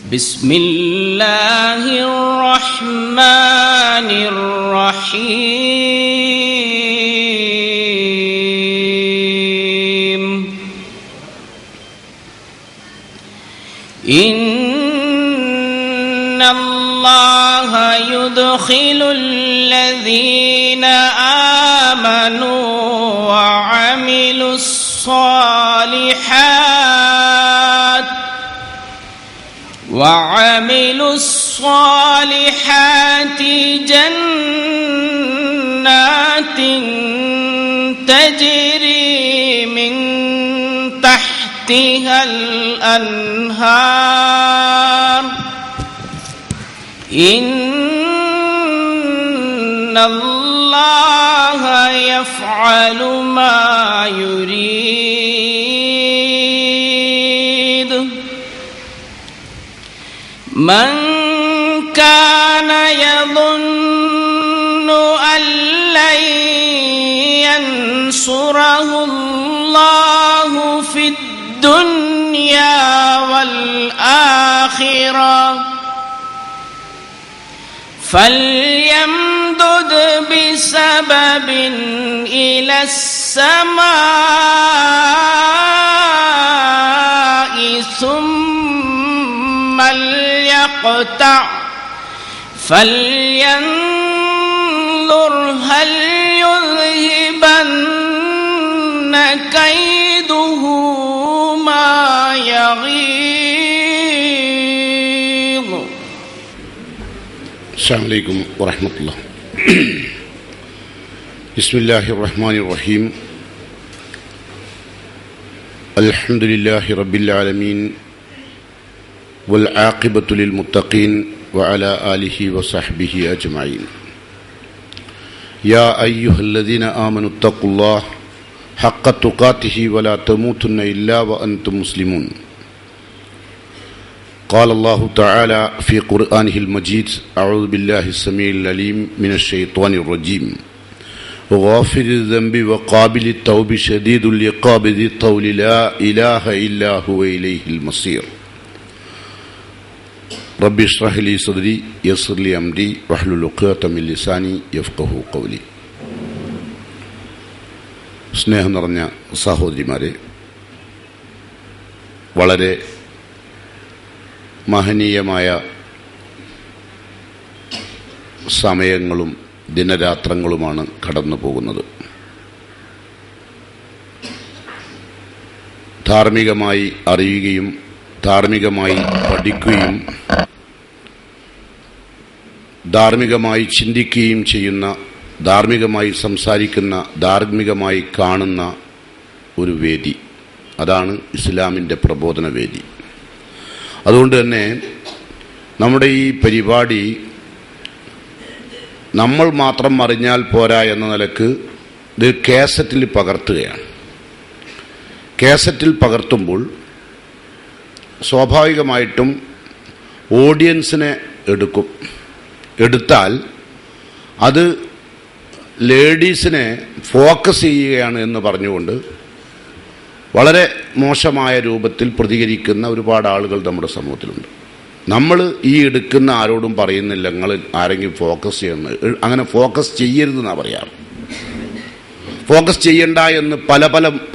بسم الله الرحمن الرحيم إن الله يدخل الذين آمنوا وعملوا الصالحات جنات تجري من تحتها الأنهار إن الله يفعل ما يريد من كان يظن أن لن ينصره الله في الدنيا والآخرة فليمدد بسبب إلى السماء ثم ليقطع فلينظر هل يذهبن كيده ما يغيظ. السلام عليكم ورحمة الله. بسم الله الرحمن الرحيم. الحمد لله رب العالمين والعاقبة للمتقين وعلى آله وصحبه أجمعين. يا أيها الذين آمنوا اتقوا الله حق تقاته ولا تموتن إلا وأنتم مسلمون. قال الله تعالى في قرآنه المجيد: أعوذ بالله السميع العليم من الشيطان الرجيم. غافر الذنب وقابل التوب شديد العقاب ذي الطول لا إله إلا هو إليه المصير. رب اشرح لي صدري يسر لي أمري واحلل عقدة من لساني يفقهوا قولي. സ്നേഹം നിറഞ്ഞ സഹോദരിമാരെ, വളരെ മഹനീയമായ സമയങ്ങളും ദിനരാത്രങ്ങളുമാണ് കടന്നു പോകുന്നത്. ധാർമ്മികമായി അറിയുകയും ധാർമ്മികമായി പഠിക്കുകയും ധാർമ്മികമായി ചിന്തിക്കുകയും ചെയ്യുന്ന, ധാർമ്മികമായി സംസാരിക്കുന്ന, ധാർമ്മികമായി കാണുന്ന ഒരു വേദി, അതാണ് ഇസ്ലാമിൻ്റെ പ്രബോധന വേദി. അതുകൊണ്ട് തന്നെ നമ്മുടെ ഈ പരിപാടി നമ്മൾ മാത്രം അറിഞ്ഞാൽ പോരാ എന്ന നിലക്ക് ഇത് കാസറ്റിൽ പകർത്തുകയാണ്. കാസറ്റിൽ പകർത്തുമ്പോൾ സ്വാഭാവികമായിട്ടും ഓഡിയൻസിനെ എടുത്താൽ അത് ലേഡീസിനെ ഫോക്കസ് ചെയ്യുകയാണ് എന്ന് പറഞ്ഞുകൊണ്ട് വളരെ മോശമായ രൂപത്തിൽ പ്രതികരിക്കുന്ന ഒരുപാട് ആളുകൾ നമ്മുടെ സമൂഹത്തിലുണ്ട്. നമ്മൾ ഈ എടുക്കുന്ന ആരോടും പറയുന്നില്ല നിങ്ങൾ ആരെങ്കിലും ഫോക്കസ് ചെയ്യുന്നത്, അങ്ങനെ ഫോക്കസ് ചെയ്യരുതെന്നാണ് പറയാറ്. ഫോക്കസ് ചെയ്യണ്ട എന്ന് പല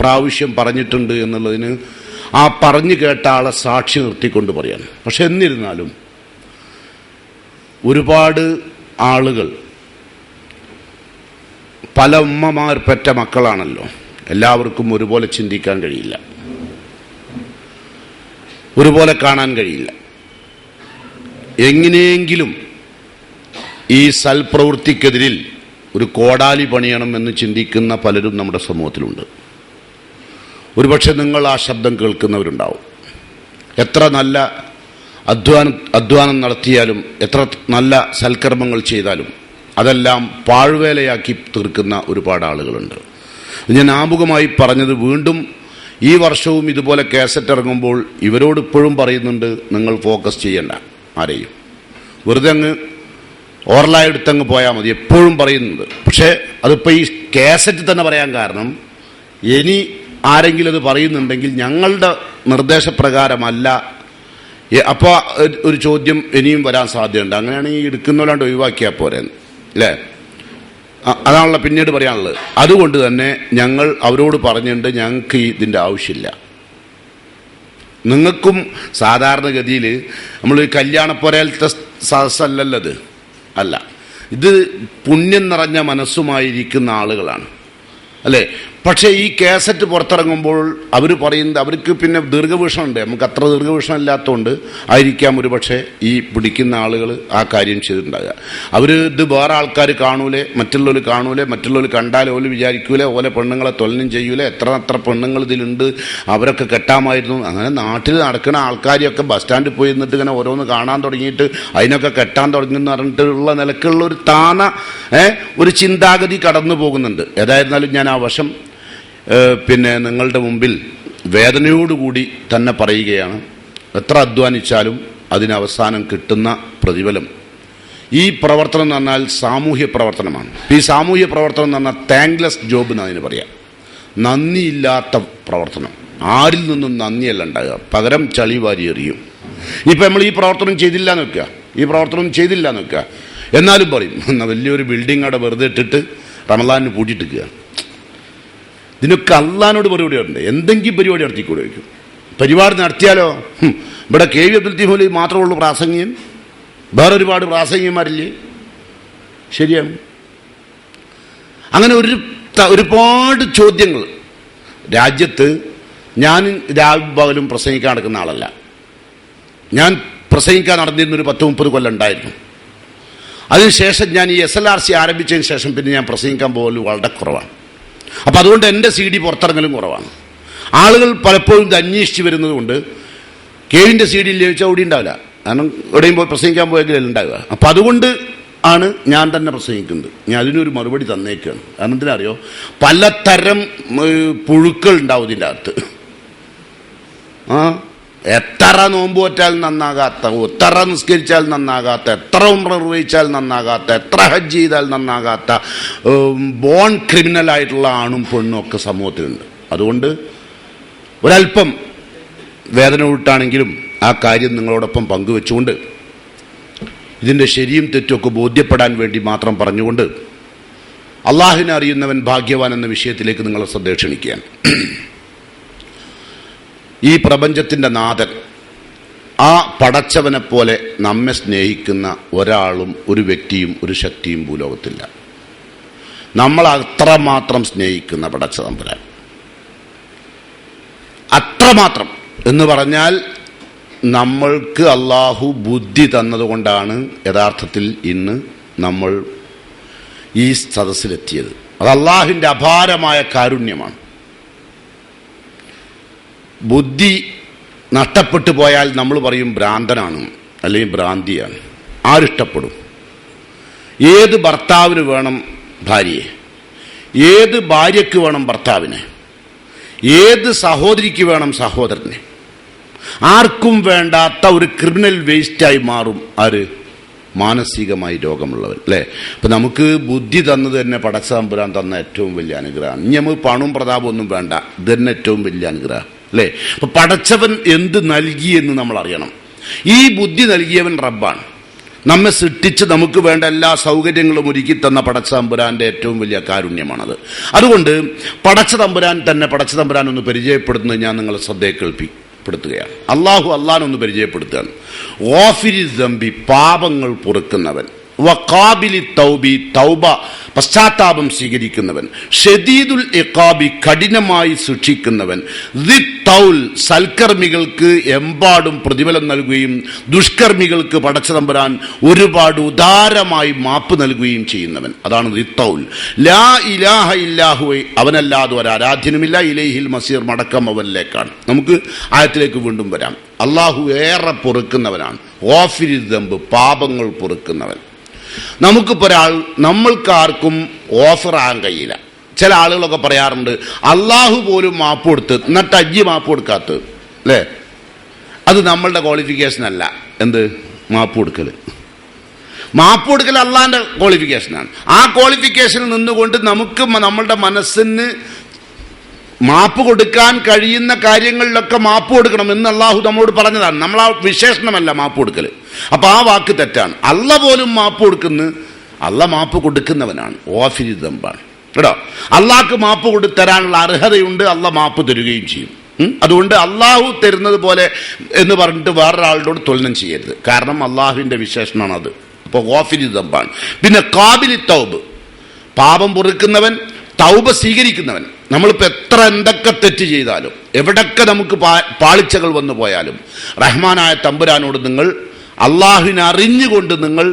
പ്രാവശ്യം പറഞ്ഞിട്ടുണ്ട് എന്നുള്ളതിന് ആ പറഞ്ഞു കേട്ട ആളെ സാക്ഷി നിർത്തിക്കൊണ്ട് പറയാണ്. പക്ഷെ എന്നിരുന്നാലും ഒരുപാട് ആളുകൾ, പല ഉമ്മമാർ പെറ്റ മക്കളാണല്ലോ, എല്ലാവർക്കും ഒരുപോലെ ചിന്തിക്കാൻ കഴിയില്ല, ഒരുപോലെ കാണാൻ കഴിയില്ല. എങ്ങനെയെങ്കിലും ഈ സൽപ്രവൃത്തിക്കെതിരിൽ ഒരു കോടാലി പണിയണം എന്ന് ചിന്തിക്കുന്ന പലരും നമ്മുടെ സമൂഹത്തിലുണ്ട്. ഒരുപക്ഷെ നിങ്ങൾ ആ ശബ്ദം കേൾക്കുന്നവരുണ്ടാവും. എത്ര നല്ല അധ്വാനം നടത്തിയാലും, എത്ര നല്ല സൽക്കർമ്മങ്ങൾ ചെയ്താലും അതെല്ലാം പാഴ്വേലയാക്കി തീർക്കുന്ന ഒരുപാട് ആളുകളുണ്ട്. ഞാൻ ആമുഖമായി പറഞ്ഞത്, വീണ്ടും ഈ വർഷവും ഇതുപോലെ കാസറ്റ് ഇറങ്ങുമ്പോൾ ഇവരോട് ഇപ്പോഴും പറയുന്നുണ്ട്, നിങ്ങൾ ഫോക്കസ് ചെയ്യണ്ട ആരെയും, വെറുതെ അങ്ങ് ഓർലായെടുത്തങ്ങ് പോയാൽ മതി, എപ്പോഴും പറയുന്നുണ്ട്. പക്ഷേ അതിപ്പോൾ ഈ കാസറ്റ് തന്നെ പറയാൻ കാരണം, ഇനി ആരെങ്കിലും അത് പറയുന്നുണ്ടെങ്കിൽ ഞങ്ങളുടെ നിർദ്ദേശപ്രകാരമല്ല അപ്പോൾ ഒരു ചോദ്യം ഇനിയും വരാൻ സാധ്യതയുണ്ട്. അങ്ങനെയാണെങ്കിൽ എടുക്കുന്നവരാണ്ട് ഒഴിവാക്കിയാൽ പോരെ അല്ലേ? അതാണല്ലോ പിന്നീട് പറയാനുള്ളത്. അതുകൊണ്ട് തന്നെ ഞങ്ങൾ അവരോട് പറഞ്ഞിട്ടുണ്ട്, ഞങ്ങൾക്ക് ഇതിൻ്റെ ആവശ്യമില്ല. നിങ്ങൾക്കും സാധാരണഗതിയിൽ നമ്മൾ കല്യാണപ്പുരയിലത്തെ സദസ്സല്ലല്ലോ ഇത്, അല്ല. ഇത് പുണ്യം നിറഞ്ഞ മനസ്സുമായിരിക്കുന്ന ആളുകളാണ് അല്ലേ? പക്ഷേ ഈ കാസറ്റ് പുറത്തിറങ്ങുമ്പോൾ അവർ പറയുന്നത്, അവർക്ക് പിന്നെ ദീർഘവീക്ഷണമുണ്ട്, നമുക്ക് അത്ര ദീർഘവീക്ഷണം ഇല്ലാത്തതുകൊണ്ട് ആയിരിക്കാം ഒരു പക്ഷേ ഈ പിടിക്കുന്ന ആളുകൾ ആ കാര്യം ചെയ്തിട്ടുണ്ടാകുക. അവർ ഇത് വേറെ ആൾക്കാർ കാണൂലേ, മറ്റുള്ളവർ കാണൂലേ, മറ്റുള്ളവർ കണ്ടാൽ ഓല് വിചാരിക്കൂലേ ഓലെ പെണ്ണുങ്ങളെ തൊലനും ചെയ്യൂലേ, എത്ര പെണ്ണുങ്ങൾ ഇതിലുണ്ട്, അവരൊക്കെ കെട്ടാമായിരുന്നു. അങ്ങനെ നാട്ടിൽ നടക്കുന്ന ആൾക്കാരെയൊക്കെ ബസ് സ്റ്റാൻഡിൽ പോയി നിന്നിട്ട് ഇങ്ങനെ ഓരോന്ന് കാണാൻ തുടങ്ങിയിട്ട് അതിനൊക്കെ കെട്ടാൻ തുടങ്ങിയെന്ന് പറഞ്ഞിട്ടുള്ള നിലക്കുള്ള ഒരു ഒരു ചിന്താഗതി കടന്നു പോകുന്നുണ്ട്. ഏതായിരുന്നാലും ഞാൻ ആ വശം പിന്നെ നിങ്ങളുടെ മുമ്പിൽ വേദനയോടുകൂടി തന്നെ പറയുകയാണ്. എത്ര അധ്വാനിച്ചാലും അതിനവസാനം കിട്ടുന്ന പ്രതിഫലം, ഈ പ്രവർത്തനം എന്ന് പറഞ്ഞാൽ സാമൂഹ്യ പ്രവർത്തനമാണ്. ഈ സാമൂഹ്യ പ്രവർത്തനം എന്ന് പറഞ്ഞാൽ താങ്ക്ലെസ് ജോബ് എന്ന് അതിന് പറയാം. നന്ദിയില്ലാത്ത പ്രവർത്തനം. ആരിൽ നിന്നും നന്ദിയല്ല ഉണ്ടാകുക, പകരം ചളി വാരി എറിയും. ഇപ്പം നമ്മൾ ഈ പ്രവർത്തനം ചെയ്തില്ല എന്ന് വെക്കുക, ഈ പ്രവർത്തനം ചെയ്തില്ല എന്ന് വെക്കുക, എന്നാലും പറയും എന്നാൽ വലിയൊരു ബിൽഡിംഗ് അവിടെ വെറുതെ ഇട്ടിട്ട് റമദാനിന് പൂട്ടിയിട്ടിക്കുക. ഇതിനൊക്കെ അള്ളാനോട് പരിപാടി ഉണ്ട്. എന്തെങ്കിലും പരിപാടി നടത്തിക്കൂടെ വയ്ക്കും. പരിപാടി നടത്തിയാലോ ഇവിടെ കെ വി അബ്ദുൽ ലത്തീഫ് മൗലവി മാത്രമേ ഉള്ളൂ പ്രാസംഗികൻ, വേറെ ഒരുപാട് പ്രാസംഗികന്മാരില്ലേ? ശരിയാണ്. അങ്ങനെ ഒരുപാട് ചോദ്യങ്ങൾ രാജ്യത്ത്. ഞാൻ രാവിലും പ്രസംഗിക്കാൻ നടക്കുന്ന ആളല്ല. ഞാൻ പ്രസംഗിക്കാൻ നടന്നിരുന്നൊരു 10-30 കൊല്ലം ഉണ്ടായിരുന്നു. അതിനുശേഷം ഞാൻ ഈ SLRC ആരംഭിച്ചതിന് ശേഷം പിന്നെ ഞാൻ പ്രസംഗിക്കാൻ പോകലും വളരെ കുറവാണ്. അപ്പം അതുകൊണ്ട് എൻ്റെ CD പുറത്തിറങ്ങലും കുറവാണ്. ആളുകൾ പലപ്പോഴും ഇത് അന്വേഷിച്ച് വരുന്നത് കൊണ്ട് കേവിൻ്റെ CD ചോദിച്ചാൽ ഓടി ഉണ്ടാവില്ല, കാരണം എവിടെയും പോയി പ്രസംഗിക്കാൻ പോയെങ്കിലും ഉണ്ടാവുക. അപ്പം അതുകൊണ്ട് ആണ് ഞാൻ തന്നെ പ്രസംഗിക്കുന്നത്. ഞാൻ അതിനൊരു മറുപടി തന്നേക്കാണ്. കാരണം എന്തിനറിയോ, പലതരം പുഴുക്കൾ ഉണ്ടാവും ഇതിൻ്റെ അകത്ത്. എത്ര നോമ്പ് വറ്റാൽ നന്നാകാത്ത, എത്ര നിസ്കരിച്ചാൽ നന്നാകാത്ത, എത്ര ഉംറ നിർവഹിച്ചാൽ നന്നാകാത്ത, എത്ര ഹജ്ജ് ചെയ്താൽ നന്നാകാത്ത ബോൺ ക്രിമിനലായിട്ടുള്ള ആണും പെണ്ണും ഒക്കെ സമൂഹത്തിലുണ്ട്. അതുകൊണ്ട് ഒരല്പം വേദന ഉൾട്ടാണെങ്കിലും ആ കാര്യം നിങ്ങളോടൊപ്പം പങ്കുവെച്ചുകൊണ്ട് ഇതിൻ്റെ ശരിയും തെറ്റുമൊക്കെ ബോധ്യപ്പെടാൻ വേണ്ടി മാത്രം പറഞ്ഞുകൊണ്ട് അള്ളാഹുവിനെ അറിയുന്നവൻ ഭാഗ്യവാൻ എന്ന വിഷയത്തിലേക്ക് നിങ്ങളെ ശ്രദ്ധ ക്ഷണിക്കുകയാണ്. ഈ പ്രപഞ്ചത്തിൻ്റെ നാഥൻ, ആ പടച്ചവനെ പോലെ നമ്മെ സ്നേഹിക്കുന്ന ഒരാളും ഒരു വ്യക്തിയും ഒരു ശക്തിയും ഭൂലോകത്തില്ല. നമ്മൾ അത്രമാത്രം സ്നേഹിക്കുന്ന പടച്ച തമ്പുരാൻ, അത്രമാത്രം എന്ന് പറഞ്ഞാൽ നമ്മൾക്ക് അള്ളാഹു ബുദ്ധി തന്നതുകൊണ്ടാണ് യഥാർത്ഥത്തിൽ ഇന്ന് നമ്മൾ ഈ സദസ്സിലെത്തിയത്. അത് അള്ളാഹുവിൻ്റെ അപാരമായ കാരുണ്യമാണ്. ബുദ്ധി നഷ്ടപ്പെട്ടു പോയാൽ നമ്മൾ പറയും ഭ്രാന്തനാണ് അല്ലെങ്കിൽ ഭ്രാന്തിയാണ്. ആരിഷ്ടപ്പെടും? ഏത് ഭർത്താവിന് വേണം ഭാര്യയെ? ഏത് ഭാര്യയ്ക്ക് വേണം ഭർത്താവിനെ? ഏത് സഹോദരിക്ക് വേണം സഹോദരനെ? ആർക്കും വേണ്ടാത്ത ഒരു ക്രിമിനൽ വേസ്റ്റായി മാറും ആര്? മാനസികമായി രോഗമുള്ളവൻ, അല്ലേ? അപ്പം നമുക്ക് ബുദ്ധി തന്നത് തന്നെ പടച്ചതമ്പുരാൻ തന്ന ഏറ്റവും വലിയ അനുഗ്രഹമാണ്. ഇനി നമുക്ക് പണവും പ്രതാപവും ഒന്നും വേണ്ട, ഇത് തന്നെ ഏറ്റവും വലിയ അനുഗ്രഹം, അല്ലേ? അപ്പം പടച്ചവൻ എന്ത് നൽകി എന്ന് നമ്മൾ അറിയണം. ഈ ബുദ്ധി നൽകിയവൻ റബ്ബാണ്. നമ്മെ സൃഷ്ടിച്ച് നമുക്ക് വേണ്ട എല്ലാ സൗകര്യങ്ങളും ഒരുക്കി തന്ന പടച്ചതമ്പുരാൻ്റെ ഏറ്റവും വലിയ കാരുണ്യമാണത്. അതുകൊണ്ട് പടച്ചതമ്പുരാൻ തന്നെ പടച്ചതമ്പുരാൻ ഒന്ന് പരിചയപ്പെടുത്തുന്നത് ഞാൻ നിങ്ങളെ ശ്രദ്ധയെ കേൾപ്പിപ്പെടുത്തുകയാണ്. അള്ളാഹുനൊന്ന് പരിചയപ്പെടുത്തുകയാണ്. ഗാഫിരി ദംബി, പാപങ്ങൾ പൊറുക്കുന്നവൻ, വഖാബിലി തൗബി, തൗബ പശ്ചാത്താപം സ്വീകരിക്കുന്നവൻ, ഷദീദുൽ ഇഖാബി, കഠിനമായി ശിക്ഷിക്കുന്നവൻ, ദിത്തൗൽ, സൽക്കർമ്മികൾക്ക് എമ്പാടും പ്രതിഫലം നൽകുകയും ദുഷ്കർമ്മികൾക്ക് പടച്ചതമ്പുരാൻ ഒരുപാട് ഉദാരമായി മാപ്പ് നൽകുകയും ചെയ്യുന്നവൻ. അതാണ് ദിത്തൗൽ. ലാ ഇലാഹ ഇല്ലാഹു, അവനല്ലാതെ ഒരു ആരാധ്യനുമില്ല, ഇലൈഹിൽ മസീർ, മടക്കം അവനിലേക്കാണ്. നമുക്ക് ആയത്തിലേക്ക് വീണ്ടും വരാം. അള്ളാഹു ഏറെ പൊറുക്കുന്നവനാണ്. ഗാഫിരി ദംബ്, പാപങ്ങൾ പൊറുക്കുന്നവൻ. നമ്മൾക്കാർക്കും ഓഫറാകാൻ കഴിയില്ല. ചില ആളുകളൊക്കെ പറയാറുണ്ട് അള്ളാഹു പോലും മാപ്പ് കൊടുത്ത് എന്നിട്ട് അജ്ജി മാപ്പ് കൊടുക്കാത്തത്, അല്ലേ? അത് നമ്മളുടെ ക്വാളിഫിക്കേഷൻ അല്ല. എന്ത് മാപ്പ് കൊടുക്കൽ? മാപ്പ് കൊടുക്കൽ അള്ളാഹിൻ്റെ ക്വാളിഫിക്കേഷനാണ്. ആ ക്വാളിഫിക്കേഷനിൽ നിന്നുകൊണ്ട് നമുക്ക് നമ്മളുടെ മനസ്സിന് മാപ്പ് കൊടുക്കാൻ കഴിയുന്ന കാര്യങ്ങളിലൊക്കെ മാപ്പ് കൊടുക്കണം എന്ന് അള്ളാഹു നമ്മോട് പറഞ്ഞതാണ്. നമ്മൾ ആ വിശേഷണമല്ല മാപ്പ് കൊടുക്കൽ. അപ്പൊ ആ വാക്ക് തെറ്റാണ്. അല്ല പോലും മാപ്പ് കൊടുക്കുന്നു. അല്ല മാപ്പ് കൊടുക്കുന്നവനാണ്, ഓഫിരി ദമ്പാണ് കേട്ടോ. അള്ളാഹ്ക്ക് മാപ്പ് തരാനുള്ള അർഹതയുണ്ട്, അല്ല മാപ്പ് തരുകയും ചെയ്യും. അതുകൊണ്ട് അള്ളാഹു തരുന്നത് പോലെ എന്ന് പറഞ്ഞിട്ട് വേറൊരാളോട് തുലനം ചെയ്യരുത്. കാരണം അള്ളാഹുവിന്റെ വിശേഷണമാണ് അത്. അപ്പോൾ ഓഫിരി ദമ്പാണ്. പിന്നെ കാബിലി തൗബ്, പാപം പൊറുക്കുന്നവൻ, തൗബ സ്വീകരിക്കുന്നവൻ. നമ്മളിപ്പോൾ എത്ര എന്തൊക്കെ തെറ്റ് ചെയ്താലും എവിടൊക്കെ നമുക്ക് പാളിച്ചകൾ വന്നു പോയാലും റഹ്മാനായ തമ്പുരാനോട് നിങ്ങൾ അള്ളാഹുവിനെ അറിഞ്ഞുകൊണ്ട് നിങ്ങൾ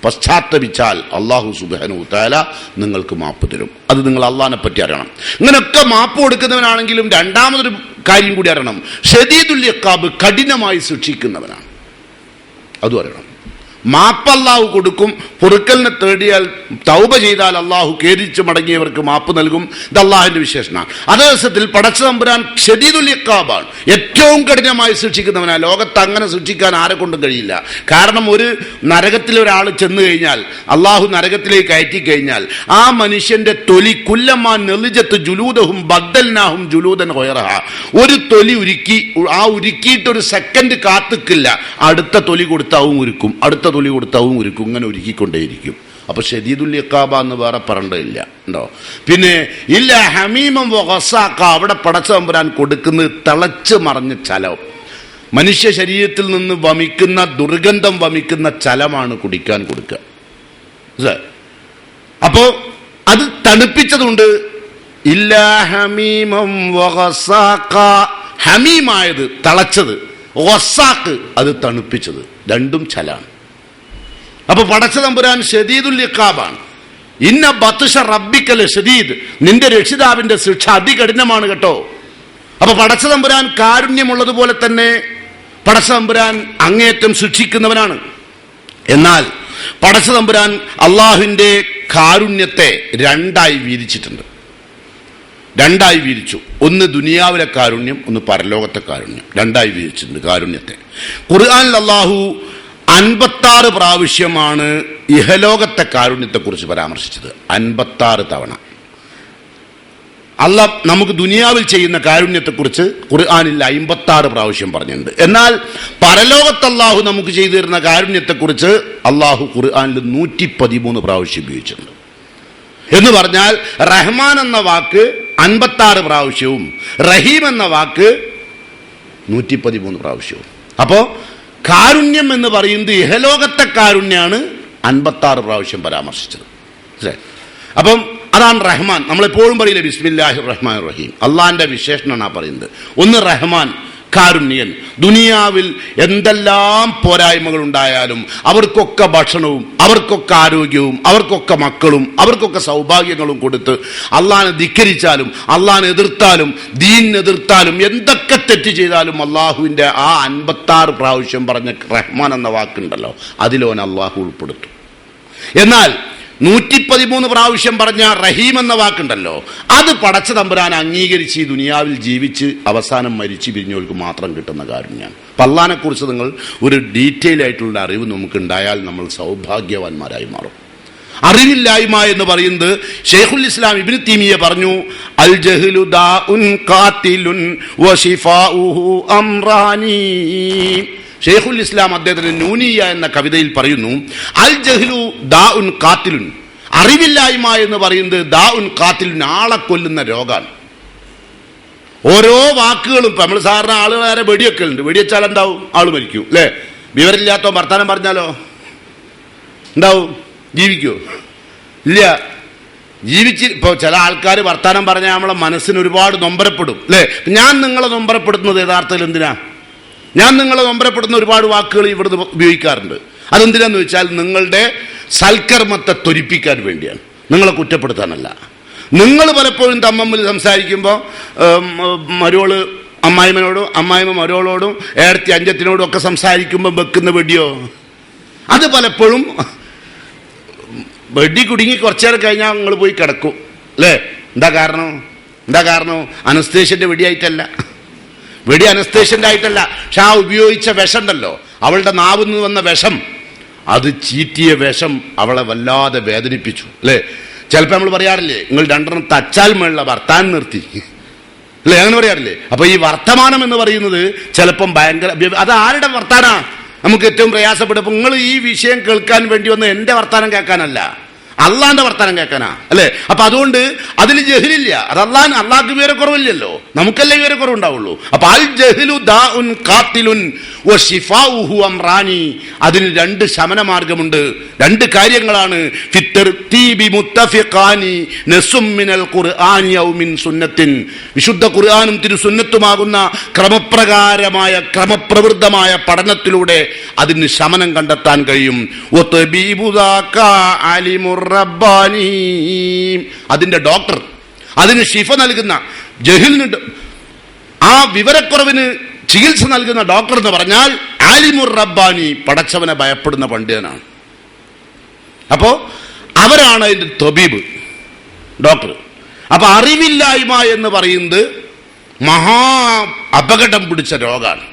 പശ്ചാത്തപിച്ചാൽ അള്ളാഹു സുബ്ഹാനഹു തആല നിങ്ങൾക്ക് മാപ്പ് തരും. അത് നിങ്ങൾ അള്ളാഹിനെ പറ്റി അറിയണം. ഇങ്ങനെയൊക്കെ മാപ്പ് കൊടുക്കുന്നവനാണെങ്കിലും രണ്ടാമതൊരു കാര്യം കൂടി അറിയണം, ഷദീദുൽ ഇഖാബ്, കഠിനമായി ശിക്ഷിക്കുന്നവനാണ്. അതും അറിയണം. മാപ്പ് അല്ലാഹു കൊടുക്കും. പൊറുക്കലിനെ തേടിയാൽ തൗബ ചെയ്താൽ അള്ളാഹു ഖേദിച്ച് മടങ്ങിയവർക്ക് മാപ്പ് നൽകും. ഇത് അള്ളാഹുവിന്റെ വിശേഷണമാണ്. അതേ ദിവസത്തിൽ പടച്ച തമ്പുരാൻ ഷദീദുൽ ഇഖാബാണ്, ഏറ്റവും കഠിനമായി ശിക്ഷിക്കുന്നവനാണ്. ലോകത്ത് അങ്ങനെ ശിക്ഷിക്കാൻ ആരെ കൊണ്ടും കഴിയില്ല. കാരണം ഒരു നരകത്തിൽ ഒരാൾ ചെന്ന് കഴിഞ്ഞാൽ, അള്ളാഹു നരകത്തിലേക്ക് കയറ്റി കഴിഞ്ഞാൽ ആ മനുഷ്യന്റെ തൊലി കുല്ലമാൻ നെളിജത്ത് ജുലൂദഹും ബദ്ദൽനാഹും ജുലൂദൻ ഗൈറഹ, ഒരു തൊലി ഉരുക്കി, ആ ഉരുക്കിയിട്ട് ഒരു സെക്കൻഡ് കാത്തിക്കില്ല, അടുത്ത തൊലി കൊടുത്താവും ഉരുക്കും, അടുത്ത തൊലി കൊടുത്താവും ഉരുക്കും, ഇങ്ങനെ ഉരുക്കിക്കൊണ്ടേയിരിക്കും. അപ്പൊ ഷദീദുൽ ഇഖാബ എന്ന് വേറെ പറയേണ്ടതില്ല ഉണ്ടോ. പിന്നെ ഇല്ല ഹമീമം വഗസാഖ, അവിടെ പടച്ച തമ്പുരാൻ കൊടുക്കുന്നത് തിളച്ച് മറിഞ്ഞ ചലം, മനുഷ്യ ശരീരത്തിൽ നിന്ന് വമിക്കുന്ന ദുർഗന്ധം വമിക്കുന്ന ചലമാണ് കുടിക്കാൻ കൊടുക്കുക. അപ്പോ അത് തണുപ്പിച്ചതുണ്ട്. ഇല്ല ഹമീമം വഗസാഖ, ഹമീമായത് തിളച്ചത്, വസാഖ് അത് തണുപ്പിച്ചത്, രണ്ടും ചലാണ്. അപ്പൊ പടച്ച തമ്പുരാൻ ഷദീദുൽ ഇഖാബാണ്. ഇന്ന ബത്ഷ റബ്ബിക ലശദീദ്, നിന്റെ രക്ഷിതാവിന്റെ ശിക്ഷ അതികഠിനമാണ് കേട്ടോ. അപ്പൊ പടച്ച തമ്പുരാൻ കാരുണ്യമുള്ളതുപോലെ തന്നെ പടച്ച തമ്പുരാൻ അങ്ങേയറ്റം ശിക്ഷിക്കുന്നവനാണ്. എന്നാൽ പടച്ച തമ്പുരാൻ അള്ളാഹുവിന്റെ കാരുണ്യത്തെ രണ്ടായി വീതിച്ചിട്ടുണ്ട്. രണ്ടായി വീതിച്ചു. ഒന്ന് ദുനിയാവിലെ കാരുണ്യം, ഒന്ന് പരലോകത്തെ കാരുണ്യം. രണ്ടായി വീതിച്ചിട്ടുണ്ട് കാരുണ്യത്തെ. ഖുർആനിൽ അള്ളാഹു 56 പ്രാവശ്യമാണ് ഇഹലോകത്തെ കാരുണ്യത്തെക്കുറിച്ച് പരാമർശിച്ചത്. 56 തവണ അള്ളാഹ് നമുക്ക് ദുനിയാവിൽ ചെയ്യുന്ന കാരുണ്യത്തെക്കുറിച്ച് ഖുർആനിൽ 56 പ്രാവശ്യം പറഞ്ഞിട്ടുണ്ട്. എന്നാൽ പരലോകത്ത് അള്ളാഹു നമുക്ക് ചെയ്തു തരുന്ന കാരുണ്യത്തെക്കുറിച്ച് അള്ളാഹു ഖുർആനിൽ 113 പ്രാവശ്യം ഉപയോഗിച്ചിട്ടുണ്ട്. എന്ന് പറഞ്ഞാൽ റഹ്മാൻ എന്ന വാക്ക് 56 പ്രാവശ്യവും റഹീം എന്ന വാക്ക് 113 പ്രാവശ്യവും. അപ്പോ കാരുണ്യം എന്ന് പറയുന്നത് ഇഹലോകത്തെ കാരുണ്യാണ് 56 പ്രാവശ്യം പരാമർശിച്ചത്. അപ്പം അതാണ് റഹ്മാൻ. നമ്മളെപ്പോഴും പറയില്ലേ ബിസ്മില്ലാഹിർ റഹ്മാനിർ റഹീം, അള്ളാഹിന്റെ വിശേഷണമാണ് ആ പറയുന്നത്. ഒന്ന് റഹ്മാൻ, കാരുണ്യൻ. ദുനിയാവിൽ എന്തെല്ലാം പോരായ്മകൾ ഉണ്ടായാലും അവർക്കൊക്കെ ഭക്ഷണവും അവർക്കൊക്കെ ആരോഗ്യവും അവർക്കൊക്കെ മക്കളും അവർക്കൊക്കെ സൗഭാഗ്യങ്ങളും കൊടുത്ത് അള്ളാഹിനെ ധിക്കരിച്ചാലും അള്ളാഹിനെ എതിർത്താലും ദീനിനെതിർത്താലും എന്തൊക്കെ തെറ്റ് ചെയ്താലും അള്ളാഹുവിന്റെ ആ 56 പ്രാവശ്യം പറഞ്ഞ റഹ്മാൻ എന്ന വാക്കുണ്ടല്ലോ, അതിലോൻ അള്ളാഹു ഉൾപ്പെടുത്തും. എന്നാൽ 113 പ്രാവശ്യം പറഞ്ഞ റഹീം എന്ന വാക്കുണ്ടല്ലോ, അത് പടച്ച തമ്പുരാൻ അംഗീകരിച്ച് ഈ ദുനിയാവിൽ ജീവിച്ച് അവസാനം മരിച്ചു പിരിഞ്ഞവർക്ക് മാത്രം കിട്ടുന്ന കാരുണ്യമാണ്. അല്ലാഹനെ കുറിച്ച് നിങ്ങൾ ഒരു ഡീറ്റെയിൽ ആയിട്ടുള്ള അറിവ് നമുക്കുണ്ടായാൽ നമ്മൾ സൗഭാഗ്യവാന്മാരായി മാറും. അറിവില്ലായ്മ എന്ന് പറയുന്നത് ശൈഖുൽ ഇസ്ലാം ഇബ്നു തൈമിയ്യ പറഞ്ഞു, അൽ ജഹ്ലു ദാഉൻ ഖാതിലുൻ വശിഫാഉഹു അംറാനി. ഷെയ്ഖുൽ ഇസ്ലാം അദ്ദേഹത്തിന് നൂനിയ എന്ന കവിതയിൽ പറയുന്നു, അൽ ജഹ്ലു ദാഉൻ ഖാതിലുൻ, അറിവില്ലായ്മ എന്ന് പറയുന്നത് ദാഉൻ ഖാതിലുൻ, ആളെ കൊല്ലുന്ന രോഗാണ്. ഓരോ വാക്കുകളും ഇപ്പൊ നമ്മൾ സാറിന് ആളുകൾ വേറെ വെടിയൊക്കെ ഉണ്ട്, വെടിവെച്ചാൽ എന്താവും? ആള് മരിക്കും അല്ലേ? വിവരമില്ലാത്ത വർത്താനം പറഞ്ഞാലോ എന്താവും? ജീവിക്കോ? ഇല്ല. ഇപ്പൊ ചില ആൾക്കാർ വർത്താനം പറഞ്ഞാൽ നമ്മളെ മനസ്സിന് ഒരുപാട് നൊമ്പരപ്പെടും അല്ലേ? ഞാൻ നിങ്ങളെ നൊമ്പരപ്പെടുത്തുന്നത് യഥാർത്ഥത്തിൽ എന്തിനാ? ഞാൻ നിങ്ങളെ നൊമ്പരപ്പെടുന്ന ഒരുപാട് വാക്കുകൾ ഇവിടുന്ന് ഉപയോഗിക്കാറുണ്ട്. അതെന്തിനാന്ന് വെച്ചാൽ നിങ്ങളുടെ സൽക്കർമ്മത്തെ ത്വരിപ്പിക്കാൻ വേണ്ടിയാണ്, നിങ്ങളെ കുറ്റപ്പെടുത്താനല്ല. നിങ്ങൾ പലപ്പോഴും തമ്മിൽ സംസാരിക്കുമ്പോൾ മരോള് അമ്മായിമ്മനോടും അമ്മായിമ്മ മരോളോടും ഏടത്തി അഞ്ചത്തിനോടും ഒക്കെ സംസാരിക്കുമ്പോൾ വെക്കുന്ന വെടിയോ, അത് പലപ്പോഴും വെടി കുടുങ്ങി കുറച്ചു നേരം കഴിഞ്ഞാൽ നിങ്ങൾ പോയി കിടക്കും അല്ലേ? എന്താ കാരണം? അനസ്തേഷ്യന്റെ വെടിയായിട്ടല്ല, വെടി അനസ്തേഷ്യന്റെ ആയിട്ടല്ല. പക്ഷെ ആ ഉപയോഗിച്ച വിഷം ഉണ്ടല്ലോ, അവളുടെ നാവിൽ നിന്ന് വന്ന വിഷം, അത് ചീറ്റിയ വിഷം അവളെ വല്ലാതെ വേദനിപ്പിച്ചു അല്ലേ? ചിലപ്പോൾ നമ്മൾ പറയാറില്ലേ, നിങ്ങൾ രണ്ടെണ്ണം തച്ചാൽ മേളില വർത്താൻ നിർത്തി അല്ലെ? അങ്ങനെ പറയാറില്ലേ? അപ്പൊ ഈ വർത്തമാനം എന്ന് പറയുന്നത് ചിലപ്പം ഭയങ്കര, അത് ആരുടെ വർത്താനാണ് നമുക്ക് ഏറ്റവും പ്രയാസപ്പെടും? അപ്പൊ നിങ്ങൾ ഈ വിഷയം കേൾക്കാൻ വേണ്ടി വന്ന് എന്റെ വർത്താനം കേൾക്കാനല്ല, അള്ളാന്റെ വർത്താനം കേൾക്കാനാ, അല്ലെ? അപ്പൊ അതുകൊണ്ട് അതിൽ ജഹിലില്ല. അത് അള്ളാഹ്ക്ക് വിവരക്കുറവില്ലല്ലോ, നമുക്കല്ലേ വിവരക്കുറവുണ്ടാവുള്ളൂ. അപ്പൊ അൽ ജഹ്ലു ദാഉൻ ഖാതിലുൻ വശിഫാഉഹു അംറാനി. അതിന് രണ്ട് ശമനമാർഗമുണ്ട്, രണ്ട് കാര്യങ്ങളാണ്. ഫിത്തർതീബി മുത്തഫിഖാനി നസും മിനൽ ഖുർആനി ഔ മിൻ സുന്നത്തിൻ. വിശുദ്ധ ഖുർആനും തിരുസുന്നത്തുമാകുന്ന ക്രമപ്രകാരമായ ക്രമപ്രവൃത്തമായ പഠനത്തിലൂടെ അതിന് ശമനം കണ്ടെത്താൻ കഴിയും. റബ്ബാനി. അതിന്റെ ഡോക്ടർ, അതിന് ഷിഫ നൽകുന്ന, ജഹിലിന് ആ വിവരക്കുറവിന് ചികിത്സ നൽകുന്ന ഡോക്ടർ എന്ന് പറഞ്ഞാൽ ആലിമുർ റബ്ബാനി, പടച്ചവനെ ഭയപ്പെടുന്ന പണ്ഡിതനാണ്. അപ്പോ അവരാണ് അതിന്റെ തബീബ്, ഡോക്ടർ. അപ്പൊ അറിവില്ലായ്മ എന്ന് പറയുന്നത് മഹാ അപകടം പിടിച്ച രോഗമാണ്.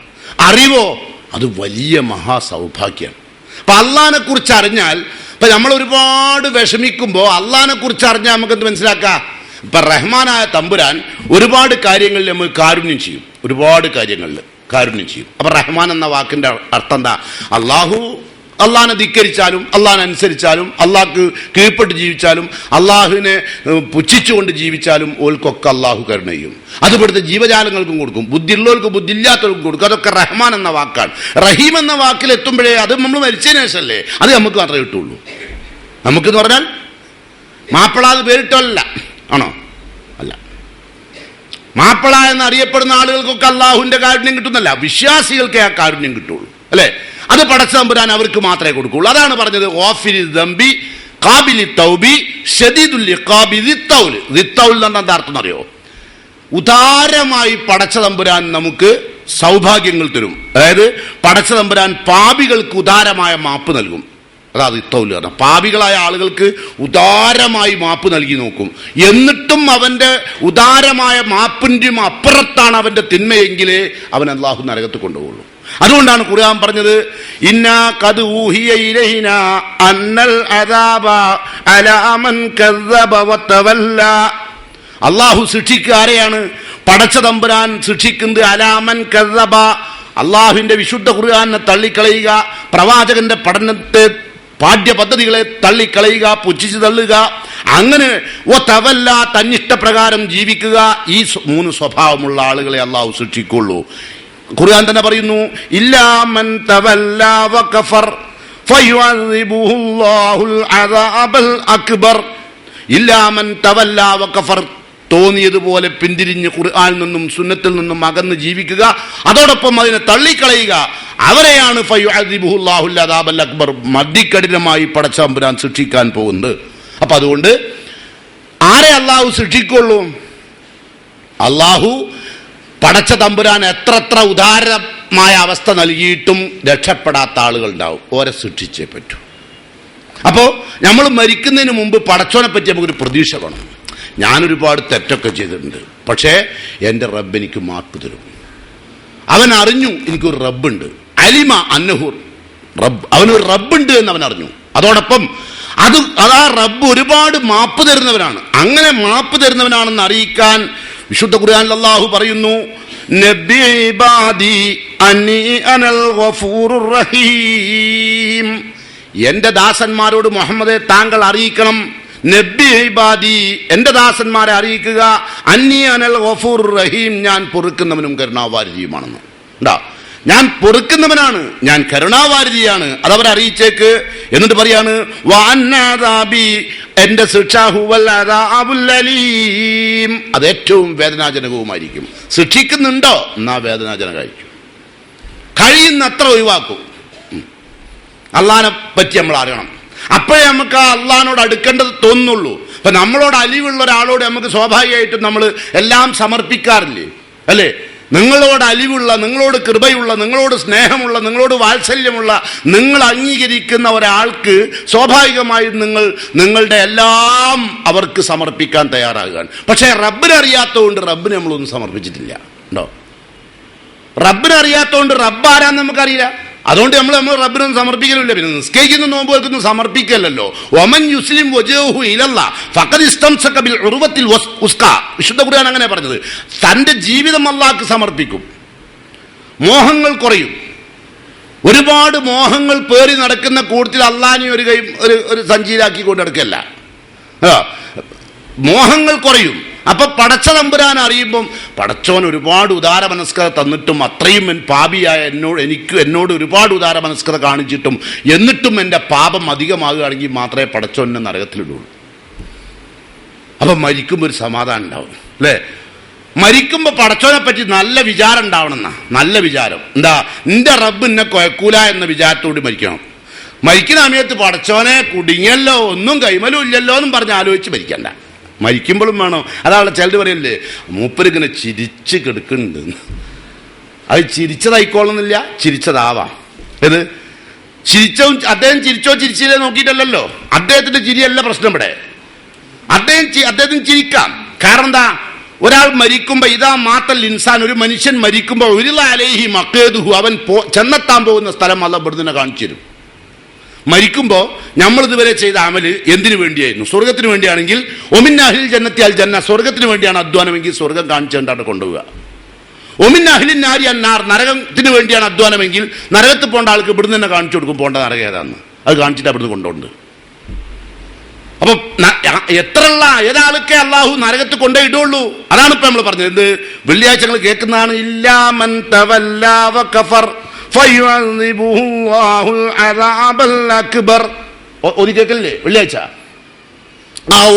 അറിവോ അത് വലിയ മഹാസൗഭാഗ്യമാണ്. അപ്പൊ അള്ളാഹിനെ കുറിച്ച് അറിഞ്ഞാൽ, ഇപ്പൊ നമ്മൾ ഒരുപാട് വിഷമിക്കുമ്പോൾ അള്ളാഹിനെ കുറിച്ച് അറിഞ്ഞാൽ നമുക്ക് എന്ത് മനസ്സിലാക്കാം? ഇപ്പൊ റഹ്മാനായ തമ്പുരാൻ ഒരുപാട് കാര്യങ്ങളിൽ നമുക്ക് കാരുണ്യം ചെയ്യും, ഒരുപാട് കാര്യങ്ങളിൽ കാരുണ്യം ചെയ്യും. അപ്പൊ റഹ്മാൻ എന്ന വാക്കിന്റെ അർത്ഥം എന്താ? അള്ളാഹിനെ ധിക്കരിച്ചാലും അള്ളാഹിനെ അനുസരിച്ചാലും അള്ളാഹ്ക്ക് കീഴ്പ്പെട്ട് ജീവിച്ചാലും അള്ളാഹുവിനെ പുച്ഛിച്ചുകൊണ്ട് ജീവിച്ചാലും ഓൽക്കൊക്കെ അള്ളാഹു കരുണ ചെയ്യും. അത് ഇവിടുത്തെ ജീവജാലങ്ങൾക്കും കൊടുക്കും, ബുദ്ധിയുള്ളവർക്കും ബുദ്ധിയില്ലാത്തവർക്കും കൊടുക്കും. അതൊക്കെ റഹ്മാൻ എന്ന വാക്കാണ്. റഹീം എന്ന വാക്കിൽ എത്തുമ്പോഴേ അത് നമ്മൾ മരിച്ചതിന് ശേഷമല്ലേ അത് നമുക്ക് മാത്രമേ കിട്ടുള്ളൂ. നമുക്കെന്ന് പറഞ്ഞാൽ മാപ്പിള അത് പേരിട്ടല്ല, ആണോ? അല്ല, മാപ്പിള എന്നറിയപ്പെടുന്ന ആളുകൾക്കൊക്കെ അള്ളാഹുവിന്റെ കാരുണ്യം കിട്ടുന്നല്ല, വിശ്വാസികൾക്കേ ആ കാരുണ്യം കിട്ടുള്ളൂ, അല്ലെ? അത് പടച്ച തമ്പുരാൻ അവർക്ക് മാത്രമേ കൊടുക്കുള്ളൂ. അതാണ് പറഞ്ഞത് ഗാഫിരി ദംബി ഖാബിലി തൗബി ശദീദുൽ ഇഖാബി ദിത്തൗൽ. ദിത്തൗൽ എന്ന് പറഞ്ഞാൽ എന്താ അർത്ഥം അറിയോ? ഉദാരമായി പടച്ച തമ്പുരാൻ നമുക്ക് സൗഭാഗ്യങ്ങൾ തരും. അതായത് പടച്ച തമ്പുരാൻ പാപികൾക്ക് ഉദാരമായ മാപ്പ് നൽകും. അതാ ദിത്തൗൽ പറഞ്ഞ. പാപികളായ ആളുകൾക്ക് ഉദാരമായി മാപ്പ് നൽകി നോക്കും. എന്നിട്ടും അവന്റെ ഉദാരമായ മാപ്പിന്റെയും അപ്പുറത്താണ് അവന്റെ തിന്മയെങ്കിലേ അവൻ അല്ലാഹു നരകത്ത് കൊണ്ടുപോകുള്ളൂ. അതുകൊണ്ടാണ് ഖുർആൻ പറഞ്ഞത് ഇന്നാ ഖദ് ഊഹിയ ഇലൈനാ അന്നൽ അദാബ അലാ മൻ കസ്സബ വതവല്ല. അല്ലാഹു ശിക്ഷിക്കുക ആരെയാണ്? പടച്ച തമ്പുരാൻ ശിക്ഷിക്കുന്നത് അലാമൻ കസ്സബ, അല്ലാഹുവിന്റെ വിശുദ്ധ ഖുർആനെ തള്ളിക്കളയുക, പ്രവാചകന്റെ പഠനത്തെ പാഠ്യപദ്ധതികളെ തള്ളിക്കളയുക, പുച്ഛിച്ചു തള്ളുക, അങ്ങനെ വതവല്ല തന്നിഷ്ടപ്രകാരം ജീവിക്കുക. ഈ മൂന്ന് സ്വഭാവമുള്ള ആളുകളെ അല്ലാഹു ശിക്ഷിക്കുള്ളൂ. ഖുർആൻ തന്നെ പറയുന്നു ഇല്ലാ മൻ തവല്ല വകഫർ ഫയുഅദ്ദിബുഹുല്ലാഹുൽ അദാബൽ അക്ബർ. ഇല്ലാ മൻ തവല്ല വകഫർ, തോന്നിയതുപോലെ പിന്തിരിഞ്ഞ് ഖുർആനിൽ നിന്നും സുന്നത്തിൽ നിന്നും അകന്ന് ജീവിക്കുക, അതോടൊപ്പം അതിനെ തള്ളിക്കളയുക, അവരെയാണ് ഫയുഅദ്ദിബുഹുല്ലാഹുൽ അദാബൽ അക്ബർ, മദ്യകഠിനമായി പടച്ച തമ്പുരാൻ ശിക്ഷിക്കാൻ പോകുന്നത്. അപ്പൊ അതുകൊണ്ട് ആരെ അല്ലാഹു ശിക്ഷിക്കുള്ളൂ? അല്ലാഹു പടച്ച തമ്പുരാൻ എത്ര ഉദാരമായ അവസ്ഥ നൽകിയിട്ടും രക്ഷപ്പെടാത്ത ആളുകൾ ഉണ്ടാവും, ഓരെ ശിക്ഷിച്ചേ പറ്റൂ. അപ്പോ നമ്മൾ മരിക്കുന്നതിന് മുമ്പ് പടച്ചോനെ പറ്റി നമുക്കൊരു പ്രതീക്ഷ വേണം. ഞാനൊരുപാട് തെറ്റൊക്കെ ചെയ്തിട്ടുണ്ട്, പക്ഷേ എൻ്റെ റബ്ബ് എനിക്ക് മാപ്പ് തരും. അവൻ അറിഞ്ഞു എനിക്കൊരു റബ്ബുണ്ട്, അലിമ അന്നഹൂർ റബ്ബ്, അവനൊരു റബ്ബുണ്ട് എന്ന് അവൻ അറിഞ്ഞു. അതോടൊപ്പം അതാ റബ്ബ് ഒരുപാട് മാപ്പ് തരുന്നവനാണ്. അങ്ങനെ മാപ്പ് തരുന്നവനാണെന്ന് അറിയിക്കാൻ വിശുദ്ധ ഖുർആനിൽ അല്ലാഹു പറയുന്നു നബി ഇബാദി അന്നി അനൽ ഗഫൂറുർ റഹീം. എന്റെ ദാസന്മാരോട് മുഹമ്മദെ താങ്കൾ അറിയിക്കണം, നബി ഇബാദി എന്റെ ദാസന്മാരെ അറിയിക്കുക, അന്നി അനൽ ഗഫൂറുർ റഹീം, ഞാൻ പൊറുക്കുന്നവനും കരുണാവാരിധിയുമാണെന്ന്. ഞാൻ പൊറുക്കുന്നവനാണ്, ഞാൻ കരുണാവാരിധിയാണ്, അതവരെ അറിയിച്ചേക്ക്. എന്നിട്ട് പറയാണ് വഅന്നദാബി, എന്റെ ശിക്ഷ ഹുവൽ അദാബുൽ അലീം, അത് ഏറ്റവും വേദനാജനകവുമായിരിക്കും. ശിക്ഷിക്കുന്നുണ്ടോ എന്നാ വേദനാജനകമായിരിക്കും. കഴിയുന്നത്ര ഒഴിവാക്കും. അള്ളാഹിനെ പറ്റി നമ്മൾ അറിയണം, അപ്പോഴേ നമുക്ക് ആ അള്ളാഹിനോട് അടുക്കേണ്ടത് തോന്നുള്ളൂ. അപ്പൊ നമ്മളോട് അലിവുള്ള ഒരാളോട് നമുക്ക് സ്വാഭാവികമായിട്ടും നമ്മൾ എല്ലാം സമർപ്പിക്കാറില്ലേ, അല്ലേ? നിങ്ങളോട് അലിവുള്ള, നിങ്ങളോട് കൃപയുള്ള, നിങ്ങളോട് സ്നേഹമുള്ള, നിങ്ങളോട് വാത്സല്യമുള്ള, നിങ്ങൾ അംഗീകരിക്കുന്ന ഒരാൾക്ക് സ്വാഭാവികമായും നിങ്ങളുടെ എല്ലാം അവർക്ക് സമർപ്പിക്കാൻ തയ്യാറാകുകയാണ്. പക്ഷേ റബ്ബിനെ അറിയാത്തതുകൊണ്ട് റബ്ബിനെ നമ്മളൊന്നും സമർപ്പിച്ചിട്ടില്ല. ഉണ്ടോ? റബ്ബിനെ അറിയാത്തതുകൊണ്ട് റബ്ബ് ആരാന്ന് നമുക്കറിയില്ല. അതുകൊണ്ട് നമ്മൾ റബ്ബിനൊന്നും സമർപ്പിക്കലില്ല. പിന്നെ നിസ്കരിക്കുന്ന നോമ്പ് വെക്കുന്നു സമർപ്പിക്കലല്ലോ. ഒമൻ യുസ്ലിം വജഹു ഇലല്ലാഹ് ഫഖദ് ഇസ്തംസക ബിൽ ഉർവത്തിൽ ഉസ്കാ. വിശുദ്ധ ഖുർആൻ അങ്ങനെ പറഞ്ഞത്. തന്റെ ജീവിതം അല്ലാഹ്ക്ക് സമർപ്പിക്കും, മോഹങ്ങൾ കുറയും. ഒരുപാട് മോഹങ്ങൾ പേറി നടക്കുന്ന കൂട്ടത്തിൽ അള്ളാഹിനെ ഒരു സഞ്ചിയിലാക്കി കൊണ്ട് നടക്കല്ല. മോഹങ്ങൾ കുറയും. അപ്പൊ പടച്ച തമ്പുരാൻ അറിയുമ്പം പടച്ചോൻ ഒരുപാട് ഉദാര മനസ്കത തന്നിട്ടും അത്രയും പാപിയായ എന്നോട് ഒരുപാട് ഉദാര മനസ്കത കാണിച്ചിട്ടും എന്നിട്ടും എൻ്റെ പാപം അധികമാകുകയാണെങ്കിൽ മാത്രമേ പടച്ചോനെ നരകത്തിലിടുള്ളൂ. അപ്പൊ മരിക്കുമ്പോൾ ഒരു സമാധാനം ഉണ്ടാവും അല്ലേ? മരിക്കുമ്പോൾ പടച്ചോനെ പറ്റി നല്ല വിചാരം ഉണ്ടാവണമെന്നാ. നല്ല വിചാരം എന്താ? നിന്റെ റബ്ബ് എന്നെ കൊയക്കൂല എന്ന വിചാരത്തോട് മരിക്കണം. മരിക്കുന്ന സമയത്ത് പടച്ചോനെ കുടുങ്ങിയല്ലോ, ഒന്നും കൈമലും ഇല്ലല്ലോ എന്നും പറഞ്ഞ് ആലോചിച്ച് മരിക്കണ്ട. മരിക്കുമ്പോഴും വേണം. അതാണ് ചിലർ പറയല്ലേ, മൂപ്പരിങ്ങനെ ചിരിച്ച് കിടക്കുന്നുണ്ട്. അത് ചിരിച്ചതായിക്കോളുന്നില്ല, ചിരിച്ചതാവാം. ഇത് അദ്ദേഹം ചിരിച്ചോ ചിരിച്ചില്ലേ നോക്കിയിട്ടല്ലോ. അദ്ദേഹത്തിന്റെ ചിരിയല്ല പ്രശ്നം ഇവിടെ. അദ്ദേഹത്തിന് ചിരിക്കാം. കാരണം എന്താ? ഒരാൾ മരിക്കുമ്പോ ഇതാ മാത്തൽ ഇൻസാൻ, ഒരു മനുഷ്യൻ മരിക്കുമ്പോ ഉരിള അലൈഹി മഖേദുഹു, അവൻ ചെന്നെത്താൻ പോകുന്ന സ്ഥലം അല്ലാഹു ഇവിടുന്ന് കാണിച്ചു തരും. മരിക്കുമ്പോൾ നമ്മൾ ഇതുവരെ ചെയ്ത അമല് എന്തിനു വേണ്ടിയായിരുന്നു? സ്വർഗത്തിന് വേണ്ടിയാണെങ്കിൽ ഒമിൻ അഹ്ലിൽ ജന്നത്തി അൽ ജന്ന, സ്വർഗത്തിന് വേണ്ടിയാണ് അധ്വാനമെങ്കിൽ സ്വർഗം കാണിച്ചുകൊണ്ടാണ് കൊണ്ടുപോവുക. ഒമിൻ അഹ്ലിൻ നാരി അന്നാർ, നരകത്തിന് വേണ്ടിയാണ് അധ്വാനമെങ്കിൽ നരകത്തിൽ പോകേണ്ട ആൾക്ക് ഇവിടുന്ന് തന്നെ കാണിച്ചു കൊടുക്കും പോകേണ്ട നരകം ഏതാന്ന്. അത് കാണിച്ചിട്ട് അവിടുന്ന് കൊണ്ടുപോകുന്നുണ്ട്. അപ്പൊ ഏതാൾക്കെ അള്ളാഹു നരകത്ത് കൊണ്ടേ ഇടുള്ളൂ. അതാണ് ഇപ്പൊ നമ്മൾ പറഞ്ഞത്. എന്ത് വെള്ളിയാഴ്ച ഞങ്ങൾ കേൾക്കുന്നതാണ്, ഇല്ലാമൻ തവല്ലാ വകഫർ ഓതി കേൾക്കല്ലേ വെള്ളിയാഴ്ച?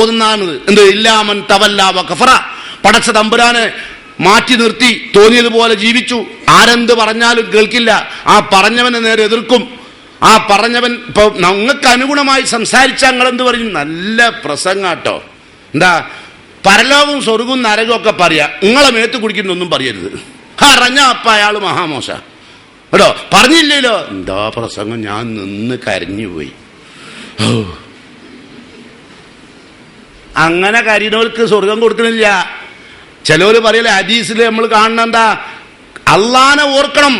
ഓതുന്നാണ് എന്ത്? ഇല്ലാമൻ തവല്ലാ വകഫറ, പടച്ച തമ്പുരാനെ മാറ്റി നിർത്തി തോന്നിയതുപോലെ ജീവിച്ചു. ആരെന്ത് പറഞ്ഞാലും കേൾക്കില്ല. ആ പറഞ്ഞവനെ നേരെ എതിർക്കും. ആ പറഞ്ഞവൻ ഇപ്പൊ നിങ്ങൾക്ക് അനുഗുണമായി സംസാരിച്ചാൽ നിങ്ങൾ എന്ത് പറയും? നല്ല പ്രസംഗാട്ടോ. എന്താ? പരലോകവും സ്വർഗവും നരകവും ഒക്കെ പറയാ, നിങ്ങളെ മേത്ത് കുടിക്കുന്നൊന്നും പറയരുത്. അറിഞ്ഞ അപ്പ അയാൾ മഹാമോശ കേട്ടോ. പറഞ്ഞില്ലല്ലോ, എന്താ പ്രസംഗം, ഞാൻ നിന്ന് കരഞ്ഞുപോയി. അങ്ങനെ കരീനോർക്ക് സ്വർഗം കൊടുക്കണില്ല. ചിലവര് പറയല്ലേ, ഹദീസിൽ നമ്മൾ കാണുന്ന എന്താ? അള്ളാനെ ഓർക്കണം.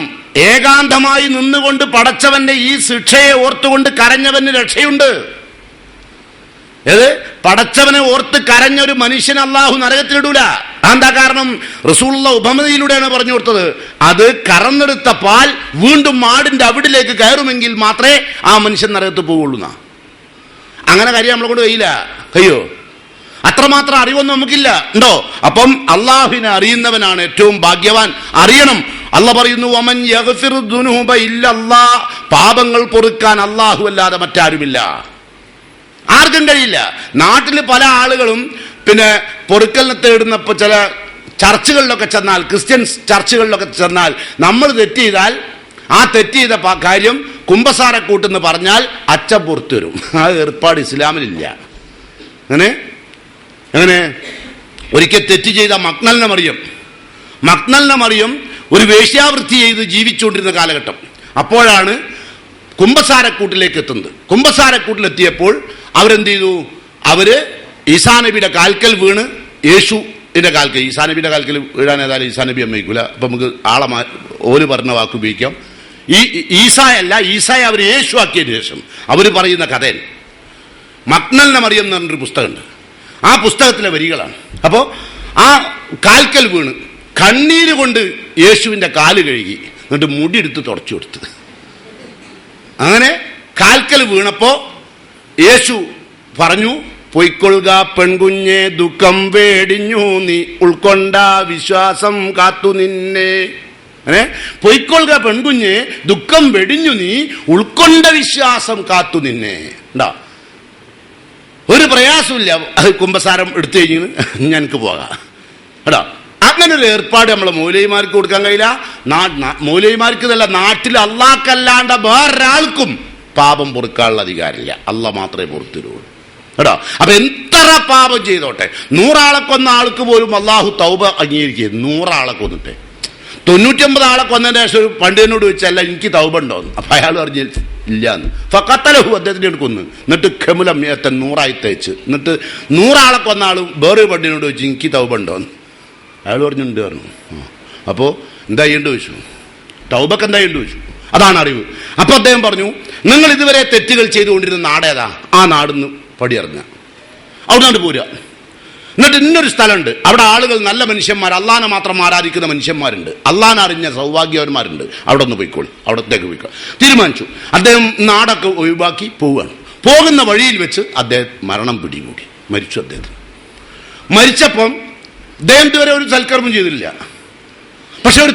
ഏകാന്തമായി നിന്നുകൊണ്ട് പടച്ചവന്റെ ഈ ശിക്ഷയെ ഓർത്തുകൊണ്ട് കരഞ്ഞവന് രക്ഷയുണ്ട്. ഏത്? പടച്ചവനെ ഓർത്ത് കരഞ്ഞൊരു മനുഷ്യൻ അള്ളാഹു നരകത്തിലിടൂല. എന്താ കാരണം? റസൂലുള്ള ഉപമയിലൂടെയാണ് പറഞ്ഞു കൊടുത്തത്. അത് കറന്നെടുത്ത പാൽ വീണ്ടും മാടിന്റെ അവിടിലേക്ക് കയറുമെങ്കിൽ മാത്രമേ ആ മനുഷ്യൻ നരകത്ത് പോവുള്ളൂ. അങ്ങനെ കാര്യം നമ്മളെ കൊണ്ട് കഴിയില്ല. കഴിയോ? അത്രമാത്രം അറിവൊന്നും നമുക്കില്ല. ഉണ്ടോ? അപ്പം അള്ളാഹുവിനെ അറിയുന്നവനാണ് ഏറ്റവും ഭാഗ്യവാൻ. അറിയണം. അള്ളാഹ് പറയുന്നു, വമൻ യഗ്ഫിറു ദുനൂബ ഇല്ലല്ലാഹ്, പാപങ്ങൾ പൊറുക്കാൻ അള്ളാഹു അല്ലാതെ മറ്റാരുമില്ല. ആർക്കും കഴിയില്ല. നാട്ടിൽ പല ആളുകളും പിന്നെ പൊറുക്കലിനെ തേടുന്നപ്പോൾ ചില ചർച്ചുകളിലൊക്കെ ചെന്നാൽ, ക്രിസ്ത്യൻ ചർച്ചുകളിലൊക്കെ ചെന്നാൽ, നമ്മൾ തെറ്റ് ചെയ്താൽ ആ തെറ്റ് ചെയ്ത കാര്യം കുമ്പസാരക്കൂട്ടെന്ന് പറഞ്ഞാൽ അച്ഛൻ പുറത്തു വരും. ആ ഏർപ്പാട് ഇസ്ലാമിലില്ല. അങ്ങനെ ഒരിക്കൽ തെറ്റ് ചെയ്ത മക്നലിനെ മറിയം ഒരു വേശ്യാവൃത്തി ചെയ്ത് ജീവിച്ചുകൊണ്ടിരുന്ന കാലഘട്ടം. അപ്പോഴാണ് കുമ്പസാരക്കൂട്ടിലേക്ക് എത്തുന്നത്. കുമ്പസാരക്കൂട്ടിലെത്തിയപ്പോൾ അവരെന്ത് ചെയ്തു? അവര് ഈസാ നബിയുടെ കാൽക്കൽ വീണ് യേശുവിന്റെ കാൽക്കൽ, ഈസാ നബിയുടെ കാൽക്കൽ വീഴാൻ ഏതായാലും ഈസാ നബി അമ്മയ്ക്കൂല. അപ്പൊ നമുക്ക് ഓര് പറഞ്ഞ വാക്ക് ഉപയോഗിക്കാം. ഈസായെ അവർ യേശു ആക്കിയതിനു ശേഷം അവര് പറയുന്ന കഥയിൽ മക്നലിനെ മറിയം എന്ന് പറഞ്ഞൊരു പുസ്തകമുണ്ട്. ആ പുസ്തകത്തിലെ വരികളാണ്. അപ്പോ ആ കാൽക്കൽ വീണ് കണ്ണീര് കൊണ്ട് യേശുവിന്റെ കാല് കഴുകി, എന്നിട്ട് മുടിയെടുത്ത് തുടച്ചു കൊടുത്ത്. അങ്ങനെ കാൽക്കൽ വീണപ്പോ യേശു പറഞ്ഞു, പൊയ്ക്കൊള്ളുക പെൺകുഞ്ഞെ, ദുഃഖം വേടിഞ്ഞു നീ, ഉൾക്കൊണ്ട വിശ്വാസം കാത്തു നിന്നെ. പൊയ്ക്കൊള്ളുക പെൺകുഞ്ഞെ, ദുഃഖം വെടിഞ്ഞു നീ, ഉൾക്കൊണ്ട വിശ്വാസം കാത്തു നിന്നെ. ഉണ്ടാ ഒരു പ്രയാസമില്ല. കുമ്പസാരം എടുത്തു കഴിഞ്ഞ് ഞങ്ങൾക്ക് പോകാം കേട്ടോ. അങ്ങനെ ഒരു ഏർപ്പാട് നമ്മളെ മൗലവിമാർക്ക് കൊടുക്കാൻ കഴിയില്ല. മൗലവിമാർക്ക് ഇതല്ല, നാട്ടിൽ അള്ളാഹ്ക്കല്ലാണ്ട് വേറൊരാൾക്കും പാപം പൊറുക്കാനുള്ള അധികാരമില്ല. അള്ളാഹ് മാത്രമേ പൊറുത്തിരുള്ളൂ കേട്ടോ. അപ്പൊ എത്ര പാപം ചെയ്തോട്ടെ, 100 ആളെ കൊന്ന ആൾക്ക് പോലും അള്ളാഹു തൗബ അംഗീകരിക്കും. 100 ആളെ കൊന്നിട്ട് 99 ആളെ കൊന്നതിന് ശേഷം ഒരു പണ്ഡിതനോട് ചോദിച്ചല്ല എനിക്ക് തൗബ ഉണ്ടോന്ന്. അപ്പൊ അയാൾ പറഞ്ഞു ഇല്ലാന്ന്. ഫഖത്തലഹു, അദ്ദേഹത്തിനെ കൊന്നു. എന്നിട്ട് ഖമുലം 100 തേച്ച്. എന്നിട്ട് 100 ആളെ കൊന്ന ആളും വേറൊരു പണ്ഡിതനോട് ചോദിച്ചു എനിക്ക് തൗബ ഉണ്ടോന്ന്. അയാൾ പറഞ്ഞിട്ടുണ്ട് പറഞ്ഞു. അപ്പോൾ എന്താ ചെയ്യേണ്ടി ചോദിച്ചു? തൗബക്ക് എന്താ ചെയ്യേണ്ടി ചോദിച്ചു? അതാണ് അറിവ്. അപ്പൊ അദ്ദേഹം പറഞ്ഞു, നിങ്ങൾ ഇതുവരെ തെറ്റുകൾ ചെയ്തുകൊണ്ടിരുന്ന നാടേതാ? ആ നാടിന്ന് പടിയിറങ്ങുക, അവിടുന്ന് പോരുക. എന്നിട്ട് ഇന്നൊരു സ്ഥലമുണ്ട്, അവിടെ ആളുകൾ നല്ല മനുഷ്യന്മാർ, അള്ളാനെ മാത്രം ആരാധിക്കുന്ന മനുഷ്യന്മാരുണ്ട്, അള്ളാനെ അറിഞ്ഞ സൗഭാഗ്യവന്മാരുണ്ട്, അവിടെ ഒന്ന് പോയിക്കോളി, അവിടത്തേക്ക് പോയിക്കോളി തീരുമാനിച്ചു. അദ്ദേഹം നാടൊക്കെ ഒഴിവാക്കി പോവുകയാണ്. പോകുന്ന വഴിയിൽ വെച്ച് അദ്ദേഹം മരണം പിടികൂടി, മരിച്ചു. അദ്ദേഹത്തിന് മരിച്ചപ്പം അദ്ദേഹം ഇതുവരെ ഒരു സൽക്കർമ്മം ചെയ്തില്ല. പക്ഷെ ഒരു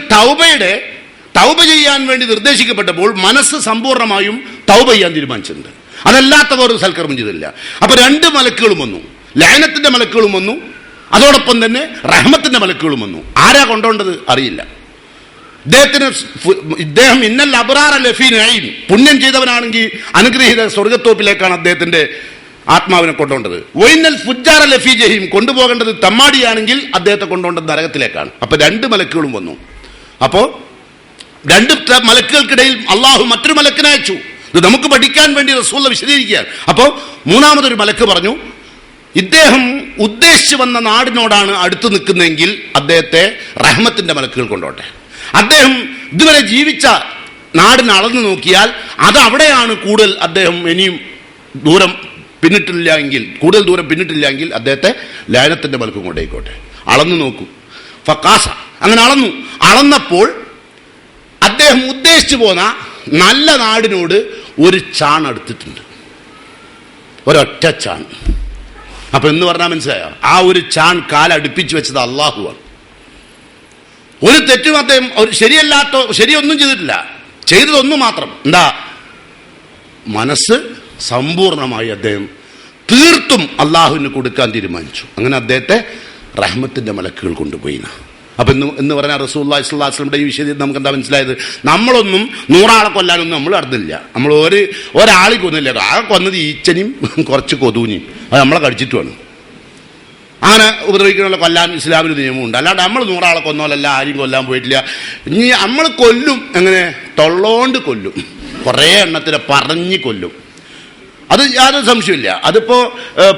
തൗബ ചെയ്യാൻ വേണ്ടി നിർദ്ദേശിക്കപ്പെട്ടപ്പോൾ മനസ്സ് സമ്പൂർണ്ണമായും തൗബ ചെയ്യാൻ തീരുമാനിച്ചിട്ടുണ്ട്. അതല്ലാത്തവർ ഒരു സൽക്കർമ്മം ചെയ്തില്ല. അപ്പൊ 2 മലക്കുകളും വന്നു, ലഅനത്തിന്റെ മലക്കുകളും വന്നു, അതോടൊപ്പം തന്നെ റഹ്മത്തിന്റെ മലക്കുകളും വന്നു. ആരാ കൊണ്ടുപോകേണ്ടത് അറിയില്ല. ഇദ്ദേഹം ഇന്നൽ അബ്റാറ ലഫീ നഈം, പുണ്യം ചെയ്തവനാണെങ്കിൽ അനുഗ്രഹീത സ്വർഗത്തോപ്പിലേക്കാണ് അദ്ദേഹത്തിന്റെ ആത്മാവിനെ കൊണ്ടുപോകേണ്ടത്. വൈനൽ ഫുജ്ജാറ ലഫീ ജഹീം, കൊണ്ടുപോകേണ്ടത് തമ്മാടിയാണെങ്കിൽ അദ്ദേഹത്തെ കൊണ്ടുപോകേണ്ടത് നരകത്തിലേക്കാണ്. അപ്പൊ 2 മലക്കുകളും വന്നു. അപ്പോ 2 മലക്കുകൾക്കിടയിൽ അള്ളാഹു മറ്റൊരു മലക്കിനെ അയച്ചു. ഇത് നമുക്ക് പഠിക്കാൻ വേണ്ടി റസൂൽ വിശദീകരിക്കുകയാണ്. അപ്പോൾ 3-മതൊരു മലക്ക് പറഞ്ഞു, ഇദ്ദേഹം ഉദ്ദേശിച്ചു വന്ന നാടിനോടാണ് അടുത്ത് നിൽക്കുന്നതെങ്കിൽ അദ്ദേഹത്തെ റഹ്മത്തിന്റെ മലക്കുകൾ കൊണ്ടോട്ടെ. അദ്ദേഹം ഇതുവരെ ജീവിച്ച നാടിനെ അളന്നു നോക്കിയാൽ അത് അവിടെയാണ് കൂടുതൽ അദ്ദേഹം ഇനിയും കൂടുതൽ ദൂരം പിന്നിട്ടില്ലെങ്കിൽ അദ്ദേഹത്തെ ലഅനത്തിന്റെ മലക്കും കൊണ്ടേക്കോട്ടെ. അളന്നു നോക്കൂ. ഫഖാസ, അങ്ങനെ അളന്നപ്പോൾ അദ്ദേഹം ഉദ്ദേശിച്ചു പോന്ന നല്ല നാടിനോട് ഒരു ചാൺ അടുത്തിട്ടുണ്ട്, ഒരൊറ്റ ചാൺ. അപ്പൊ എന്ന് പറഞ്ഞാൽ മനസ്സിലായോ? ആ ഒരു ചാൺ കാലടുപ്പിച്ചു വെച്ചത് അള്ളാഹുവാണ്. ഒരു തെറ്റും അദ്ദേഹം ശരിയൊന്നും ചെയ്തിട്ടില്ല, ചെയ്തതൊന്നു മാത്രം. എന്താ? മനസ്സ് സമ്പൂർണമായി അദ്ദേഹം തീർത്തും അള്ളാഹുവിന് കൊടുക്കാൻ തീരുമാനിച്ചു. അങ്ങനെ അദ്ദേഹത്തെ റഹ്മത്തിന്റെ മലക്കുകൾ കൊണ്ടുപോയി. അപ്പൊ എന്ന് പറഞ്ഞാൽ റസൂലുള്ളാഹി സ്വല്ലല്ലാഹു അലൈഹി വസല്ലമയുടെ ഈ വിഷയത്തിൽ നമുക്ക് എന്താ മനസ്സിലായത്? നമ്മളൊന്നും 100 ആളെ കൊല്ലാനൊന്നും നമ്മൾ നടന്നില്ല. നമ്മൾ ഒരാളെ കൊന്നില്ല. ആകെ കൊന്നത് ഈച്ചനെയും കുറച്ച് കൊതൂനെയും, അത് നമ്മളെ കടിച്ചിട്ടുമാണ്. അങ്ങനെ ഉപദ്രവിക്കണമല്ലോ, കൊല്ലാൻ ഇസ്ലാമിന് നിയമമുണ്ട്. അല്ലാണ്ട് നമ്മൾ 100 ആളെ കൊന്നോലല്ല, ആരും കൊല്ലാൻ പോയിട്ടില്ല. ഇനി നമ്മൾ കൊല്ലും, എങ്ങനെ? തൊള്ളോണ്ട് കൊല്ലും, കുറേ എണ്ണത്തിനെ പറഞ്ഞ് കൊല്ലും. അത് യാതൊരു സംശയമില്ല. അതിപ്പോ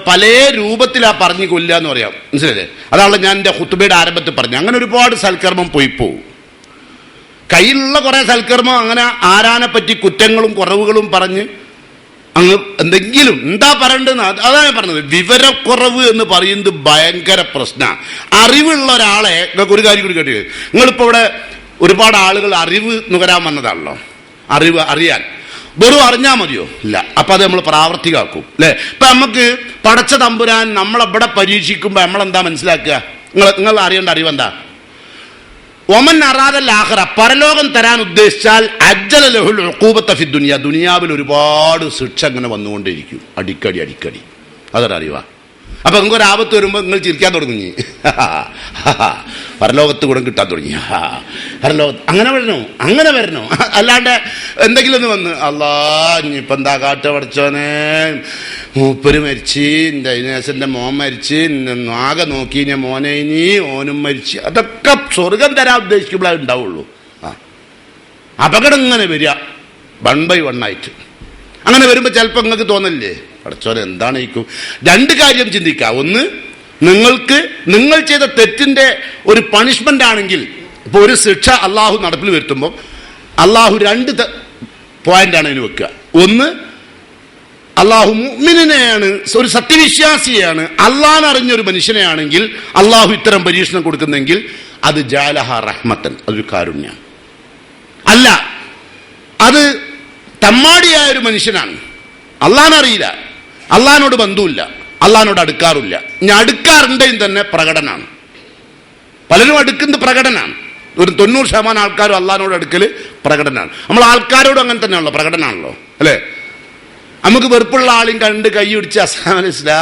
പല രൂപത്തിലാ പറഞ്ഞു കൊല്ലുക എന്ന് പറയാം, മനസ്സിലല്ലേ? അതാണല്ലോ ഞാൻ എൻ്റെ ഖുത്ബയുടെ ആരംഭത്തിൽ പറഞ്ഞു. അങ്ങനെ ഒരുപാട് സൽക്കർമ്മം പോവും. കയ്യിലുള്ള കുറെ സൽക്കർമ്മം അങ്ങനെ ആരാനെ പറ്റി കുറ്റങ്ങളും കുറവുകളും പറഞ്ഞ് അങ്ങ് എന്തെങ്കിലും എന്താ പറയേണ്ടതെന്ന് അതാണ് പറഞ്ഞത്. വിവരക്കുറവ് എന്ന് പറയുന്നത് ഭയങ്കര പ്രശ്നമാണ്. അറിവുള്ള ഒരാളെ നിങ്ങൾക്ക് ഒരു കാര്യം കൂടി കേട്ടില്ലേ? നിങ്ങളിപ്പോ ഇവിടെ ഒരുപാട് ആളുകൾ അറിവ് നുകരാൻ വന്നതാണല്ലോ. അറിയാൻ വെറും അറിഞ്ഞാൽ മതിയോ? ഇല്ല. അപ്പൊ അത് നമ്മൾ പ്രാവർത്തികമാക്കും, അല്ലെ? ഇപ്പൊ നമുക്ക് പടച്ച തമ്പുരാൻ നമ്മളെവിടെ പരീക്ഷിക്കുമ്പോ നമ്മളെന്താ മനസ്സിലാക്കുക? നിങ്ങൾ അറിയേണ്ട അറിവെന്താ? ഒമൻ അറാദൽ ആഖിറ, പരലോകം തരാൻ ഉദ്ദേശിച്ചാൽ അജ്ജല ലഹുൽ ഉഖൂബത ഫി ദുനിയ, ദുനിയാവിൽ ഒരുപാട് ശിക്ഷ അങ്ങനെ വന്നുകൊണ്ടേയിരിക്കും, അടിക്കടി. അതൊരറിവാ. അപ്പൊ നിങ്ങൾക്ക് ഒരു ആപത്ത് വരുമ്പോൾ നിങ്ങൾ ചിരിക്കാൻ തുടങ്ങി, പരലോകത്ത് ഗുണം കിട്ടാൻ തുടങ്ങി, പരലോകത്ത് അങ്ങനെ വരണോ? അല്ലാണ്ട് എന്തെങ്കിലും ഒന്ന് വന്ന് അല്ലാ ഇനിയിപ്പോ എന്താ കാട്ട പഠിച്ചോനെ, മൂപ്പര് മരിച്ച്, എൻ്റെ അതിനേശന്റെ മോൻ മരിച്ച്, ആകെ നോക്കി ഞാൻ മോനെ ഇനി ഓനും മരിച്ച്, അതൊക്കെ സ്വർഗം തരാൻ ഉദ്ദേശിക്കുമ്പോഴേ ഉണ്ടാവുള്ളൂ. അപകടം ഇങ്ങനെ വരിക 1 by 1 ആയിട്ട്. അങ്ങനെ വരുമ്പോൾ ചിലപ്പോൾ നിങ്ങൾക്ക് തോന്നില്ലേ, പഠിച്ചോനെ എന്താണ് ഈക്കും? 2 കാര്യം ചിന്തിക്കുക. ഒന്ന്, നിങ്ങൾ ചെയ്ത തെറ്റിന്റെ ഒരു പണിഷ്മെന്റ് ആണെങ്കിൽ, ഇപ്പൊ ഒരു ശിക്ഷ അള്ളാഹു നടപ്പിൽ വരുത്തുമ്പോൾ അള്ളാഹു 2 പോയിന്റാണ് അതിന് വെക്കുക. ഒന്ന്, അള്ളാഹു മുഅ്മിനെയാണ്, ഒരു സത്യവിശ്വാസിയെയാണ്, അള്ളാഹ് അറിഞ്ഞൊരു മനുഷ്യനെയാണെങ്കിൽ അള്ളാഹു ഇത്തരം പരീക്ഷണം കൊടുക്കുന്നെങ്കിൽ അത് ജഅലഹ റഹ്മത്തൻ, അതൊരു കാരുണ്യം അല്ല. അത് തമ്മാടിയായ ഒരു മനുഷ്യനാണ്, അള്ളാഹ്നറിയില്ല, അള്ളാഹിനോട് ബന്ധമില്ല, അള്ളാഹിനോട് അടുക്കാറില്ല. ഇനി അടുക്കാറുണ്ടെങ്കിൽ തന്നെ പ്രകടനാണ്. പലരും അടുക്കുന്നത് പ്രകടനാണ്. ഒരു 90% ആൾക്കാരും അള്ളാഹിനോട് അടുക്കല് പ്രകടനാണ്. നമ്മൾ ആൾക്കാരോട് അങ്ങനെ തന്നെയാണല്ലോ, പ്രകടനാണല്ലോ, അല്ലേ? നമുക്ക് വെറുപ്പുള്ള ആളെയും കണ്ട് കൈ പിടിച്ച് അസ്സലാമല്ലേ,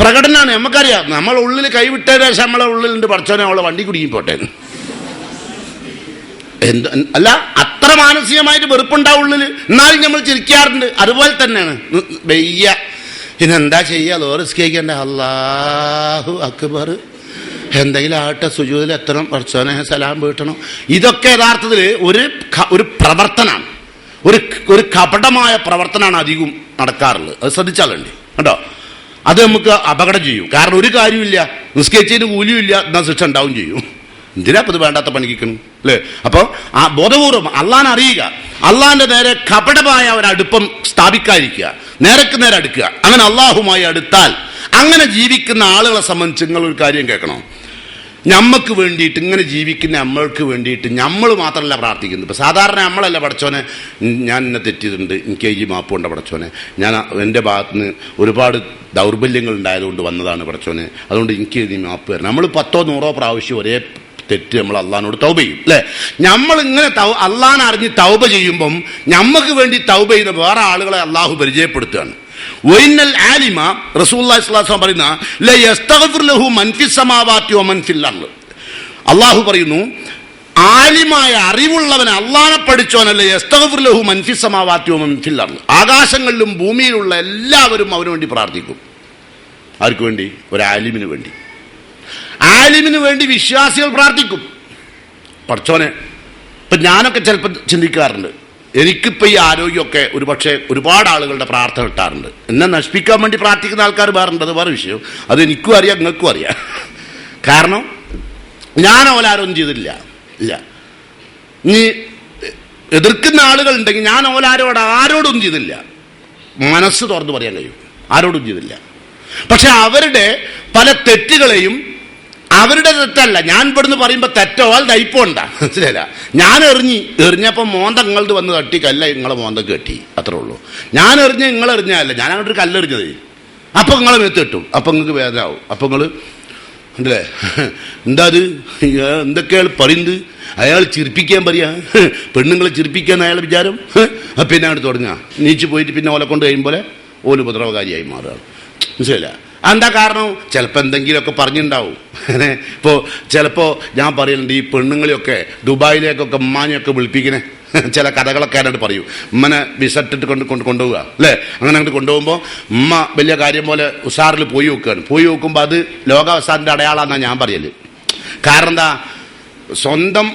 പ്രകടനാണ്. നമുക്കറിയാം നമ്മളെ ഉള്ളിൽ കൈവിട്ടതിന് ശേഷം നമ്മളെ ഉള്ളിലുണ്ട് പഠിച്ചോനെ അവളെ വണ്ടി കുടുങ്ങി പോട്ടെ. അല്ല, അത്ര മാനസികമായിട്ട് വെറുപ്പുണ്ടാവുള്ളിൽ, എന്നാലും നമ്മൾ ചിരിക്കാറുണ്ട്. അതുപോലെ തന്നെയാണ് വെയ്യ, പിന്നെന്താ ചെയ്യുക, ലോറിസ്കേക്കണ്ട, അല്ലാഹു അക്ബർ, എന്തെങ്കിലും ആകട്ടെ, സുജൂദിൽ എത്തണം, പഠിച്ചോനെ സലാം വീട്ടണം. ഇതൊക്കെ യഥാർത്ഥത്തിൽ ഒരു പ്രവർത്തനമാണ്, ഒരു കപടമായ പ്രവർത്തനമാണ് അധികം നടക്കാറുള്ളത്. അത് ശ്രദ്ധിച്ചാൽ വേണ്ടി കേട്ടോ. അത് നമുക്ക് അപകടം ചെയ്യും. കാരണം ഒരു കാര്യമില്ല, നിസ്കരിച്ചതിന് കൂലിയും ഇല്ല, എന്നാൽ ശിക്ഷ ഉണ്ടാവും ചെയ്യും. എന്തിനാ ഇത് വേണ്ടാത്ത പണിക്കണം അല്ലേ? അപ്പൊ ആ ബോധപൂർവം അള്ളാനെ അറിയുക, അള്ളാന്റെ നേരെ കപടമായ ഒരടുപ്പം സ്ഥാപിക്കാതിരിക്കുക, നേരക്ക് നേരെ അടുക്കുക. അങ്ങനെ അള്ളാഹുമായി അടുത്താൽ അങ്ങനെ ജീവിക്കുന്ന ആളുകളെ സംബന്ധിച്ച് നിങ്ങൾ ഒരു കാര്യം കേൾക്കണം. നമ്മക്ക് വേണ്ടിയിട്ട് ഇങ്ങനെ ജീവിക്കുന്ന നമ്മൾക്ക് വേണ്ടിയിട്ട് നമ്മൾ മാത്രമല്ല പ്രാർത്ഥിക്കുന്നത്. ഇപ്പം സാധാരണ നമ്മളല്ല പടച്ചോനെ ഞാൻ എന്നെ തെറ്റിയിട്ടുണ്ട്, എനിക്ക് ഈ മാപ്പ് കൊണ്ട് പടച്ചോനെ, ഞാൻ എൻ്റെ ഭാഗത്തുനിന്ന് ഒരുപാട് ദൗർബല്യങ്ങൾ ഉണ്ടായതുകൊണ്ട് വന്നതാണ് പടച്ചോനെ, അതുകൊണ്ട് എനിക്ക് നീ മാപ്പ് തരണം. നമ്മൾ 10-100 പ്രാവശ്യം ഒരേ തെറ്റ് നമ്മൾ അള്ളാഹിനോട് തൗബ ചെയ്യും അല്ലേ? നമ്മളിങ്ങനെ അള്ളാഹിനെ അറിഞ്ഞ് തൗബ ചെയ്യുമ്പം നമ്മക്ക് വേണ്ടി തൗബ ചെയ്യുന്ന വേറെ ആളുകളെ അള്ളാഹു പരിചയപ്പെടുത്തുകയാണ്. വൈനൽ ആലിമ റസൂലുള്ളാഹി സ്വല്ലല്ലാഹു അലൈഹി വസല്ലം പറയുന്ന ല യസ്തഗ്ഫിർ ലഹു മൻ ഫിസ് സമാവാതി വമൻ ഫിൽ അർള്. അള്ളാഹു പറയുന്നു, ആലിമായ അറിവുള്ളവനെ, അള്ളാഹനെ പഠിച്ചവനല്ല, യസ്തഗ്ഫിർ ലഹു മൻ ഫിസ് സമാവാതി വമൻ ഫിൽ അർള്. ആകാശങ്ങളിലും ഭൂമിയിലുള്ള എല്ലാവരും അവന് വേണ്ടി പ്രാർത്ഥിക്കും. ആർക്ക് വേണ്ടി? ഒരു ആലിമിന് വേണ്ടി. ആലിമിന് വേണ്ടി വിശ്വാസികൾ പ്രാർത്ഥിക്കും. പഠിച്ചോനെ, ഇപ്പം ഞാനൊക്കെ ചിലപ്പോൾ ചിന്തിക്കാറുണ്ട്, എനിക്കിപ്പോൾ ഈ ആരോഗ്യമൊക്കെ ഒരുപക്ഷെ ഒരുപാട് ആളുകളുടെ പ്രാർത്ഥന കിട്ടാറുണ്ട്. എന്നെ നശിപ്പിക്കാൻ വേണ്ടി പ്രാർത്ഥിക്കുന്ന ആൾക്കാർ വേറുണ്ട്, അത് വേറെ വിഷയം. അത് എനിക്കും അറിയാം, നിങ്ങൾക്കും അറിയാം. കാരണം ഞാൻ ഓലാരൊന്നും ചെയ്തിട്ടില്ല. ഇല്ല, നീ എതിർക്കുന്ന ആളുകളുണ്ടെങ്കിൽ ഞാൻ ആരോടൊന്നും ചെയ്തില്ല. മനസ്സ് തുറന്ന് പറയാൻ കഴിയും, ആരോടും ചെയ്തില്ല. പക്ഷെ അവരുടെ പല തെറ്റുകളെയും, അവരുടെ തെറ്റല്ല, ഞാൻ ഇവിടുന്ന് പറയുമ്പോൾ തെറ്റോ അത് ദൈപ്പമുണ്ടാ, മനസ്സിലായില്ല. ഞാൻ എറിഞ്ഞപ്പോൾ മോന്ത നിങ്ങളത് വന്ന് തട്ടി, കല്ല നിങ്ങളെ മോന്ത കെട്ടി, അത്രേ ഉള്ളൂ. ഞാൻ നിങ്ങളെറിഞ്ഞല്ല, ഞാൻ അങ്ങോട്ട് ഒരു കല്ലെറിഞ്ഞത്. അപ്പം നിങ്ങളെ മേത്ത് കെട്ടും, അപ്പം നിങ്ങൾക്ക് വേദനാവും. അപ്പം നിങ്ങൾ ഉണ്ടല്ലേ, എന്താ അത്, എന്തൊക്കെയാണ് പറയുന്നത്, അയാൾ ചിരിപ്പിക്കാൻ പറയാ, പെണ്ണുങ്ങളെ ചിരിപ്പിക്കാൻ അയാൾ വിചാരം. പിന്നെ അങ്ങോട്ട് തുടങ്ങുക, നീച്ച് പോയിട്ട് പിന്നെ ഓലെ കൊണ്ട് കഴിയുമ്പോലെ ഓല് ഉപദ്രവകാരിയായി മാറുകയാണ്, മനസ്സിലായില്ല. എന്താ കാരണം? ചിലപ്പോൾ എന്തെങ്കിലുമൊക്കെ പറഞ്ഞിട്ടുണ്ടാവും. ഇപ്പോൾ ചിലപ്പോൾ ഞാൻ പറയുന്നുണ്ട്, ഈ പെണ്ണുങ്ങളെയൊക്കെ ദുബായിലേക്കൊക്കെ ഉമ്മാനെയൊക്കെ വിളിപ്പിക്കണേ ചില കഥകളൊക്കെ ആയിട്ട് പറയും. ഉമ്മനെ വിസട്ടിട്ട് കൊണ്ടുപോവുക അല്ലേ? അങ്ങനെ അങ്ങോട്ട് കൊണ്ടുപോകുമ്പോൾ ഉമ്മ വലിയ കാര്യം പോലെ ഉഷാറിൽ പോയി നോക്കുകയാണ്. പോയി നോക്കുമ്പോൾ അത് ലോകാവസാനൻ്റെ അടയാളാണെന്നാണ് ഞാൻ പറയല്. കാരണം എന്താ, സ്വന്തം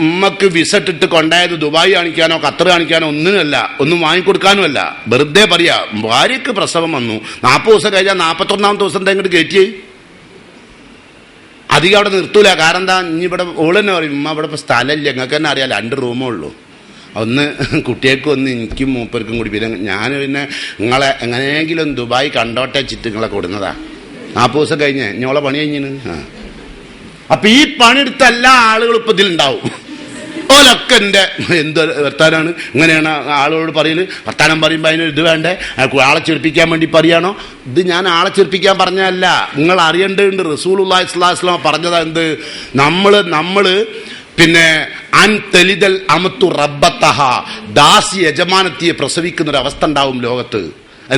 ഉമ്മക്ക് വിസട്ടിട്ട് കൊണ്ടായത് ദുബായ് കാണിക്കാനോ ഖത്തർ കാണിക്കാനോ ഒന്നിനുമല്ല, ഒന്നും വാങ്ങിക്കൊടുക്കാനുമല്ല. വെറുതെ പറയാ, ഭാര്യക്ക് പ്രസവം വന്നു, 40 ദിവസം കഴിഞ്ഞാൽ 41ാമത്തെ ദിവസം ഇങ്ങോട്ട് കയറ്റി അധികം അവിടെ നിർത്തൂല. കാരണം എന്താ, ഇനി ഇവിടെ ഓള് തന്നെ പറയും, ഉമ്മ ഇവിടെ ഇപ്പോൾ സ്ഥലമില്ല, നിങ്ങൾക്ക് തന്നെ അറിയാം, 2 റൂമേ ഉള്ളൂ, ഒന്ന് കുട്ടികൾക്കും ഒന്ന് എനിക്കും മൂപ്പർക്കും കൂടി. പിന്നെ ഞാൻ പിന്നെ നിങ്ങളെ എങ്ങനെയെങ്കിലും ദുബായ് കണ്ടോട്ടെ ചിറ്റ് നിങ്ങളെ കൊടുന്നതാ. 40 ദിവസം കഴിഞ്ഞ് ഇനിയോളെ പണി കഴിഞ്ഞിന്. അപ്പൊ ഈ പണിയെടുത്ത എല്ലാ ആളുകളും ഇപ്പൊ ഇതിലുണ്ടാവും. ഓലൊക്കെ എൻ്റെ എന്ത് വർത്താനാണ്, ഇങ്ങനെയാണ് ആളുകളോട് പറയല്. വർത്താനം പറയുമ്പോൾ അതിന് ഇത് വേണ്ടേ, ആളെ ചെറുപ്പിക്കാൻ വേണ്ടി പറയാണോ? ഇത് ഞാൻ ആളെ ചെറുപ്പിക്കാൻ പറഞ്ഞതല്ല, നിങ്ങൾ അറിയേണ്ടതുണ്ട്. റസൂലുള്ളാഹി സ്വല്ലല്ലാഹു അലൈഹി വസല്ലം പറഞ്ഞതാ എന്ത്, നമ്മള് പിന്നെ അൻ തലിദൽ അമത്തു റബ്ബത്തഹ, ദാസി യജമാനത്തിയെ പ്രസവിക്കുന്ന ഒരു അവസ്ഥ ഉണ്ടാവും ലോകത്ത്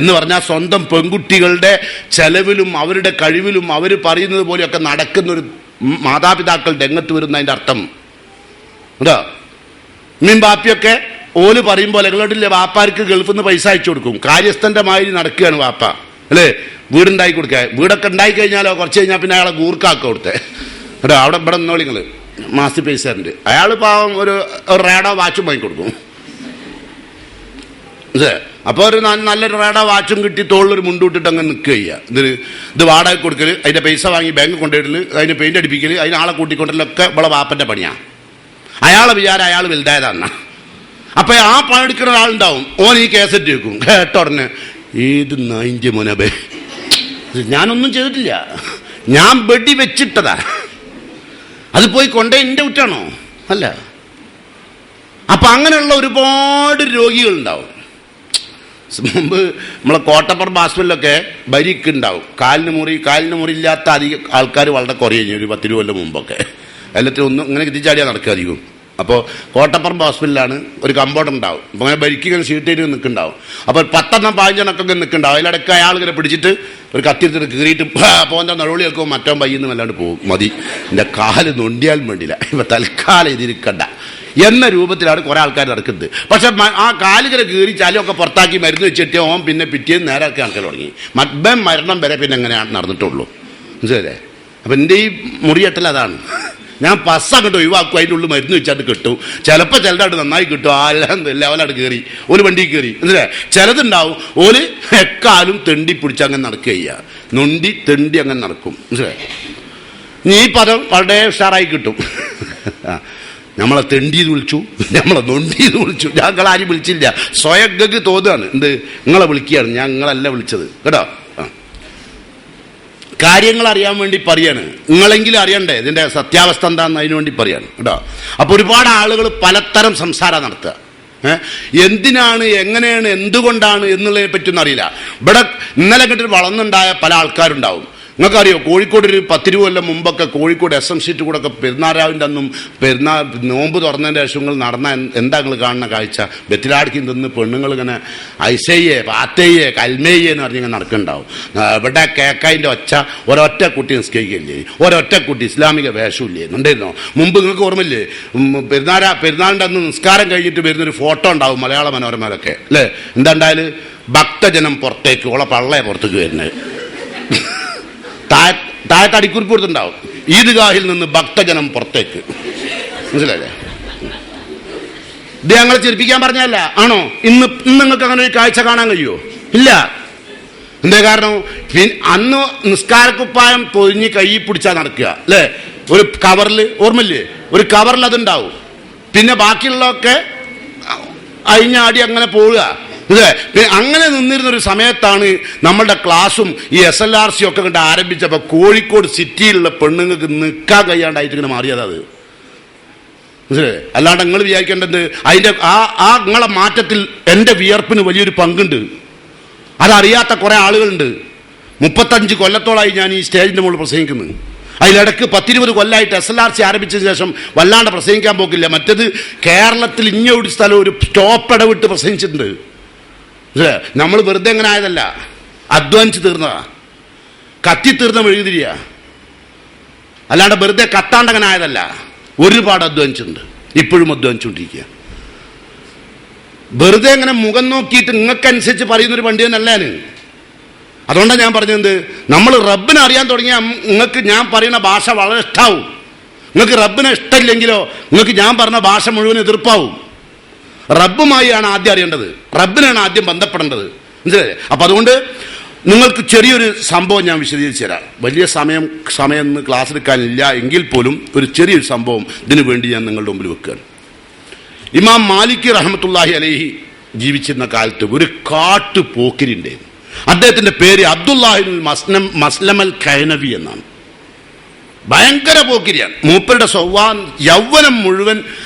എന്ന് പറഞ്ഞാൽ, സ്വന്തം പെൺകുട്ടികളുടെ ചെലവിലും അവരുടെ കഴിവിലും അവർ പറയുന്നത് പോലെയൊക്കെ നടക്കുന്നൊരു മാതാപിതാക്കൾ രംഗത്ത് വരുന്നതിൻ്റെ അർത്ഥം എന്താ? മീൻ ബാപ്പിയൊക്കെ ഓല് പറയും പോലെ നിങ്ങളില്ലേ, വാപ്പാർക്ക് ഗൾഫിൽ നിന്ന് പൈസ അയച്ചു കൊടുക്കും, കാര്യസ്ഥന്റെ മാതിരി നടക്കുകയാണ് വാപ്പ അല്ലേ? വീടുണ്ടാക്കി കൊടുക്കുക. വീടൊക്കെ ഉണ്ടായി കഴിഞ്ഞാലോ കുറച്ച് കഴിഞ്ഞാൽ പിന്നെ അയാളെ ഗൂർക്കാക്ക കൊടുത്തേ കേട്ടോ, അവിടെ ഇവിടെ നിന്നോളി നിങ്ങൾ, മാസത്തിൽ പൈസ ഉണ്ട്. അയാൾ പാവം ഒരു റേഡോ വാച്ചും വാങ്ങിക്കൊടുക്കും. അപ്പോൾ ഒരു നല്ലൊരു റേഡോ വാച്ചും കിട്ടി തോളിലൊരു മുണ്ടൂട്ടിട്ട് അങ്ങനെ നിൽക്കുക ചെയ്യുക. ഇത് വാടക കൊടുക്കൽ, അതിൻ്റെ പൈസ വാങ്ങി ബാങ്ക് കൊണ്ടുപോയിടൽ, അതിന് പെയിന്റ് അടിപ്പിക്കൽ, അതിന് ആളെ കൂട്ടിക്കൊണ്ടല്ലൊക്കെ ഇവിടെ വാപ്പൻ്റെ പണിയാണ്. അയാളെ വിചാരം അയാൾ വലുതായതാണ്. അപ്പൊ ആ പണിയെടുക്കുന്ന ഒരാളുണ്ടാവും, ഓൻ ഈ കേസറ്റ് വെക്കും. കേട്ടോടനെ ഏത് നായിൻ്റെ മുനബേ, ഞാനൊന്നും ചെയ്തിട്ടില്ല, ഞാൻ വെടി വെച്ചിട്ടതാ, അത് പോയി കൊണ്ടേ എൻ്റെ കുറ്റാണോ? അല്ല. അപ്പൊ അങ്ങനെയുള്ള ഒരുപാട് രോഗികളുണ്ടാവും. മുമ്പ് നമ്മളെ കോട്ടപ്പുറം ഹോസ്പിറ്റലിലൊക്കെ ബരിക്ക് ഉണ്ടാവും, കാലിന് മുറി ഇല്ലാത്ത അധികം ആൾക്കാർ വളരെ കുറഞ്ഞു. ഒരു 10 കൊല്ലം മുമ്പൊക്കെ എല്ലാത്തിനും ഒന്നും ഇങ്ങനെ തിരിച്ചാടിയാൽ നടക്കുക അധികം. അപ്പോൾ കോട്ടപ്പുറം ഹോസ്പിറ്റലിലാണ് ഒരു കമ്പൗണ്ടർ ഉണ്ടാവും. അപ്പോൾ അങ്ങനെ ബരിക്ക് ഇങ്ങനെ ഷീറ്റ് നിൽക്കുന്നുണ്ടാവും. അപ്പോൾ 10-15 ഇങ്ങനെ നിൽക്കുന്നുണ്ടാവും. അതിലിടയ്ക്ക് അയാൾ ഇങ്ങനെ പിടിച്ചിട്ട് ഒരു കത്തിയെടുത്തിട്ട് കീറിയിട്ട് പോകുന്ന നടുവളി വെക്കുമ്പോൾ മറ്റോ പയ്യെന്ന് വല്ലാണ്ട് പോകും. മതി, എൻ്റെ കാല് നൊണ്ടിയാൽ വേണ്ടില്ല, ഇപ്പം തൽക്കാലം ഇതിരിക്കണ്ട എന്ന രൂപത്തിലാണ് കുറേ ആൾക്കാർ നടക്കുന്നത്. പക്ഷെ ആ കാലുകളെ കീറി ചാലൊക്കെ പുറത്താക്കി മരുന്ന് വെച്ചിട്ട് ഓൻ പിന്നെ പിറ്റേന്ന് നേരമൊക്കെ ആൾക്കാർ തുടങ്ങി. മരണം വരെ പിന്നെ എങ്ങനെയാണ് നടന്നിട്ടുള്ളൂ, മനസ്സിലല്ലേ? അപ്പം എൻ്റെ ഈ മുറിയെട്ടൽ അതാണ്. ഞാൻ പസ് അങ്ങോട്ട് ഒഴിവാക്കും, അതിൻ്റെ ഉള്ളിൽ മരുന്ന് വെച്ചാൽ കിട്ടും. ചിലപ്പോൾ ചിലതായിട്ട് നന്നായി കിട്ടും, ലെവലായിട്ട് കയറി ഒരു വണ്ടി കയറി, മനസ്സിലെ? ചിലതുണ്ടാവും ഓല് എക്കാലും തെണ്ടി പിടിച്ച് അങ്ങനെ നടക്കുക ചെയ്യുക, നൊണ്ടി തെണ്ടി അങ്ങനെ നടക്കും, മനസ്സിലെ? ഈ പദം വളരെ ഉഷാറായി കിട്ടും. നമ്മളെ തെണ്ടീന്ന് വിളിച്ചു, നമ്മളെ നൊണ്ടീന്ന് വിളിച്ചു, ഞങ്ങളാരും വിളിച്ചില്ല. സ്വയം ഗഗ് തോന്നുകയാണ്. എന്ത് നിങ്ങളെ വിളിക്കുകയാണ്, ഞാൻ നിങ്ങളല്ല വിളിച്ചത് കേട്ടോ. കാര്യങ്ങൾ അറിയാൻ വേണ്ടി പറയാണ്. നിങ്ങളെങ്കിലും അറിയണ്ടേ ഇതിൻ്റെ സത്യാവസ്ഥ എന്താണെന്ന് അതിനു വേണ്ടി പറയാണ് കേട്ടോ. അപ്പോൾ ഒരുപാട് ആളുകൾ പലതരം സംസാരം നടത്തുക. എന്തിനാണ്, എങ്ങനെയാണ്, എന്തുകൊണ്ടാണ് എന്നുള്ളതിനെ പറ്റിയൊന്നും അറിയില്ല. ഇവിടെ ഇന്നലെ കണ്ടിട്ട് വളർന്നുണ്ടായ പല ആൾക്കാരുണ്ടാവും. നിങ്ങൾക്കറിയോ, കോഴിക്കോട് ഒരു 10-20 കൊല്ലം മുമ്പൊക്കെ കോഴിക്കോട് SM ഷീറ്റ് കൂടെ ഒക്കെ പെരുന്നാരാവിൻ്റെ അന്നും നോമ്പ് തുറന്നതിൻ്റെ ശേഷങ്ങൾ നടന്ന എന്താ നിങ്ങൾ കാണുന്ന കാഴ്ച? ബത്തിലാടിക്കും തിന്ന് പെണ്ണുങ്ങൾ ഇങ്ങനെ ഐസയ്യേ പാത്തയ്യേ കൽമയ്യേ എന്ന് പറഞ്ഞിങ്ങനെ നടക്കുന്നുണ്ടാവും. ഇവിടെ കേക്കായിൻ്റെ ഒച്ച, ഒരൊറ്റ കുട്ടി നിസ്കരിക്കില്ലേ, ഒരൊറ്റ കുട്ടി ഇസ്ലാമിക വേഷമില്ലേ എന്നുണ്ടായിരുന്നോ? മുമ്പ് നിങ്ങൾക്ക് ഓർമ്മയില്ലേ, പെരുന്നാളിൻ്റെ അന്ന് നിസ്കാരം കഴിഞ്ഞിട്ട് വരുന്നൊരു ഫോട്ടോ ഉണ്ടാവും മലയാള മനോരമയിലൊക്കെ അല്ലേ? എന്താ ഉണ്ടായാലും ഭക്തജനം പുറത്തേക്ക്, ഓളെ പള്ളയെ പുറത്തേക്ക് വരുന്നത്. താഴത്ത് അടിക്കുറിപ്പ് കൊടുത്തുണ്ടാവും, ഈദ്ഗാഹിൽ നിന്ന് ഭക്തജനം പുറത്തേക്ക്. മനസ്സിലായില്ലേ? ഇത് ഞങ്ങളെ ചിരിപ്പിക്കാൻ പറഞ്ഞല്ല ആണോ? ഇന്ന് നിങ്ങൾക്ക് അങ്ങനെ ഒരു കാഴ്ച കാണാൻ കഴിയുമോ? ഇല്ല. എന്താ കാരണം? അന്ന് നിസ്കാരക്കുപ്പായം പൊതിഞ്ഞ് കൈ പിടിച്ചാൽ നടക്കുക അല്ലേ? ഒരു കവറിൽ, ഓർമ്മയില്ലേ, ഒരു കവറിൽ അതുണ്ടാവും. പിന്നെ ബാക്കിയുള്ളതൊക്കെ അഴിഞ്ഞാടി അങ്ങനെ പോവുക. ഇല്ലേ? പിന്നെ അങ്ങനെ നിന്നിരുന്നൊരു സമയത്താണ് നമ്മളുടെ ക്ലാസ്സും ഈ SLRC ഒക്കെ കണ്ട് ആരംഭിച്ചപ്പോൾ കോഴിക്കോട് സിറ്റിയിലുള്ള പെണ്ണുങ്ങൾക്ക് നിൽക്കാൻ കഴിയാണ്ടായിട്ട് ഇങ്ങനെ മാറിയത്. അത് മനസ്സിലായി? അല്ലാണ്ട് നിങ്ങൾ വിചാരിക്കേണ്ടത് അതിൻ്റെ ആ നിങ്ങളെ മാറ്റത്തിൽ എൻ്റെ വിയർപ്പിന് വലിയൊരു പങ്കുണ്ട്. അതറിയാത്ത കുറേ ആളുകളുണ്ട്. 35 കൊല്ലത്തോളമായി ഞാൻ ഈ സ്റ്റേജിൻ്റെ മുകളിൽ പ്രസംഗിക്കുന്നത്. അതിലിടക്ക് 10-20 കൊല്ലമായിട്ട് SLRC ആരംഭിച്ചതിന് ശേഷം വല്ലാണ്ട് പ്രസംഗിക്കാൻ പോക്കില്ല. മറ്റത് കേരളത്തിൽ ഇഞ്ഞൊരു സ്ഥലം ഒരു സ്റ്റോപ്പ് ഇടവിട്ട് പ്രസംഗിച്ചിട്ടുണ്ട്. നമ്മൾ വെറുതെ എങ്ങനെ ആയതല്ല, അധ്വാനിച്ച് തീർന്നതാ, കത്തി തീർന്ന മെഴുകുതിരിയ, അല്ലാണ്ട് വെറുതെ കത്താണ്ടങ്ങനെ ആയതല്ല. ഒരുപാട് അധ്വാനിച്ചിട്ടുണ്ട്, ഇപ്പോഴും അധ്വാനിച്ചുകൊണ്ടിരിക്കുക. വെറുതെ എങ്ങനെ മുഖം നോക്കിയിട്ട് നിങ്ങൾക്കനുസരിച്ച് പറയുന്നൊരു പണ്ഡിതനല്ല ഞാൻ. അതുകൊണ്ടാണ് ഞാൻ പറഞ്ഞത്, നമ്മൾ റബ്ബിനെ അറിയാൻ തുടങ്ങിയാൽ നിങ്ങൾക്ക് ഞാൻ പറയുന്ന ഭാഷ വളരെ ഇഷ്ടാവും. നിങ്ങൾക്ക് റബ്ബിനെ ഇഷ്ടമില്ലെങ്കിലോ നിങ്ങൾക്ക് ഞാൻ പറഞ്ഞ ഭാഷ മുഴുവൻ എതിർപ്പാവും. റബ്ബുമായിയാണ് ആദ്യം അറിയേണ്ടത്, റബ്ബിനാണ് ആദ്യം ബന്ധപ്പെടേണ്ടത്. മനസ്സിലായില്ലേ? അപ്പം അതുകൊണ്ട് നിങ്ങൾക്ക് ചെറിയൊരു സംഭവം ഞാൻ വിശദീകരിച്ചു തരാം. വലിയ സമയം ക്ലാസ് എടുക്കാനില്ല എങ്കിൽ പോലും ഒരു ചെറിയൊരു സംഭവം ഇതിനു വേണ്ടി ഞാൻ നിങ്ങളുടെ മുമ്പിൽ വെക്കുകയാണ്. ഇമാം മാലിക് റഹ്മത്തുള്ളാഹി അലൈഹി ജീവിച്ചിരുന്ന കാലത്ത് ഒരു കാട്ടു പോക്കിരിൻ്റെ, അദ്ദേഹത്തിൻ്റെ പേര് അബ്ദുല്ലാഹിബ്നുൽ മസ്ലമൽ കൈനവി എന്നാണ്. ഭയങ്കര പോക്കിരിയാണ്. മൂപ്പരുടെ യൗവനം മുഴുവൻ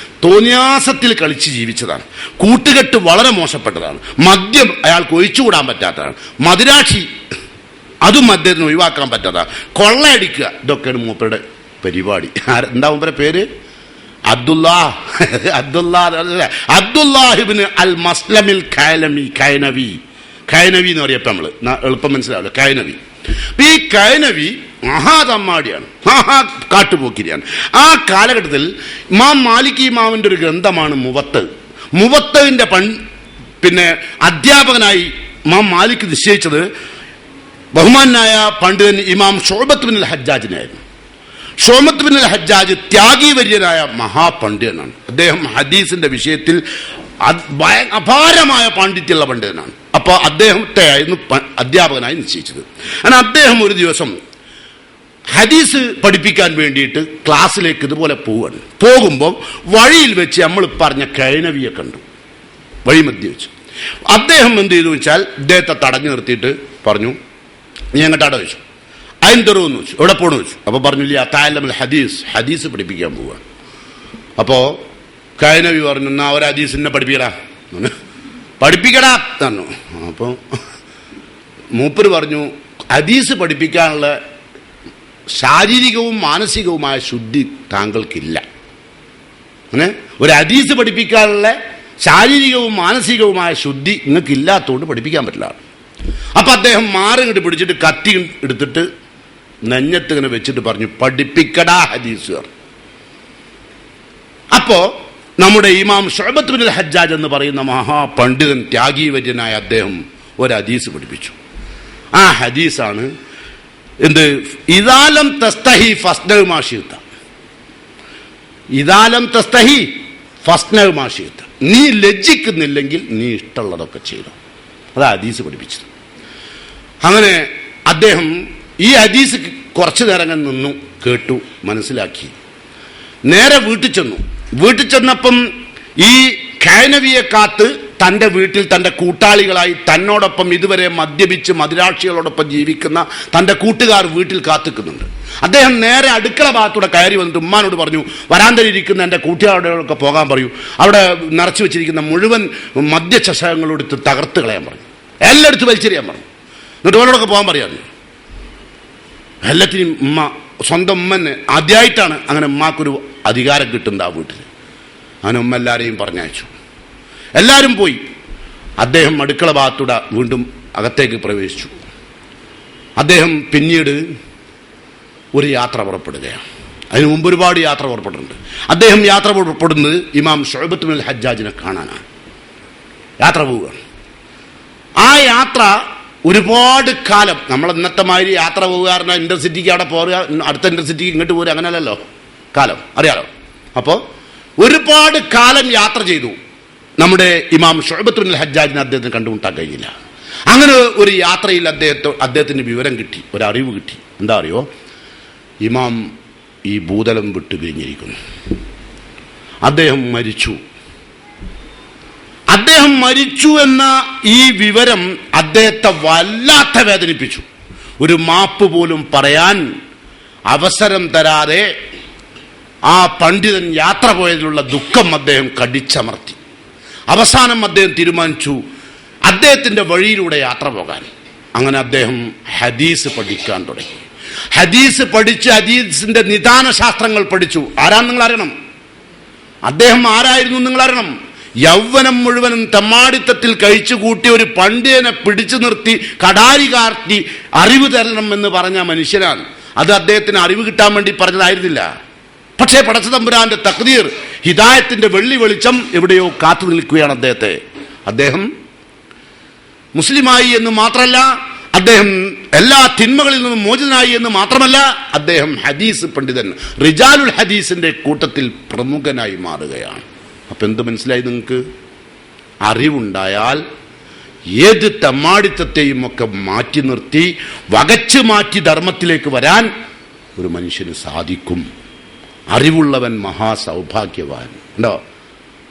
തോന്യാസത്തിൽ കളിച്ച് ജീവിച്ചതാണ്. കൂട്ടുകെട്ട് വളരെ മോശപ്പെട്ടതാണ്. മദ്യം അയാൾക്ക് ഒഴിച്ചുകൂടാൻ പറ്റാത്തതാണ്. മദിരാക്ഷി അതും അദ്ദേഹത്തിന് ഒഴിവാക്കാൻ പറ്റാത്തതാണ്. കൊള്ളയടിക്കുക, ഇതൊക്കെയാണ് മൂപ്പരുടെ പരിപാടി. എന്താ മൂപ്പരുടെ പേര്? അബ്ദുല്ലാഹിബ്നു അൽ മസ്ലമിൽ കൈനവി എന്ന് പറയപ്പോ നമ്മള് എളുപ്പം മനസ്സിലാവില്ല. കൈനവി. ഈ കൈനവി മഹാതമ്മാടിയാണ്, കാട്ടുപോക്കിരിയാണ്. ആ കാലഘട്ടത്തിൽ ഇമാം മാലിക് ഇമാമിന്റെ ഒരു ഗ്രന്ഥമാണ് മുവത്തവിന്റെ പിന്നെ അധ്യാപകനായി ഇമാം മാലിക് നിശ്ചയിച്ചത് ബഹുമാനായ പണ്ഡിതൻ ഇമാം ശുഅബത്ത് ബിനുൽ ഹജ്ജാജിനായിരുന്നു. ശുഅബത്ത് ബിനുൽ ഹജ്ജാജ് ത്യാഗീവര്യനായ മഹാപണ്ഡിതനാണ്. അദ്ദേഹം ഹദീസിന്റെ വിഷയത്തിൽ അപാരമായ പാണ്ഡിത്യമുള്ള പണ്ഡിതനാണ്. അപ്പോൾ അദ്ദേഹത്തെ ആയിരുന്നു അധ്യാപകനായി നിശ്ചയിച്ചത്. അങ്ങനെ അദ്ദേഹം ഒരു ദിവസം ഹദീസ് പഠിപ്പിക്കാൻ വേണ്ടിയിട്ട് ക്ലാസ്സിലേക്ക് ഇതുപോലെ പോവുകയാണ്. പോകുമ്പോൾ വഴിയിൽ വെച്ച് നമ്മൾ പറഞ്ഞ കൈനവിയെ കണ്ടു, വഴിമധ്യ വെച്ച്. അദ്ദേഹം എന്ത് ചെയ്തു വെച്ചാൽ ഇദ്ദേഹത്തെ തടഞ്ഞു നിർത്തിയിട്ട് പറഞ്ഞു, നീ എങ്ങോട്ടാടെ വെച്ചു? അയിന്തറൂന്ന് വെച്ചു. എവിടെ പോകണമെന്ന് വെച്ചു. അപ്പോൾ പറഞ്ഞില്ല, തഅല്ലമുൽ ഹദീസ് പഠിപ്പിക്കാൻ പോവുകയാണ്. അപ്പോൾ കൈനവി പറഞ്ഞു, എന്നാ ഒരു ഹദീസിനെ പഠിപ്പിക്കടാ പറഞ്ഞു. അപ്പോൾ മൂപ്പര് പറഞ്ഞു, ഹദീസ് പഠിപ്പിക്കാനുള്ള ശാരീരികവും മാനസികവുമായ ശുദ്ധി താങ്കൾക്കില്ല. അങ്ങനെ ഒരു ഹദീസ് പഠിപ്പിക്കാനുള്ള ശാരീരികവും മാനസികവുമായ ശുദ്ധി നിങ്ങൾക്ക് ഇല്ലാത്തതുകൊണ്ട് പഠിപ്പിക്കാൻ പറ്റില്ല. അപ്പം അദ്ദേഹം മാറിങ്ങോട്ട് പിടിച്ചിട്ട് കത്തി എടുത്തിട്ട് നെഞ്ഞത്ത് ഇങ്ങനെ വെച്ചിട്ട് പറഞ്ഞു, പഠിപ്പിക്കടാ ഹദീസ്. അപ്പോ നമ്മുടെ ഇമാം ശുഅബത്ത് ബിനുൽ ഹജ്ജാജ് എന്ന് പറയുന്ന മഹാപണ്ഡിതൻ ത്യാഗീവര്യനായ അദ്ദേഹം ഒരു ഹദീസ് പഠിപ്പിച്ചു. ആ ഹദീസാണ് എന്ത്? ഇദാലം തസ്തഹി ഫസ്നഉ മാ ശിഅ്ത. ഇദാലം തസ്തഹി ഫസ്നഉ മാ ശിഅ്ത. നീ ലജ്ജിക്കുന്നില്ലെങ്കിൽ നീ ഇഷ്ടമുള്ളതൊക്കെ ചെയ്തു. അതാ ഹദീസ് പഠിപ്പിച്ചത്. അങ്ങനെ അദ്ദേഹം ഈ ഹദീസ് കുറച്ചു നേരം നിന്നു. കേട്ടു, മനസ്സിലാക്കി. നേരെ വീട്ടിൽ ചെന്നു. വീട്ടിൽ ചെന്നപ്പം ഈ ഖൈനവിയെ കാത്ത് തൻ്റെ വീട്ടിൽ തൻ്റെ കൂട്ടാളികളായി തന്നോടൊപ്പം ഇതുവരെ മദ്യപിച്ച് മദിരാക്ഷികളോടൊപ്പം ജീവിക്കുന്ന തൻ്റെ കൂട്ടുകാർ വീട്ടിൽ കാത്തിക്കുന്നുണ്ട്. അദ്ദേഹം നേരെ അടുക്കള ഭാഗത്തൂടെ കയറി വന്നിട്ട് ഉമ്മാനോട് പറഞ്ഞു, വരാന്തയിലിരിക്കുന്ന എൻ്റെ കൂട്ടുകാരോടൊക്കെ പോകാൻ പറയൂ, അവിടെ നിറച്ചു വെച്ചിരിക്കുന്ന മുഴുവൻ മദ്യചഷകങ്ങളെടുത്ത് തകർത്ത് കളയാൻ പറഞ്ഞു, എല്ലായിടത്തും വലിച്ചെറിയാൻ പറഞ്ഞു. എന്നിട്ട് ഓരോടൊക്കെ പോകാൻ പറയാറുണ്ട്. എല്ലാത്തിനും ഉമ്മ, സ്വന്തം ഉമ്മന് ആദ്യമായിട്ടാണ് അങ്ങനെ ഉമ്മാക്കൊരു അധികാരം കിട്ടുന്നത് ആ വീട്ടിൽ. അങ്ങനെ ഉമ്മ എല്ലാവരെയും പറഞ്ഞയച്ചു. എല്ലാവരും പോയി. അദ്ദേഹം അടുക്കള ഭാഗത്തൂടെ വീണ്ടും അകത്തേക്ക് പ്രവേശിച്ചു. അദ്ദേഹം പിന്നീട് ഒരു യാത്ര പുറപ്പെടുകയാണ്. അതിനു മുമ്പ് ഒരുപാട് യാത്ര പുറപ്പെട്ടിട്ടുണ്ട്. അദ്ദേഹം യാത്ര പുറപ്പെടുന്നത് ഇമാം ശുഅബത്ത് ബിൻ ഹജ്ജാജിനെ കാണാനാണ്. യാത്ര പോവുകയാണ്. ആ യാത്ര ഒരുപാട് കാലം, നമ്മൾ ഇന്നത്തെ മാതിരി യാത്ര പോവുക ഇന്റർസിറ്റിക്ക് അവിടെ പോവുക, അടുത്ത ഇന്റർസിറ്റിക്ക് ഇങ്ങോട്ട് പോരുക, അങ്ങനെയല്ലല്ലോ കാലം, അറിയാലോ. അപ്പോൾ ഒരുപാട് കാലം യാത്ര ചെയ്തു. നമ്മുടെ ഇമാം ശുഅബത്ത് ബിൻ ഹജ്ജാജിനെ അദ്ദേഹത്തിന് കണ്ടുമുട്ടാൻ കഴിയില്ല. അങ്ങനെ ഒരു യാത്രയിൽ അദ്ദേഹത്തിന് വിവരം കിട്ടി, ഒരറിവ് കിട്ടി. എന്താ അറിയോ? ഇമാം ഈ ഭൂതലം വിട്ടു പിരിഞ്ഞിരിക്കുന്നു. അദ്ദേഹം മരിച്ചു. അദ്ദേഹം മരിച്ചു എന്ന ഈ വിവരം അദ്ദേഹത്തെ വല്ലാത്ത വേദനിപ്പിച്ചു. ഒരു മാപ്പ് പോലും പറയാൻ അവസരം തരാതെ ആ പണ്ഡിതൻ യാത്ര പോയതിലുള്ള ദുഃഖം അദ്ദേഹം കടിച്ചമർത്തി. അവസാനം അദ്ദേഹം തീരുമാനിച്ചു അദ്ദേഹത്തിന്റെ വഴിയിലൂടെ യാത്ര പോകാൻ. അങ്ങനെ അദ്ദേഹം ഹദീസ് പഠിക്കാൻ തുടങ്ങി. ഹദീസ് പഠിച്ച് ഹദീസിന്റെ നിദാന ശാസ്ത്രങ്ങൾ പഠിച്ചു. ആരാന്ന് നിങ്ങൾ അറിയണം. അദ്ദേഹം ആരായിരുന്നു നിങ്ങൾ അറിയണം. യൗവനം മുഴുവനും തെമ്മാടിത്തത്തിൽ കഴിച്ചു കൂട്ടി ഒരു പണ്ഡിതനെ പിടിച്ചു നിർത്തി കടാരി കാർത്തി അറിവ് തരണം എന്ന് പറഞ്ഞ മനുഷ്യനാണ്. അത് അദ്ദേഹത്തിന് അറിവ് കിട്ടാൻ വേണ്ടി പറഞ്ഞതായിരുന്നില്ല. പക്ഷേ പടച്ച തമ്പുരാന്റെ തഖ്ദീർ, ഹിദായത്തിന്റെ വെള്ളി വെളിച്ചം എവിടെയോ കാത്തു നിൽക്കുകയാണ് അദ്ദേഹത്തെ. അദ്ദേഹം മുസ്ലിമായി എന്ന് മാത്രമല്ല, അദ്ദേഹം എല്ലാ തിന്മകളിൽ നിന്നും മോചിതനായി എന്ന് മാത്രമല്ല, അദ്ദേഹം ഹദീസ് പണ്ഡിതൻ, റിജാലുൽ ഹദീസിന്റെ കൂട്ടത്തിൽ പ്രമുഖനായി മാറുകയാണ്. അപ്പൊ എന്ത് മനസ്സിലായി നിങ്ങൾക്ക്? അറിവുണ്ടായാൽ ഏത് തെമ്മാടിത്തത്തെയും ഒക്കെ മാറ്റി നിർത്തി വകച്ചു മാറ്റി ധർമ്മത്തിലേക്ക് വരാൻ ഒരു മനുഷ്യന് സാധിക്കും. അറിവുള്ളവൻ മഹാസൗഭാഗ്യവാൻ. ഉണ്ടോ?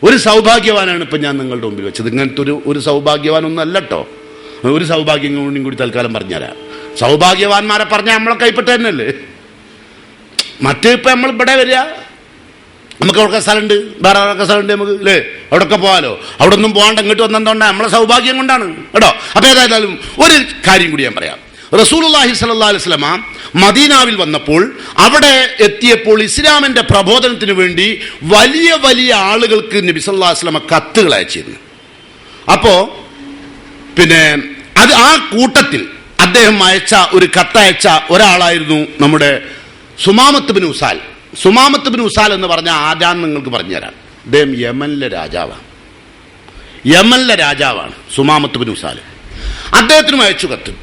ഒരു സൗഭാഗ്യവാനാണ് ഇപ്പൊ ഞാൻ നിങ്ങളുടെ മുമ്പിൽ വെച്ചത്. ഇങ്ങനത്തെ ഒരു സൗഭാഗ്യവാനൊന്നും അല്ല കേട്ടോ. ഒരു സൗഭാഗ്യം കൂടി തൽക്കാലം പറഞ്ഞുതരാം. സൗഭാഗ്യവാന്മാരെ പറഞ്ഞാൽ നമ്മളെ കൈപ്പെട്ട തന്നെയല്ലേ. മറ്റേ ഇപ്പൊ നമ്മൾ ഇവിടെ വരിക, നമുക്ക് അവിടെ സ്ഥലമുണ്ട്, വേറെ ആരൊക്കെ സ്ഥലമുണ്ട് നമുക്ക്, അല്ലേ? അവിടെയൊക്കെ പോകാലോ. അവിടെ ഒന്നും പോകാണ്ട് ഇങ്ങോട്ട് വന്നെന്തുകൊണ്ടാണ്? നമ്മളെ സൗഭാഗ്യം കൊണ്ടാണ് കേട്ടോ. അപ്പൊ ഏതായാലും ഒരു കാര്യം കൂടി ഞാൻ പറയാം. റസൂലുള്ളാഹി സ്വല്ലല്ലാഹു അലൈഹി വസല്ലമ മദീനാവിൽ വന്നപ്പോൾ, അവിടെ എത്തിയപ്പോൾ ഇസ്ലാമിന്റെ പ്രബോധനത്തിന് വേണ്ടി വലിയ വലിയ ആളുകൾക്ക് നബി സല്ലല്ലാഹു അലൈഹി വസല്ലമ കത്തുകൾ അയച്ചിരുന്നു. അപ്പോ പിന്നെ അത് ആ കൂട്ടത്തിൽ അദ്ദേഹം ഒരു കത്തയച്ച ഒരാളായിരുന്നു നമ്മുടെ സുമാമത്ത് ബിൻ ഉസാൽ. സുമാമത്ത് ബിൻ ഉസാൽ എന്ന് പറഞ്ഞ ആരാന്ന് നിങ്ങൾക്ക് പറഞ്ഞുതരാം. അദ്ദേഹം യമനിലെ രാജാവാണ് സുമാമത്ത് ബിൻ ഉസാൽ. അദ്ദേഹത്തിനും അയച്ചു കത്ത്.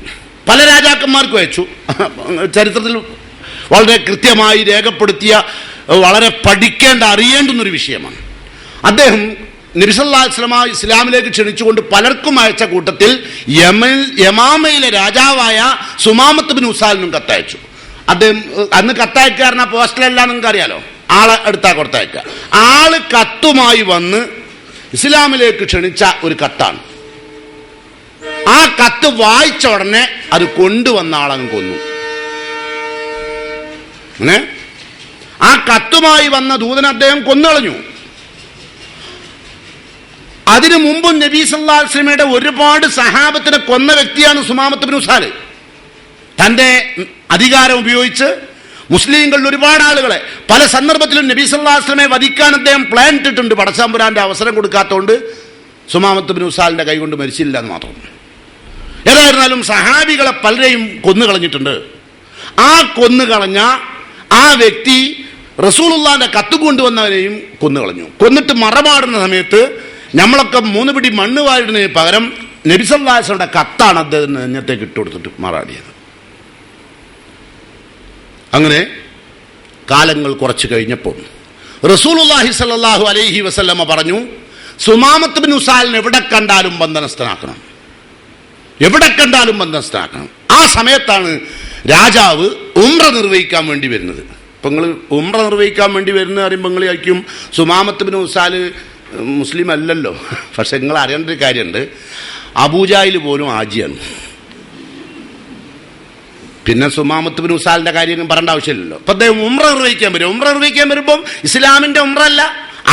പല രാജാക്കന്മാർക്കും അയച്ചു. ചരിത്രത്തിൽ വളരെ കൃത്യമായി രേഖപ്പെടുത്തിയ, വളരെ പഠിക്കേണ്ട, അറിയേണ്ടുന്നൊരു വിഷയമാണ്. അദ്ദേഹം നബി സല്ലല്ലാഹു അലൈഹി വസല്ലമ ഇസ്ലാമിലേക്ക് ക്ഷണിച്ചുകൊണ്ട് പലർക്കും അയച്ച കൂട്ടത്തിൽ യമാമയിലെ രാജാവായ സുമാമത്ത് ബിൻ ഉസാലിനും കത്തയച്ചു. അദ്ദേഹം അന്ന് കത്തയക്കാരന പോസ്റ്റലല്ല, നിങ്ങൾക്ക് അറിയാലോ. ആളെ എടുത്താ കൊടുത്തയക്കുക. ആള് കത്തുമായി വന്ന് ഇസ്ലാമിലേക്ക് ക്ഷണിച്ച ഒരു കത്താണ്. ആ കത്ത് വായിച്ച ഉടനെ അത് കൊണ്ടുവന്ന ആളങ്ങ് കൊന്നു. അങ്ങനെ ആ കത്തുമായി വന്ന ദൂതനെ അദ്ദേഹം കൊന്നുകളഞ്ഞു. അതിനു മുമ്പും നബി സല്ലല്ലാഹു അലൈഹി വസല്ലമയുടെ ഒരുപാട് സഹാബത്തിനെ കൊന്ന വ്യക്തിയാണ് സുമാമത്ത് ബിൻ ഉസാൽ. തന്റെ അധികാരം ഉപയോഗിച്ച് മുസ്ലിങ്ങളിൽ ഒരുപാട് ആളുകളെ പല സന്ദർഭത്തിലും നബി സല്ലല്ലാഹു അലൈഹി വസല്ലമയെ വധിക്കാൻ അദ്ദേഹം പ്ലാൻ ഇട്ടിട്ടുണ്ട്. പടച്ചതമ്പുരാന്റെ അവസരം കൊടുക്കാത്തതുകൊണ്ട് സുമാമത്ത് ബിൻ ഉസാലിന്റെ കൈകൊണ്ട് മരിച്ചില്ല എന്ന് മാത്രം. ഏതായിരുന്നാലും സഹാബികളെ പലരെയും കൊന്നുകളഞ്ഞിട്ടുണ്ട്. ആ കൊന്നുകളഞ്ഞ ആ വ്യക്തി റസൂലുള്ളാഹിന്റെ കത്ത് കൊണ്ടുവന്നവരെയും കൊന്നുകളഞ്ഞു. കൊന്നിട്ട് മറമാടുന്ന സമയത്ത് നമ്മളൊക്കെ 3 പിടി മണ്ണ് വാരിടുന്നതിന് പകരം നബി സല്ലല്ലാഹു അലൈഹി വസല്ലമയുടെ കത്താണ് അദ്ദേഹത്തിന് നെഞ്ഞത്തേക്ക് ഇട്ടുകൊടുത്തിട്ട് മറാടിയത്. അങ്ങനെ കാലങ്ങൾ കുറച്ച് കഴിഞ്ഞപ്പോൾ റസൂലുള്ളാഹി സ്വല്ലല്ലാഹു അലൈഹി വസല്ലമ പറഞ്ഞു, സുമാമത്ത് ബിൻ ഉസാലിനെ എവിടെ കണ്ടാലും ബന്ധനസ്ഥനാക്കണം. ആ സമയത്താണ് രാജാവ് ഉംറ നിർവഹിക്കാൻ വേണ്ടി വരുന്നത്. ഇപ്പം നിങ്ങൾ ഉംറ നിർവഹിക്കാൻ വേണ്ടി വരുന്ന പറയുമ്പോൾ നിങ്ങൾ ആയിരിക്കും സുമാമത്ത് ബിൻ ഉസാല് മുസ്ലിം അല്ലല്ലോ. പക്ഷെ നിങ്ങൾ അറിയേണ്ട ഒരു കാര്യമുണ്ട്, അബൂജാഹിൽ പോലും ആജിയാണ്. പിന്നെ സുമാമത്ത് ബിൻ ഉസാലിന്റെ കാര്യം പറയേണ്ട ആവശ്യമില്ലല്ലോ. അപ്പൊ അദ്ദേഹം ഉംറ നിർവഹിക്കാൻ വരും. ഉംറ നിർവഹിക്കാൻ വരുമ്പം ഇസ്ലാമിന്റെ ഉംറ അല്ല,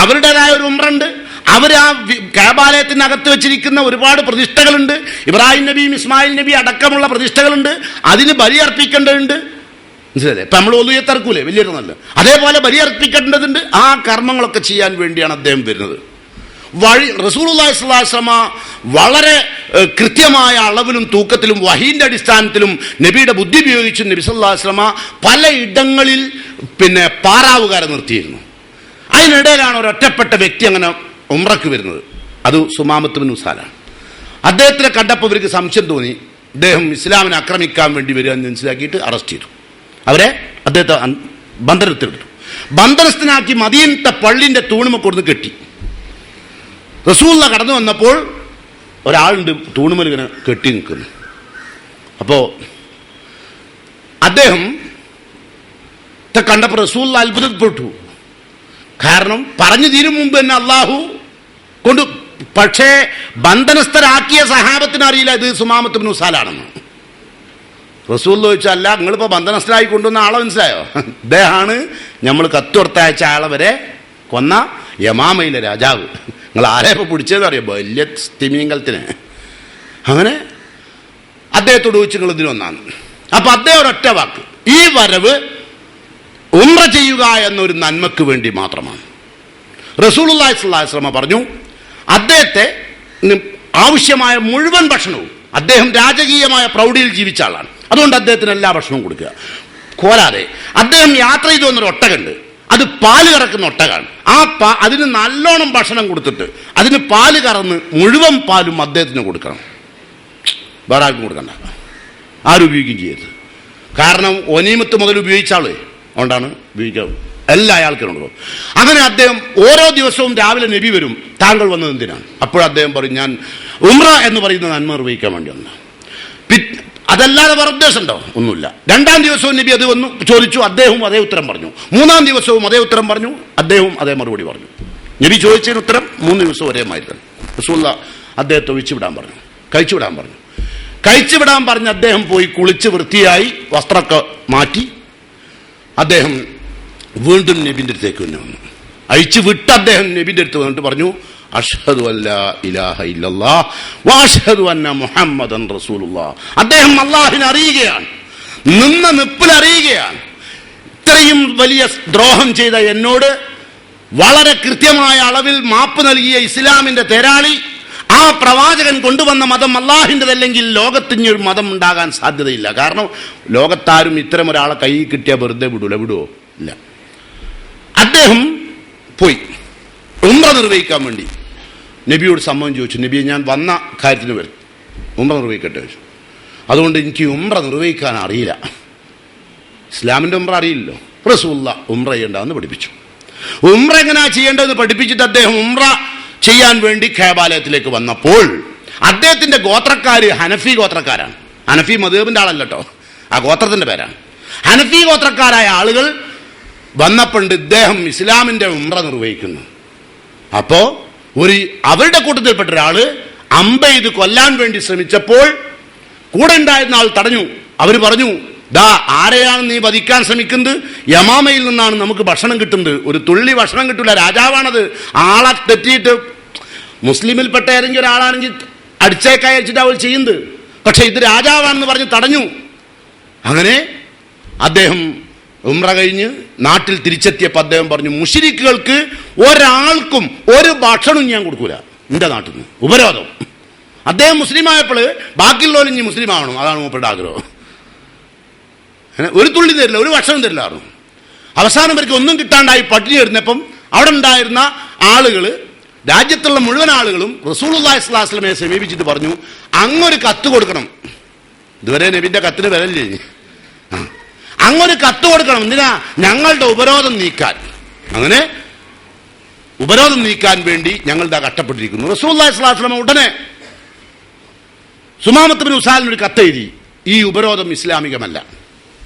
അവരുടേതായ ഒരു ഉംറ ഉണ്ട്. അവർ ആ കഅബാലയത്തിനകത്ത് വെച്ചിരിക്കുന്ന ഒരുപാട് പ്രതിഷ്ഠകളുണ്ട്. ഇബ്രാഹിം നബിയും ഇസ്മായിൽ നബി അടക്കമുള്ള പ്രതിഷ്ഠകളുണ്ട്. അതിന് ബലിയർപ്പിക്കേണ്ടതുണ്ട്. മനസ്സിലല്ലേ? ഇപ്പം നമ്മൾ ഒലുയത്തറക്കൂലേ, വലിയൊരു നല്ല അതേപോലെ ബലിയർപ്പിക്കേണ്ടതുണ്ട്. ആ കർമ്മങ്ങളൊക്കെ ചെയ്യാൻ വേണ്ടിയാണ് അദ്ദേഹം വരുന്നത്. റസൂലുള്ളാഹി സ്വല്ലല്ലാഹു അലൈഹി വസല്ലം വളരെ കൃത്യമായ അളവിലും തൂക്കത്തിലും വഹീന്റെ അടിസ്ഥാനത്തിലും നബിയുടെ ബുദ്ധി ഉപയോഗിച്ചും നബി സല്ലല്ലാഹു അലൈഹി വസല്ലം പലയിടങ്ങളിൽ പാറാവുകാരെ നിർത്തിയിരുന്നു. അതിനിടയിലാണ് ഒരൊറ്റപ്പെട്ട വ്യക്തി അങ്ങനെ ഉംറക്ക് വരുന്നത്. അത് സുമാമത്ത് ബിൻ ഉസാലാണ്. അദ്ദേഹത്തിനെ കണ്ടപ്പോൾ ഇവർക്ക് സംശയം തോന്നി. അദ്ദേഹം ഇസ്ലാമിനെ ആക്രമിക്കാൻ വേണ്ടി വരിക എന്ന് മനസ്സിലാക്കിയിട്ട് അറസ്റ്റ് ചെയ്തു. അദ്ദേഹത്തെ ബന്ധനത്തിലെടുത്തു. ബന്ധനസ്ഥനാക്കി മദീനത്തെ പള്ളിന്റെ തൂണുമ കൊടുന്ന് കെട്ടി. റസൂലുള്ള കടന്നു വന്നപ്പോൾ ഒരാളുണ്ട് തൂണുമൽ ഇങ്ങനെ കെട്ടി നിൽക്കുന്നു. അപ്പോ അദ്ദേഹം കണ്ടപ്പോൾ റസൂലുള്ള അത്ഭുതപ്പെട്ടു. കാരണം പറഞ്ഞു തീരും മുമ്പ് തന്നെ അള്ളാഹു കൊണ്ട്. പക്ഷേ ബന്ധനസ്ഥരാക്കിയ സഹാബത്തിന് അറിയില്ല ഇത് സുമാമത്ത് ബിൻ ഉസാലാണെന്ന്. റസൂൽ ചോദിച്ചാൽ, അല്ല നിങ്ങളിപ്പോൾ ബന്ധനസ്ഥനായി കൊണ്ടുവന്ന ആളെ മനസ്സിലായോ? ഇദ്ദേഹമാണ് നമ്മൾ കത്തുകൊടുത്തയച്ച ആളെ വരെ കൊന്ന യമാമയിലെ രാജാവ്. നിങ്ങൾ ആരെ ഇപ്പോൾ പിടിച്ചതെന്ന് അറിയാം, വലിയ തിമിംഗലത്തിന്. അങ്ങനെ അദ്ദേഹത്തോട് ചോദിച്ചു നിങ്ങൾ ഇതിനൊന്നാണ്. അപ്പൊ അദ്ദേഹം ഒരൊറ്റ വാക്ക്, ഈ വരവ് ഉംറ ചെയ്യുക എന്നൊരു നന്മക്ക് വേണ്ടി മാത്രമാണ്. റസൂലുള്ളാഹി സ്വല്ലല്ലാഹു അലൈഹി വസല്ലം പറഞ്ഞു, അദ്ദേഹത്തെ ആവശ്യമായ മുഴുവൻ ഭക്ഷണവും, അദ്ദേഹം രാജകീയമായ പ്രൗഢിയിൽ ജീവിച്ച ആളാണ്, അതുകൊണ്ട് അദ്ദേഹത്തിന് എല്ലാ ഭക്ഷണവും കൊടുക്കുക. പോരാതെ അദ്ദേഹം യാത്ര ചെയ്തു വന്നൊരു ഒട്ടകമുണ്ട്, അത് പാല് കറക്കുന്ന ഒട്ടകാണ്. അതിന് നല്ലോണം ഭക്ഷണം കൊടുത്തിട്ട് അതിന് പാല് കറന്ന് മുഴുവൻ പാലും അദ്ദേഹത്തിന് കൊടുക്കണം, വേറെ ആർക്കും കൊടുക്കണ്ട, ആരും ഉപയോഗിക്കുകയും ചെയ്യരുത്. കാരണം ഒനീമത്ത് മുതൽ ഉപയോഗിച്ച ആള് അതുകൊണ്ടാണ് ഉപയോഗിക്കാവൂ, എല്ലാ അയാൾക്കും കൊടുക്കും. അങ്ങനെ അദ്ദേഹം ഓരോ ദിവസവും രാവിലെ നബി വരും, താങ്കൾ വന്നത് എന്തിനാണ്? അപ്പോഴദ്ദേഹം പറയും, ഞാൻ ഉംറ എന്ന് പറയുന്ന നന്മ നിർവഹിക്കാൻ വേണ്ടി വന്ന. അതല്ലാതെ വേറെ ഉദ്ദേശം ഉണ്ടോ? ഒന്നുമില്ല. രണ്ടാം ദിവസവും നബി അത് വന്നു ചോദിച്ചു, അദ്ദേഹവും അതേ ഉത്തരം പറഞ്ഞു. മൂന്നാം ദിവസവും അതേ ഉത്തരം പറഞ്ഞു, അദ്ദേഹവും അതേ മറുപടി പറഞ്ഞു. നബി ചോദിച്ചതിന് ഉത്തരം 3 ദിവസം ഒരേ മാതിരി. റസൂലുള്ള അദ്ദേഹത്തെ ഒഴിച്ചുവിടാൻ പറഞ്ഞു, കഴിച്ചുവിടാൻ പറഞ്ഞു. കഴിച്ചുവിടാൻ പറഞ്ഞ് അദ്ദേഹം പോയി കുളിച്ച് വൃത്തിയായി വസ്ത്രമൊക്കെ മാറ്റി അദ്ദേഹം വീണ്ടും നബിന്റെ അടുത്തേക്ക് തന്നെ വന്നു. അഴിച്ചു വിട്ട് അദ്ദേഹം നബിന്റെ അടുത്ത് വന്നിട്ട് പറഞ്ഞു, അഷ്ഹദു അല്ലാ ഇലാഹ ഇല്ലല്ലാഹ് വഅഷ്ഹദു അന്ന മുഹമ്മദൻ റസൂലുള്ളാഹ്. അദ്ദേഹം അല്ലാഹുവിനെ അറിയുകയാണ്, നിന്ന നിപ്പിൽ അറിയുകയാണ്, ഇത്രയും വലിയ ദ്രോഹം ചെയ്ത എന്നോട് വളരെ കൃത്യമായ അളവിൽ മാപ്പ് നൽകിയ ഇസ്ലാമിന്റെ തേരാളി, ആ പ്രവാചകൻ കൊണ്ടുവന്ന മതം അല്ലാഹുവിൻ്റെതല്ലെങ്കിൽ ലോകത്തിനൊരു മതം ഉണ്ടാകാൻ സാധ്യതയില്ല. കാരണം ലോകത്താരും ഇത്തരം ഒരാളെ കൈ കിട്ടിയാൽ വെറുതെ വിടുവോ? ഇല്ല. അദ്ദേഹം പോയി ഉംറ നിർവഹിക്കാൻ വേണ്ടി നബിയോട് സമ്മതം ചോദിച്ചു. നബിയെ, ഞാൻ വന്ന കാര്യത്തിന് വരും, ഉംറ നിർവഹിക്കട്ടെ ചോദിച്ചു. അതുകൊണ്ട് എനിക്ക് ഉംറ നിർവഹിക്കാൻ അറിയില്ല, ഇസ്ലാമിൻ്റെ ഉംറ അറിയില്ലല്ലോ. റസൂലുള്ള ഉംറ ചെയ്യേണ്ടതെന്ന് പഠിപ്പിച്ചു. ഉംറ എങ്ങനെയാ ചെയ്യേണ്ടതെന്ന് പഠിപ്പിച്ചിട്ട് അദ്ദേഹം ഉംറ ചെയ്യാൻ വേണ്ടി കഅബാലയത്തിലേക്ക് വന്നപ്പോൾ അദ്ദേഹത്തിന്റെ ഗോത്രക്കാര് ഹനഫി ഗോത്രക്കാരാണ്. ഹനഫി മദ്ഹബിന്റെ ആളല്ലോ, ആ ഗോത്രത്തിന്റെ പേരാണ്. ഹനഫി ഗോത്രക്കാരായ ആളുകൾ വന്നപ്പോണ്ട് ഇദ്ദേഹം ഇസ്ലാമിന്റെ ഉംറ നിർവഹിക്കുന്നു. അപ്പോ അവരുടെ കൂട്ടത്തിൽപ്പെട്ട ഒരാള് അമ്പെയ്ത് കൊല്ലാൻ വേണ്ടി ശ്രമിച്ചപ്പോൾ കൂടെ ഉണ്ടായിരുന്ന ആൾ തടഞ്ഞു. അവര് പറഞ്ഞു, ദാ ആരെയാണ് നീ വധിക്കാൻ ശ്രമിക്കുന്നത്? യമാമയിൽ നിന്നാണ് നമുക്ക് ഭക്ഷണം കിട്ടുന്നത്, ഒരു തുള്ളി ഭക്ഷണം കിട്ടില്ല, രാജാവാണത്. ആളെ തെറ്റിയിട്ട് മുസ്ലിമിൽപ്പെട്ട ഏതെങ്കിലും ഒരാളാണെങ്കിൽ അടിച്ചേക്കയച്ചിട്ട് അവൾ ചെയ്യുന്നത്, പക്ഷെ ഇത് രാജാവാണെന്ന് പറഞ്ഞ് തടഞ്ഞു. അങ്ങനെ അദ്ദേഹം ഉംറ കഴിഞ്ഞ് നാട്ടിൽ തിരിച്ചെത്തിയപ്പോൾ അദ്ദേഹം പറഞ്ഞു, മുശ്രിക്കുകൾക്ക് ഒരാൾക്കും ഒരു ഭക്ഷണവും ഞാൻ കൊടുക്കൂല എന്റെ നാട്ടിൽ നിന്ന്, ഉപരോധം. അദ്ദേഹം മുസ്ലിം ആയപ്പോൾ ബാക്കിയുള്ളവരും ഇനി മുസ്ലിം ആവണം, അതാണ് മൂപ്പരുടെ ആഗ്രഹം. ഒരു തുള്ളി തരില്ല, ഒരു ഭക്ഷണം തരില്ലായിരുന്നു. അവസാനം അവർക്ക് ഒന്നും കിട്ടാണ്ടായി പട്ടിണി വരുന്നപ്പം അവിടെ ഉണ്ടായിരുന്ന ആളുകൾ, രാജ്യത്തുള്ള മുഴുവൻ ആളുകളും റസൂലുള്ളാഹി സ്വല്ലല്ലാഹു അലൈഹി വസല്ലമയെ സമീപിച്ചിട്ട് പറഞ്ഞു, അങ്ങൊരു കത്ത് കൊടുക്കണം. ഇതുവരെ നബിന്റെ കത്തിന് വരല്ലേ, അങ്ങൊരു കത്ത് കൊടുക്കണം. എന്തിനാ? ഞങ്ങളുടെ ഉപരോധം നീക്കാൻ. അങ്ങനെ ഉപരോധം നീക്കാൻ വേണ്ടി ഞങ്ങളുടെ കഷ്ടപ്പെട്ടിരിക്കുന്നു. റസൂലുള്ളാഹി സ്വല്ലല്ലാഹു അലൈഹി വസല്ലം ഉടനെ സുമാമത്ത് ബിൻ ഉസാലിനൊരു കത്ത് എഴുതി, ഈ ഉപരോധം ഇസ്ലാമികമല്ല,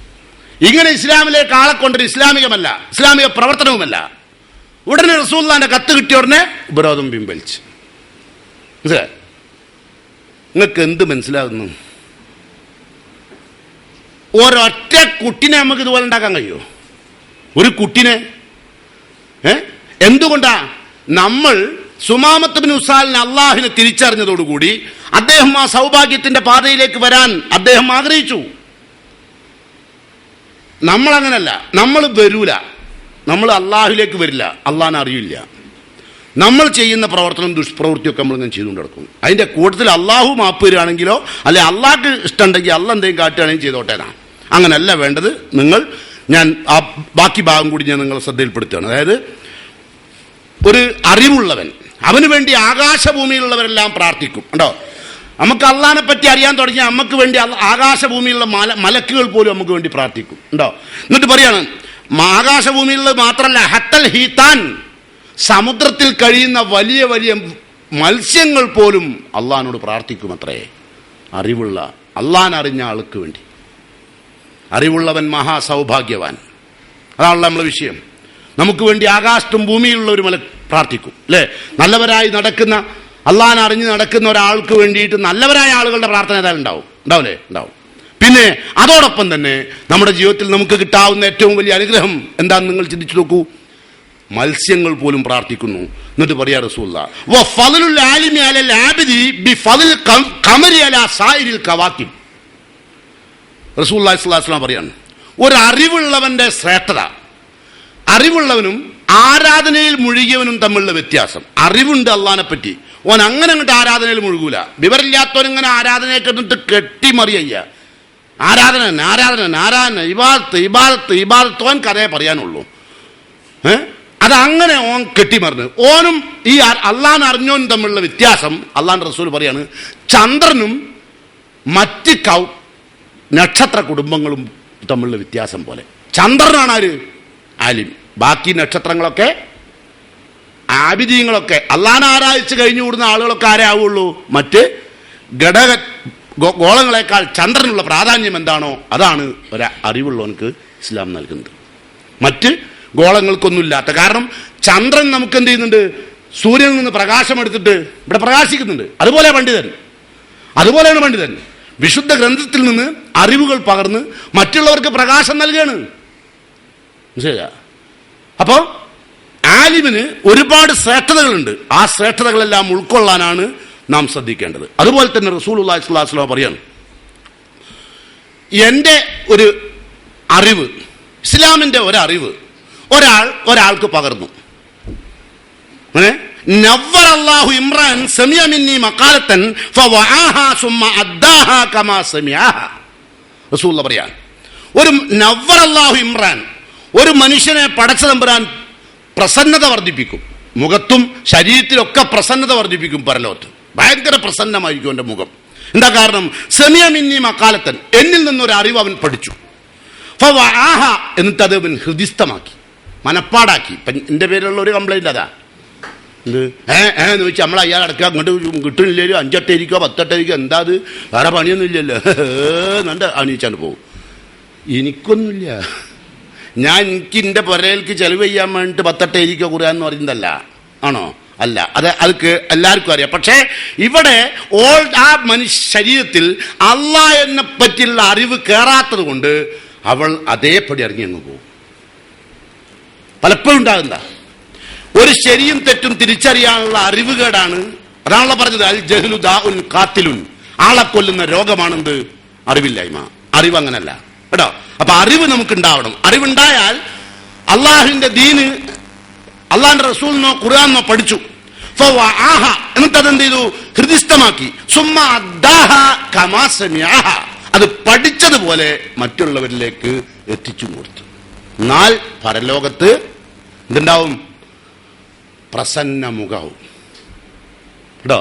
ഇങ്ങനെ ഇസ്ലാമിലേക്ക് ആളെ കൊണ്ടൊരു ഇസ്ലാമികമല്ല, ഇസ്ലാമിക പ്രവർത്തനവുമല്ല. ഉടനെ റസൂലുള്ളാഹിന്റെ കത്ത് കിട്ടിയ ഉടനെ ഉപരോധം പിൻവലിച്ച്. മനസ്സിലായി? നിങ്ങൾക്ക് എന്ത് മനസ്സിലാകുന്നു? ഒരൊറ്റ കുട്ടിനെ നമുക്ക് ഇതുപോലെ ഉണ്ടാക്കാൻ കഴിയുമോ? ഒരു കുട്ടിനെ എന്തുകൊണ്ടാ? നമ്മൾ സുമാമത്ത് ബിൻ ഉസാലിന് അള്ളാഹിനെ തിരിച്ചറിഞ്ഞതോടുകൂടി അദ്ദേഹം ആ സൗഭാഗ്യത്തിന്റെ പാതയിലേക്ക് വരാൻ അദ്ദേഹം ആഗ്രഹിച്ചു. നമ്മൾ അങ്ങനല്ല, നമ്മൾ വരൂല, നമ്മൾ അള്ളാഹുലേക്ക് വരില്ല, അള്ളാഹിനെ അറിയില്ല. നമ്മൾ ചെയ്യുന്ന പ്രവർത്തനം ദുഷ്പ്രവൃത്തിയൊക്കെ നമ്മൾ ഇങ്ങനെ ചെയ്തുകൊണ്ട് നടക്കും. അതിന്റെ കൂട്ടത്തിൽ അള്ളാഹു മാപ്പ് വരികയാണെങ്കിലോ അല്ലെ അള്ളാഹ്ക്ക് ഇഷ്ടമുണ്ടെങ്കിൽ അള്ള എന്തെങ്കിലും കാട്ടുകയാണെങ്കിൽ ചെയ്തോട്ടേനാണ്. അങ്ങനല്ല വേണ്ടത്. ഞാൻ ആ ബാക്കി ഭാഗം കൂടി ഞാൻ നിങ്ങളെ ശ്രദ്ധയിൽപ്പെടുത്തുകയാണ്. അതായത് ഒരു അറിവുള്ളവൻ, അവന് വേണ്ടി ആകാശഭൂമിയിലുള്ളവരെല്ലാം പ്രാർത്ഥിക്കും. ഉണ്ടോ? നമുക്ക് അള്ളാഹിനെ പറ്റി അറിയാൻ തുടങ്ങിയാൽ നമുക്ക് വേണ്ടി ആകാശഭൂമിയിലുള്ള മലക്കുകൾ പോലും നമുക്ക് വേണ്ടി പ്രാർത്ഥിക്കും. ഉണ്ടോ? എന്നിട്ട് പറയാണ്, ആകാശഭൂമിയിലുള്ളത് മാത്രമല്ല, ഹത്തൽ ഹീത്താൻ, സമുദ്രത്തിൽ കഴിയുന്ന വലിയ വലിയ മത്സ്യങ്ങൾ പോലും അള്ളാഹിനോട് പ്രാർത്ഥിക്കും അത്രേ. അറിവുള്ള, അള്ളാഹിനെ അറിഞ്ഞ ആൾക്ക് വേണ്ടി. അറിവുള്ളവൻ മഹാസൗഭാഗ്യവാൻ. അതാണല്ലോ നമ്മളെ വിഷയം. നമുക്ക് വേണ്ടി ആകാശത്തും ഭൂമിയിലുള്ള ഒരു മല പ്രാർത്ഥിക്കും, അല്ലേ? നല്ലവരായി നടക്കുന്ന, അള്ളാഹിനെ അറിഞ്ഞ് നടക്കുന്ന ഒരാൾക്ക് വേണ്ടിയിട്ട് നല്ലവരായ ആളുകളുടെ പ്രാർത്ഥന ഏതായാലും ഉണ്ടാവില്ലേ? ഉണ്ടാവും. പിന്നെ അതോടൊപ്പം തന്നെ നമ്മുടെ ജീവിതത്തിൽ നമുക്ക് കിട്ടാവുന്ന ഏറ്റവും വലിയ അനുഗ്രഹം എന്താണെന്ന് നിങ്ങൾ ചിന്തിച്ചു നോക്കൂ. മത്സ്യങ്ങൾ പോലും പ്രാർത്ഥിക്കുന്നു. എന്നിട്ട് പറയാ റസൂലുള്ളാഹി, വഫളലുൽ ആലിമി അലൽ ആബിദി ബിഫളൽ ഖമരി അലാ സായിരിൽ കവാകിബ്. റസൂലുള്ളാഹി സ്വല്ലല്ലാഹു അലൈഹി വസല്ലം പറയാണ്, ഒരു അറിവുള്ളവന്റെ ശ്രേഷ്ഠത, അറിവുള്ളവനും ആരാധനയിൽ മുഴുകിയവനും തമ്മിലുള്ള വ്യത്യാസം. അറിവുണ്ട് അള്ളാഹിനെ പറ്റി, ഓൻ അങ്ങനെ അങ്ങോട്ട് ആരാധനയിൽ മുഴുകൂല. വിവരമില്ലാത്തവനിങ്ങനെ ആരാധനയെ കണ്ടിട്ട് കെട്ടിമറിയ ആരാധന ഇബാദത്ത് ഓൻ കഥയെ പറയാനുള്ളൂ. അതങ്ങനെ ഓൻ കെട്ടിമറിഞ്ഞ് ഓനും ഈ അള്ളാഹിനെ അറിഞ്ഞോനും തമ്മിലുള്ള വ്യത്യാസം അള്ളാഹിന്റെ റസൂൽ പറയാണ്, ചന്ദ്രനും മറ്റ് നക്ഷത്ര കുടുംബങ്ങളും തമ്മിലുള്ള വ്യത്യാസം പോലെ. ചന്ദ്രനാണ് ആര്? ആലിം. ബാക്കി നക്ഷത്രങ്ങളൊക്കെ, ആബിദീങ്ങളൊക്കെ, അള്ളാഹിനെ ആരാധിച്ച് കഴിഞ്ഞു കൂടുന്ന ആളുകളൊക്കെ ആരേ ആവുള്ളൂ? മറ്റ് ഗോളങ്ങളെക്കാൾ ചന്ദ്രനുള്ള പ്രാധാന്യം എന്താണോ അതാണ് ഒരു അറിവുള്ളവർക്ക് ഇസ്ലാം നൽകുന്നത്. മറ്റ് ഗോളങ്ങൾക്കൊന്നുമില്ലാത്ത. കാരണം ചന്ദ്രൻ നമുക്ക് എന്ത് ചെയ്യുന്നുണ്ട്? സൂര്യനിൽ നിന്ന് പ്രകാശം എടുത്തിട്ട് ഇവിടെ പ്രകാശിക്കുന്നുണ്ട്. അതുപോലെയാണ് പണ്ഡിതൻ വിശുദ്ധ ഗ്രന്ഥത്തിൽ നിന്ന് അറിവുകൾ പകർന്ന് മറ്റുള്ളവർക്ക് പ്രകാശം നൽകുകയാണ്. മനസ്സിലാ? അപ്പോൾ ആലിമിന് ഒരുപാട് ശ്രേഷ്ഠതകളുണ്ട്. ആ ശ്രേഷ്ഠതകളെല്ലാം ഉൾക്കൊള്ളാനാണ് നാം ശ്രദ്ധിക്കേണ്ടത്. അതുപോലെ തന്നെ റസൂലുള്ളാഹി സ്വല്ലല്ലാഹു അലൈഹി വസല്ലം പറയാണ്, എൻ്റെ ഒരു അറിവ്, ഇസ്ലാമിൻ്റെ ഒരറിവ് ഒരാൾക്ക് പകർന്നു. നവ്വറല്ലാഹു ഇംറാൻ സമിഅ മിന്നി മഖാലതൻ ഫവആഹാ സുമ്മ അദ്ദാഹാ കമാ സമിഅഹാ. റസൂലുള്ളാഹി പറയാണ്, ഒരു നവ്വറല്ലാഹു ഇംറാൻ, ഒരു മനുഷ്യനെ പടച്ച തമ്പുരാൻ പ്രസന്നത വർദ്ധിപ്പിക്കും. മുഖത്തും ശരീരത്തിലൊക്കെ പ്രസന്നത വർദ്ധിപ്പിക്കും. പരലോകത്ത് ഭയങ്കര പ്രസന്നമായിരിക്കും അവന്റെ മുഖം. എന്താ കാരണം? സമിഅ മിന്നി മഖാലതൻ, എന്നിൽ നിന്നൊരു അറിവ് അവൻ പഠിച്ചു. ഫവആഹാ, എന്നിട്ട് അത് അവൻ ഹൃദിസ്ഥമാക്കി, മനപ്പാടാക്കി. എൻ്റെ പേരിലുള്ള ഒരു കംപ്ലൈന്റ് അതാ. എന്ന് വെച്ചാൽ നമ്മൾ അയാൾ അടക്കുക അങ്ങോട്ട് കിട്ടുന്നില്ലല്ലോ, 5 ഇരിക്കോ 10 ഇരിക്കോ, എന്താ അത്, വേറെ പണിയൊന്നും ഇല്ലല്ലോ, നണ്ട് അണിയിച്ചാണ്ട് പോകും. എനിക്കൊന്നുമില്ല, എനിക്ക് എൻ്റെ പുരയിലേക്ക് ചെലവ് ചെയ്യാൻ വേണ്ടിയിട്ട് 10 ഇരിക്കോ കുറാന്ന് പറയുന്നതല്ല, ആണോ? അല്ല, അതൊക്കെ എല്ലാവർക്കും അറിയാം. പക്ഷേ ഇവിടെ ആ ശരീരത്തിൽ അള്ളാഹിനെ പറ്റിയുള്ള അറിവ് കയറാത്തത് കൊണ്ട് അവൾ അതേപടി ഇറങ്ങി അങ്ങ് പോകും. പലപ്പോഴും ഉണ്ടാകുന്ന ഒരു ശരിയും തെറ്റും തിരിച്ചറിയാനുള്ള അറിവുകേടാണ്. അതാണല്ലോ പറഞ്ഞത്, അൽ ജഹ്ലു ദാഉൻ ഖാതിലുൻ, ആളെ കൊല്ലുന്ന രോഗമാണെന്ത്? അറിവില്ലായ്മ. അറിവ് അങ്ങനല്ല കേട്ടോ. അപ്പൊ അറിവ് നമുക്ക് ഉണ്ടാവണം. അറിവുണ്ടായാൽ അള്ളാഹുവിന്റെ ദീന്, അള്ളാഹിന്റെ റസൂലിനോ ഖുർആനോ പഠിച്ചു, എന്നിട്ട് അതെന്ത് ചെയ്തു? ഹൃദിസ്ഥമാക്കി. സുമ്മ അദ്ദാഹാ കമാ സമിഅഹാ, അത് പഠിച്ചതുപോലെ മറ്റുള്ളവരിലേക്ക് എത്തിച്ചു കൊടുത്തു. എന്നാൽ പരലോകത്ത് എന്തുണ്ടാവും? പ്രസന്ന മുഖാവും കേട്ടോ.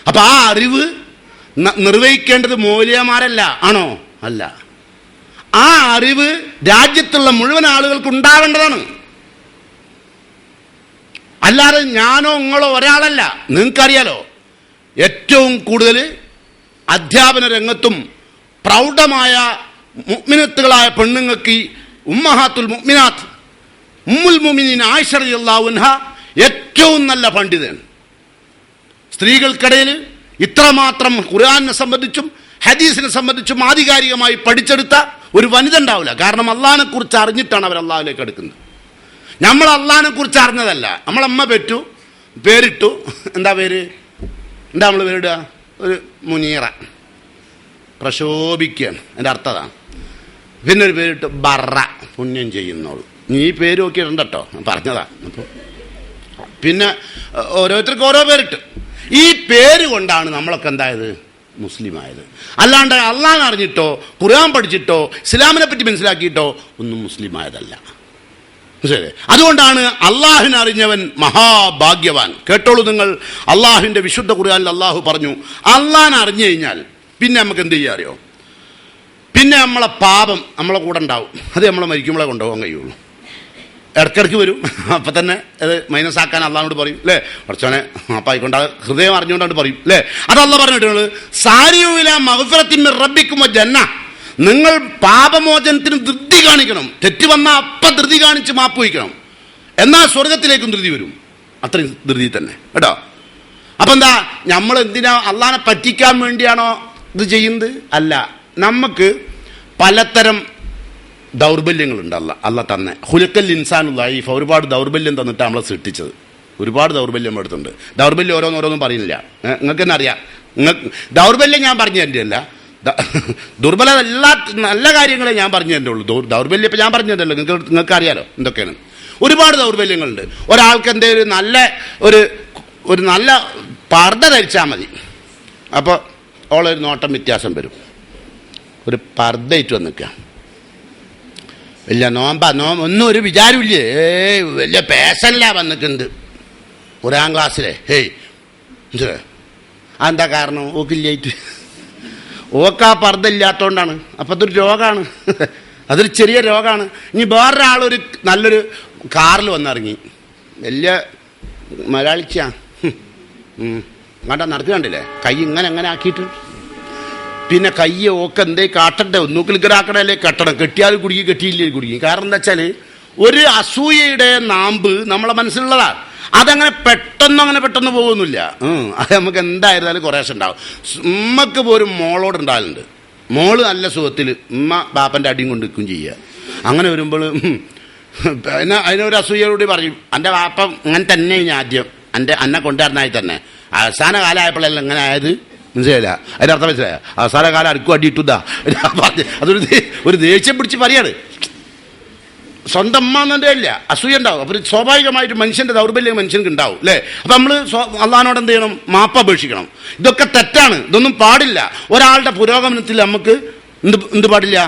അപ്പൊ ആ അറിവ് നിർവഹിക്കേണ്ടത് മൗലവിമാരല്ല, ആണോ? അല്ല. ആ അറിവ് രാജ്യത്തുള്ള മുഴുവൻ ആളുകൾക്ക് ഉണ്ടാവേണ്ടതാണ്. അല്ലാതെ ഞാനോ നിങ്ങളോ ഒരാളല്ല. നിങ്ങൾക്കറിയാലോ, ഏറ്റവും കൂടുതൽ അധ്യാപന രംഗത്തും പ്രൗഢമായ മുഅ്മിനത്തുകളായ പെണ്ണുങ്ങൾക്ക് ഈ ഉമ്മഹാത്തുൽ മുഅ്മിനാത്ത് ഉമ്മുൽ മുഅ്മിനീൻ ആയിഷ റളിയല്ലാഹു അൻഹ ഏറ്റവും നല്ല പണ്ഡിതൻ. സ്ത്രീകൾക്കിടയിൽ ഇത്രമാത്രം ഖുർആനെ സംബന്ധിച്ചും ഹദീസിനെ സംബന്ധിച്ചും ആധികാരികമായി പഠിച്ചെടുത്ത ഒരു വനിത ഉണ്ടാവില്ല. കാരണം അള്ളാഹിനെ കുറിച്ച് അറിഞ്ഞിട്ടാണ് അവർ അള്ളാഹിലേക്ക് എടുക്കുന്നത്. നമ്മൾ അള്ളാഹിനെ കുറിച്ച് അറിഞ്ഞതല്ല. നമ്മളമ്മ പെറ്റു, പേരിട്ടു, എന്താ പേര്, എന്താ നമ്മൾ പേരിടുക, ഒരു മുനീറ, പ്രശോഭിക്കുകയാണ്, എൻ്റെ അർത്ഥം അതാണ്. പിന്നെ ഒരു പേരിട്ട് ബറ, പുണ്യം ചെയ്യുന്നോളൂ. നീ ഈ പേര് നോക്കിയിട്ടുണ്ട് കേട്ടോ, പറഞ്ഞതാ. അപ്പോൾ പിന്നെ ഓരോരുത്തർക്ക് ഓരോ പേരിട്ട്. ഈ പേര് കൊണ്ടാണ് നമ്മളൊക്കെ എന്തായത്, മുസ്ലിമായത്. അല്ലാണ്ട് അള്ളാഹ് അറിഞ്ഞിട്ടോ ഖുർആൻ പഠിച്ചിട്ടോ ഇസ്ലാമിനെ പറ്റി മനസ്സിലാക്കിയിട്ടോ ഒന്നും മുസ്ലിമായതല്ല. ശരി, അതുകൊണ്ടാണ് അള്ളാഹിനെ അറിഞ്ഞവൻ മഹാഭാഗ്യവാൻ. കേട്ടോളൂ നിങ്ങൾ, അള്ളാഹുവിൻ്റെ വിശുദ്ധ ഖുർആനിൽ അള്ളാഹു പറഞ്ഞു, അള്ളാഹിനെ അറിഞ്ഞു കഴിഞ്ഞാൽ പിന്നെ നമുക്ക് എന്ത് ചെയ്യാൻ അറിയോ? പിന്നെ നമ്മളെ പാപം നമ്മളെ കൂടെ ഉണ്ടാവും. അത് നമ്മളെ മരിക്കുമ്പോഴേ കൊണ്ടുപോകാൻ കഴിയുള്ളൂ. ഇടയ്ക്കിടയ്ക്ക് വരും. അപ്പം തന്നെ അത് മൈനസ് ആക്കാൻ അള്ളാഹിനോട് പറയും, അല്ലേ? കുറച്ചോനെ അപ്പം ആയിക്കൊണ്ട് ഹൃദയം അറിഞ്ഞുകൊണ്ടാണ് പറയും, അല്ലേ? അത് അള്ളാഹ് പറഞ്ഞിട്ടുള്ളത്, സാരിയുല മഗ്ഫിറത്തിൻ മിർ റബ്ബിക്കും വജന്ന, നിങ്ങൾ പാപമോചനത്തിന് ധൃതി കാണിക്കണം. തെറ്റ് വന്നാൽ അപ്പം ധൃതി കാണിച്ച് മാപ്പ് വയ്ക്കണം. എന്നാൽ സ്വർഗത്തിലേക്കും ധൃതി വരും. അത്രയും ധൃതി തന്നെ കേട്ടോ. അപ്പം എന്താ, നമ്മൾ എന്തിനാ അള്ളാഹിനെ പറ്റിക്കാൻ വേണ്ടിയാണോ ഇത് ചെയ്യുന്നത്? അല്ല, നമുക്ക് പലതരം ദൗർബല്യങ്ങളുണ്ട്. അല്ല തന്നെ ഹുലുക്കൽ ഇൻസാനു ലൈഫ്, ഒരുപാട് ദൗർബല്യം തന്നിട്ട് നമ്മളെ സൃഷ്ടിച്ചത്. ഒരുപാട് ദൗർബല്യം എടുത്തുണ്ട്. ദൗർബല്യം ഓരോന്നോരോന്നും പറയുന്നില്ല, നിങ്ങൾക്ക് തന്നെ അറിയാം. ദൗർബല്യം ഞാൻ പറഞ്ഞു തരുന്നില്ല, ദുർബലത എല്ലാ നല്ല കാര്യങ്ങളെ ഞാൻ പറഞ്ഞു തരേ ഉള്ളൂ. ദൗർബല്യം ഇപ്പം ഞാൻ പറഞ്ഞു തരല്ലോ, നിങ്ങൾക്ക് അറിയാലോ എന്തൊക്കെയാണ്. ഒരുപാട് ദൗർബല്യങ്ങളുണ്ട്. ഒരാൾക്ക് എന്തെങ്കിലും നല്ല ഒരു നല്ല പർദ്ദ ധരിച്ചാൽ മതി, അപ്പോൾ ഓളൊരു നോട്ടം വ്യത്യാസം വരും. ഒരു പർദ്ദയിട്ട് വന്നിക്കുക, വലിയ ഒന്നും ഒരു വിചാരമില്ലേ, വലിയ പേശനിലാ വന്നിട്ടുണ്ട് ഒരാം ക്ലാസ്സിലെ. അതെന്താ കാരണം? ഓക്കില്ലായിട്ട്, ഓക്കാ പർദ്ദ ഇല്ലാത്തതുകൊണ്ടാണ്. അപ്പം അതൊരു രോഗമാണ്, അതൊരു ചെറിയ രോഗമാണ്. ഇനി വേറൊരാളൊരു നല്ലൊരു കാറിൽ വന്നിറങ്ങി, വലിയ മലയാളിച്ചാ, അങ്ങോട്ടാ നടക്കുകണ്ടില്ലേ, കൈ ഇങ്ങനെ ആക്കിയിട്ട്, പിന്നെ കൈ ഓക്കെ എന്തേ കാട്ടണ്ടേ, ഒന്നൂക്കിലിക്കടാക്കണല്ലേ കെട്ടണം. കെട്ടിയാൽ കുടുങ്ങി, കെട്ടിയില്ലേ കുടുങ്ങി. കാരണം എന്താ വെച്ചാൽ ഒരു അസൂയയുടെ നാമ്പ് നമ്മളെ മനസ്സിലുള്ളതാണ്. അതങ്ങനെ പെട്ടെന്ന് പോകുന്നില്ല. അത് നമുക്ക് എന്തായിരുന്നാലും കുറേശ്ശെ ഉണ്ടാവും. ഉമ്മക്ക് പോലും മോളോട് ഉണ്ടാകലുണ്ട്. മോള് നല്ല സുഖത്തിൽ, ഉമ്മ ബാപ്പൻ്റെ അടിയും കൊണ്ട് നിൽക്കും ചെയ്യുക. അങ്ങനെ വരുമ്പോൾ പിന്നെ അതിനൊരു അസൂയയോട് പറയും, എൻ്റെ ബാപ്പം അങ്ങനെ തന്നെ ആദ്യം എന്നെ കൊണ്ടുവരുന്നതായി തന്നെ അവസാന കാലമായപ്പോഴല്ല ഇങ്ങനെ ആയത്. മനസ്സിലായില്ല? അതിൻ്റെ അർത്ഥം മനസ്സിലായ? അവസാന കാലം അടുക്കും അടിയിട്ടുതാ. അതൊരു ദേഷ്യം പിടിച്ച് പറയാണ്. സ്വന്തം അമ്മ എന്നെ ഇല്ല, അസൂയ ഉണ്ടാവും. അപ്പോൾ സ്വാഭാവികമായിട്ട് മനുഷ്യൻ്റെ ദൗർബല്യം മനുഷ്യർക്ക് ഉണ്ടാവും, അല്ലേ? അപ്പം നമ്മൾ അള്ളാഹിനോട് എന്ത് ചെയ്യണം? മാപ്പ് അപേക്ഷിക്കണം. ഇതൊക്കെ തെറ്റാണ്, ഇതൊന്നും പാടില്ല. ഒരാളുടെ പുരോഗമനത്തിൽ നമുക്ക് എന്ത് പാടില്ല?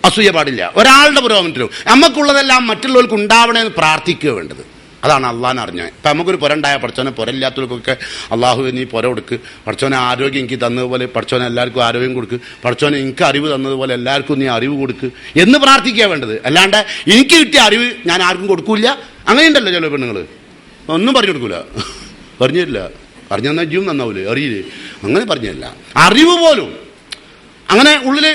അസൂയ പാടില്ല. ഒരാളുടെ പുരോഗമനത്തിലും നമുക്കുള്ളതെല്ലാം മറ്റുള്ളവർക്ക് ഉണ്ടാവണമെന്ന് പ്രാർത്ഥിക്കുക വേണ്ടത്. അതാണ് അള്ളാഹിനെ അറിഞ്ഞത്. ഇപ്പം നമുക്കൊരു പുര ഉണ്ടായ പഠിച്ചോനെ, പുരയില്ലാത്തവർക്കൊക്കെ അള്ളാഹു നീ പുര കൊടുക്ക്, പഠിച്ചോനെ ആരോഗ്യം എനിക്ക് തന്നതുപോലെ പഠിച്ചോനെ എല്ലാവർക്കും ആരോഗ്യം കൊടുക്ക്, പഠിച്ചോനെ എനിക്ക് അറിവ് തന്നതുപോലെ എല്ലാവർക്കും നീ അറിവ് കൊടുക്ക് എന്ന് പ്രാർത്ഥിക്കുക വേണ്ടത്. അല്ലാണ്ട് എനിക്ക് കിട്ടിയ അറിവ് ഞാൻ ആർക്കും കൊടുക്കൂല, അങ്ങനെയുണ്ടല്ലോ ചില പെണ്ണുങ്ങൾ. ഒന്നും പറഞ്ഞു കൊടുക്കൂല, പറഞ്ഞു തരില്ല. പറഞ്ഞു തന്നാൽ ജീവൻ നന്നാവൂലേ, അറിയില്ലേ? അങ്ങനെ പറഞ്ഞില്ല. അറിവ് പോലും അങ്ങനെ ഉള്ളിൽ